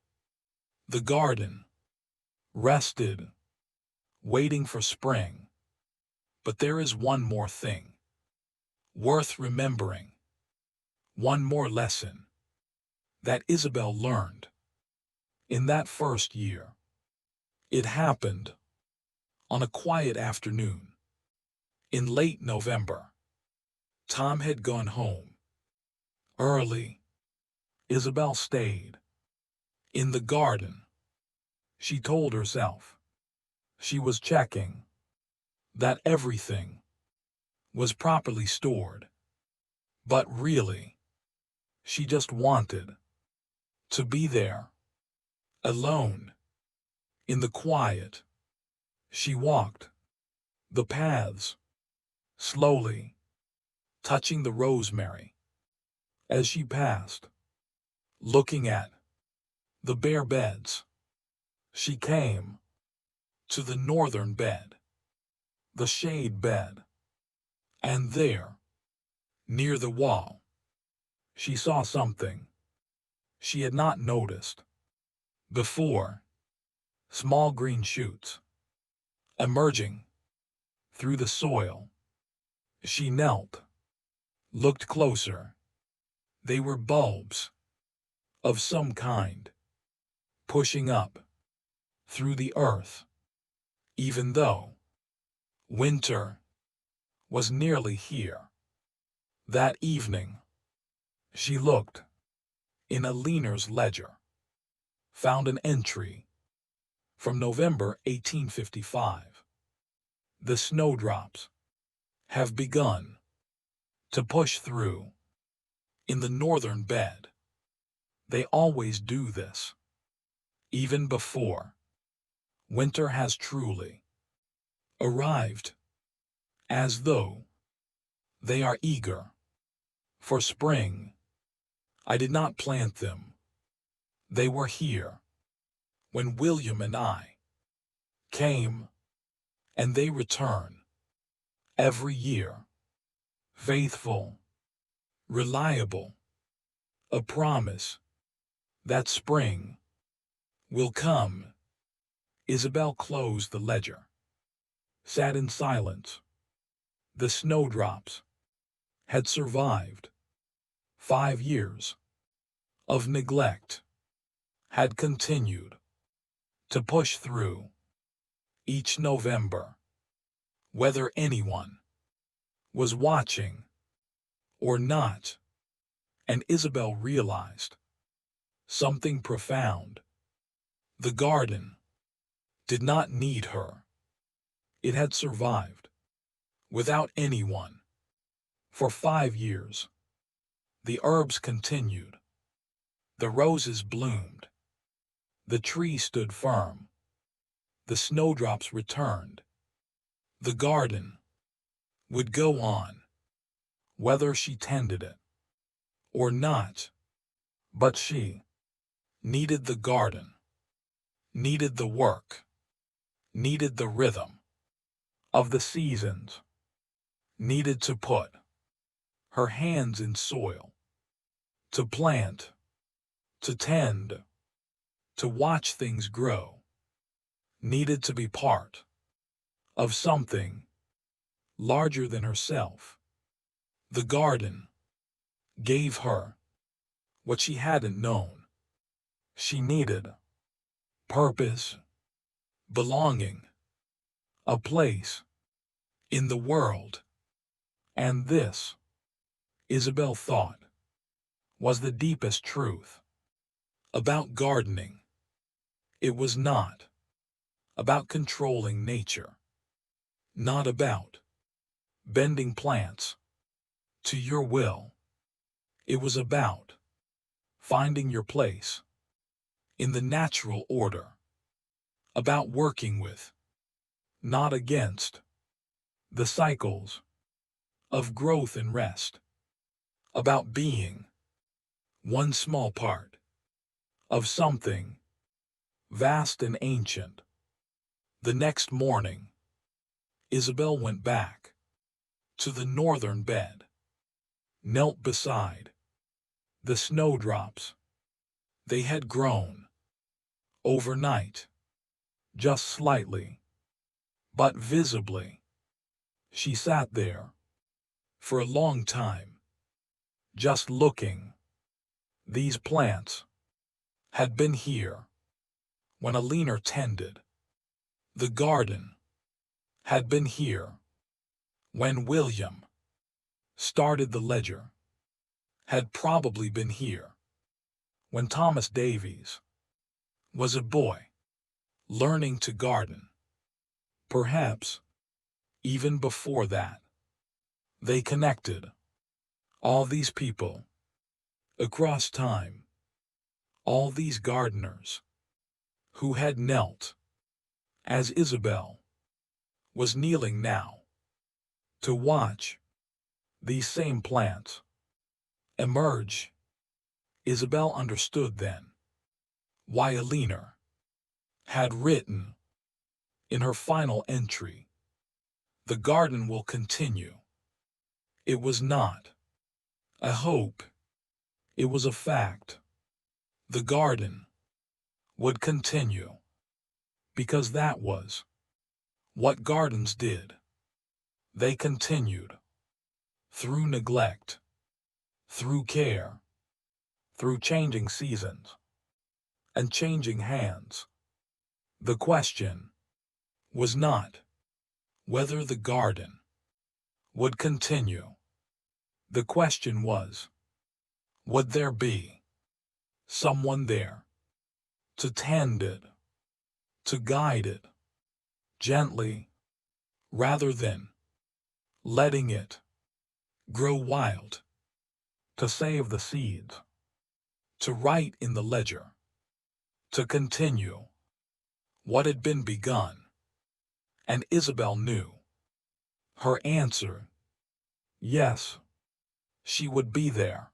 the garden rested, waiting for spring. But there is one more thing worth remembering, one more lesson that Isabel learned in that first year. It happened on a quiet afternoon in late November. Tom had gone home early. Isabel stayed in the garden. She told herself she was checking that everything was properly stored. But really, she just wanted to be there, alone, in the quiet. She walked the paths, slowly, touching the rosemary as she passed, looking at the bare beds. She came to the northern bed, the shade bed, and there, near the wall, she saw something she had not noticed before. Small green shoots emerging through the soil. She knelt, looked closer. They were bulbs of some kind, pushing up through the earth. Even though winter was nearly here, that evening, she looked in Eleanor's ledger, found an entry from November 1855. The snowdrops have begun to push through in the northern bed. They always do this, even before winter has truly arrived, as though they are eager for spring. I did not plant them. They were here when William and I came, and they return every year, faithful, reliable, a promise that spring will come. Isabel closed the ledger, sat in silence. The snowdrops had survived 5 years of neglect, had continued to push through each November, whether anyone was watching or not. And Isabel realized something profound. The garden did not need her. It had survived without anyone for 5 years. The herbs continued. The roses bloomed. The tree stood firm. The snowdrops returned. The garden would go on, whether she tended it or not. But she needed the garden, needed the work, needed the rhythm of the seasons, needed to put her hands in soil, to plant, to tend, to watch things grow, needed to be part of something larger than herself. The garden gave her what she hadn't known. She needed purpose, belonging, a place in the world. And this, Isabel thought, was the deepest truth about gardening. It was not about controlling nature, not about bending plants to your will. It was about finding your place in the natural order, about working with, not against, the cycles of growth and rest, about being one small part of something vast and ancient. The next morning, Isabel went back to the northern bed, knelt beside the snowdrops. They had grown overnight, just slightly, but visibly. She sat there for a long time, just looking. These plants had been here when Eleanor tended the garden, had been here when William started the ledger, had probably been here when Thomas Davies was a boy learning to garden. Perhaps even before that. They connected all these people across time, all these gardeners who had knelt as Isabel was kneeling now to watch these same plants emerge. Isabel understood then why Eleanor had written in her final entry, "The garden will continue." It was not a hope, it was a fact. The garden would continue because that was what gardens did. They continued through neglect, through care, through changing seasons and changing hands. The question was not whether the garden would continue. The question was, would there be someone there to tend it, to guide it gently, rather than letting it grow wild, to save the seeds, to write in the ledger, to continue what had been begun? And Isabel knew her answer: yes, she would be there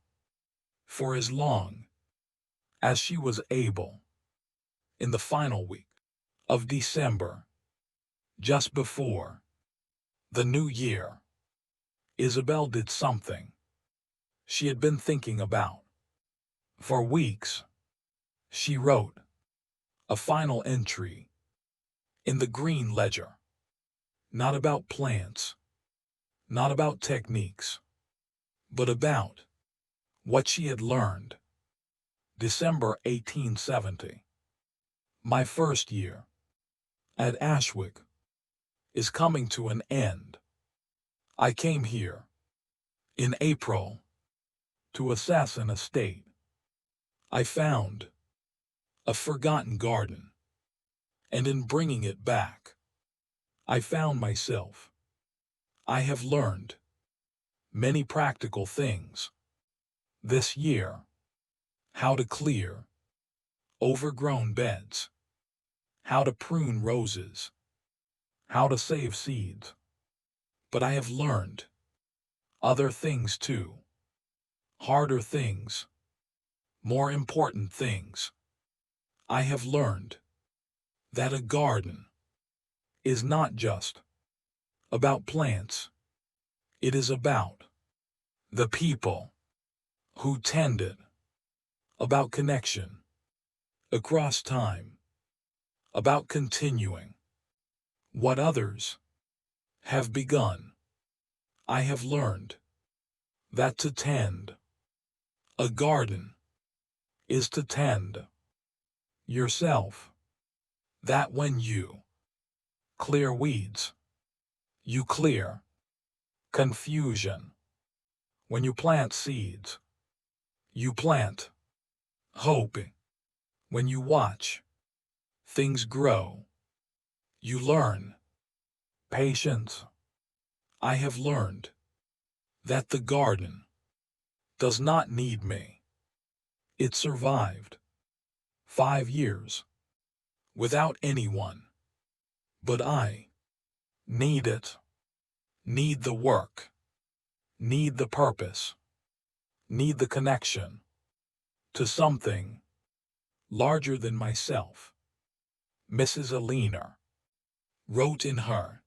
for as long as she was able. In the final week of December, just before the new year, Isabel did something she had been thinking about for weeks. She wrote a final entry in the green ledger, not about plants, not about techniques, but about what she had learned. December 1870. My first year at Ashwick is coming to an end. I came here in April to assess an estate. I found a forgotten garden, and in bringing it back, I found myself. I have learned many practical things this year: how to clear overgrown beds, how to prune roses, how to save seeds. But I have learned other things too, harder things, more important things. I have learned that a garden is not just about plants. It is about the people who tend it, about connection across time, about continuing what others have begun. I have learned that to tend a garden is to tend yourself, that when you clear weeds, you clear confusion. When you plant seeds, you plant hope. When you watch things grow, you learn patience. I have learned that the garden does not need me. It survived 5 years without anyone. But I need it, need the work, need the purpose, need the connection to something larger than myself. Mrs. Eleanor wrote in her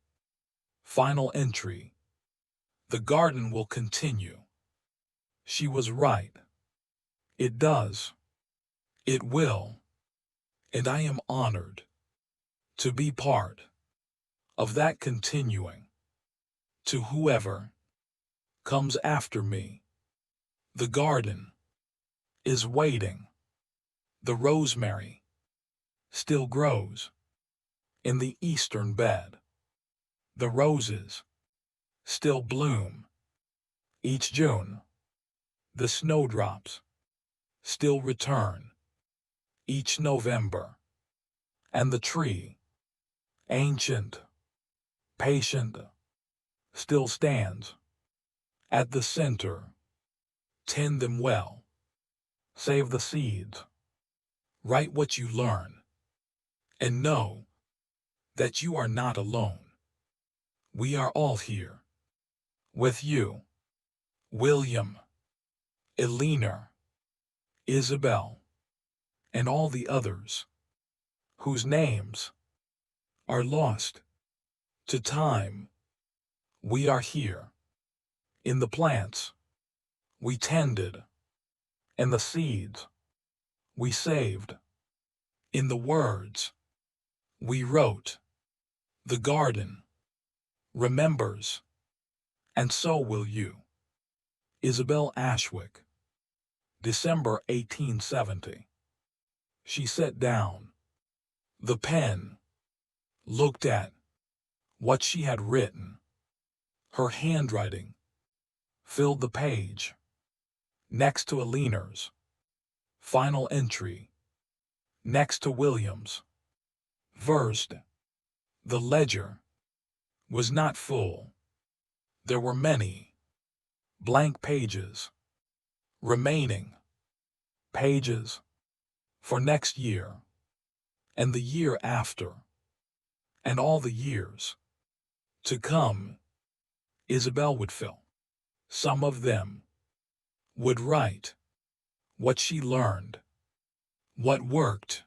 final entry, "The garden will continue." She was right. It does. It will. And I am honored to be part of that continuing. To whoever comes after me, the garden is waiting. The rosemary still grows in the eastern bed. The roses still bloom each June. The snowdrops still return each November. And the tree, ancient, patient, still stands at the center. Tend them well. Save the seeds. Write what you learn. And know that you are not alone. We are all here. With you. William, Eleanor, Isabel, and all the others whose names are lost to time. We are here. In the plants we tended, and the seeds we saved. In the words we wrote, the garden remembers, and so will you. Isabel Ashwick, December 1870. She set down the pen, looked at what she had written. Her handwriting filled the page. Next to Eleanor's final entry, next to William's verse, the ledger was not full. There were many blank pages remaining, pages for next year, and the year after, and all the years to come. Isabel would fill. Some of them would write what she learned, what worked,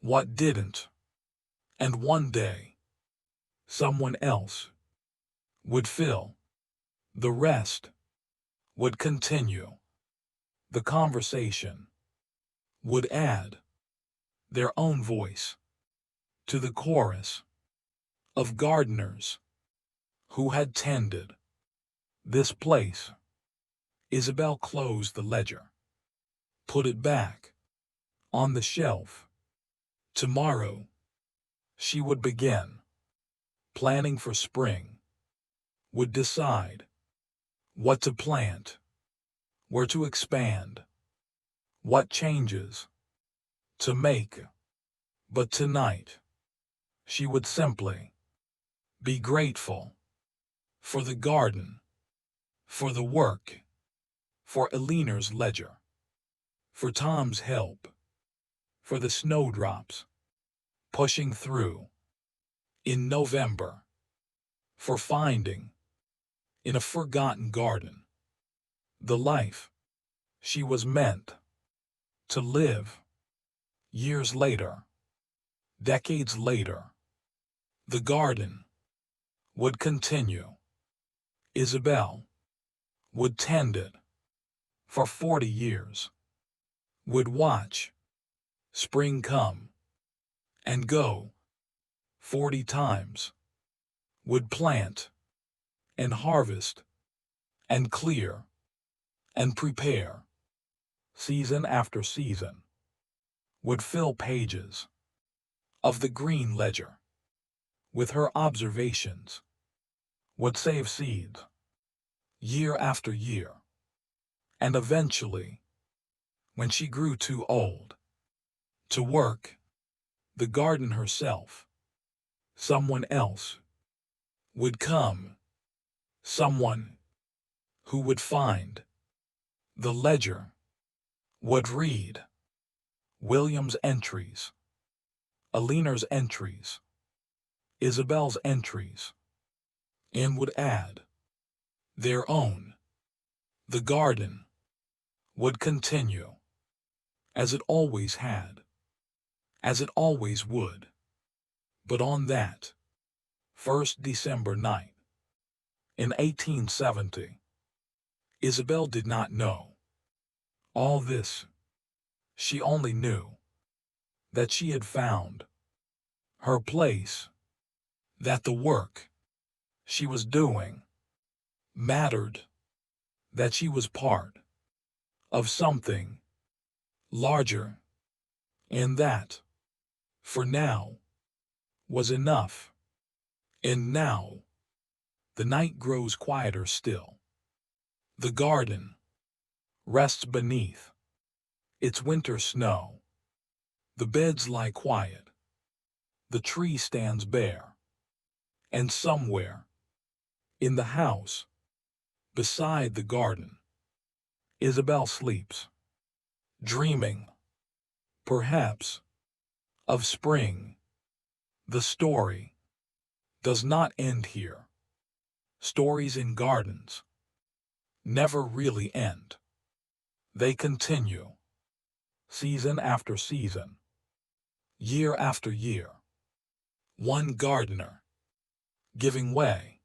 what didn't, and one day someone else would fill. The rest would continue. The conversation would add their own voice to the chorus of gardeners who had tended this place. Isabel closed the ledger, put it back on the shelf. Tomorrow, she would begin planning for spring, would decide what to plant, where to expand, what changes to make. But tonight, she would simply be grateful for the garden, for the work, for Eleanor's ledger, for Tom's help, for the snowdrops pushing through in November, for finding in a forgotten garden the life she was meant to live. Years later, decades later, the garden would continue. Isabel would tend it for 40 years, would watch spring come and go 40 times, would plant and harvest and clear and prepare season after season, would fill pages of the green ledger with her observations, would save seeds year after year, and eventually, when she grew too old to work the garden herself, someone else would come, someone who would find the ledger, would read William's entries, Eleanor's entries, Isabel's entries, and would add their own. The garden would continue, as it always had, as it always would. But on that first December night, in 1870, Isabel did not know all this. She only knew that she had found her place, that the work she was doing mattered, that she was part of something larger, and that, for now, was enough. And now, the night grows quieter still. The garden rests beneath its winter snow. The beds lie quiet. The tree stands bare. And somewhere, in the house, beside the garden, Isabel sleeps, dreaming, perhaps, of spring. The story does not end here. Stories in gardens never really end. They continue, season after season, year after year. One gardener giving way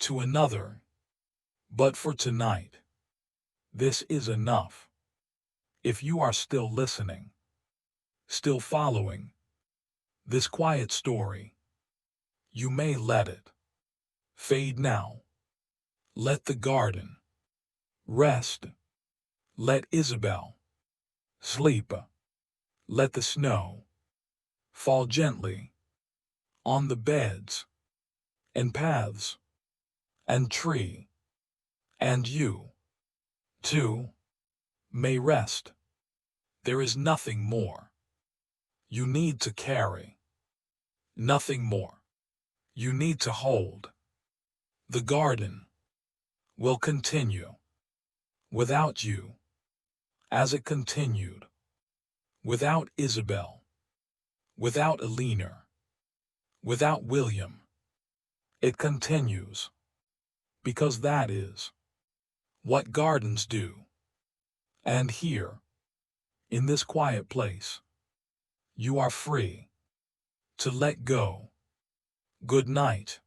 to another. But for tonight, this is enough. If you are still listening, still following this quiet story, you may let it fade now. Let the garden rest. Let Isabel sleep. Let the snow fall gently on the beds and paths and tree, and you, too, may rest. There is nothing more you need to carry, nothing more you need to hold. The garden will continue without you, as it continued without Isabel, without Eleanor, without William. It continues because that is what gardens do. And here, in this quiet place, you are free to let go. Good night.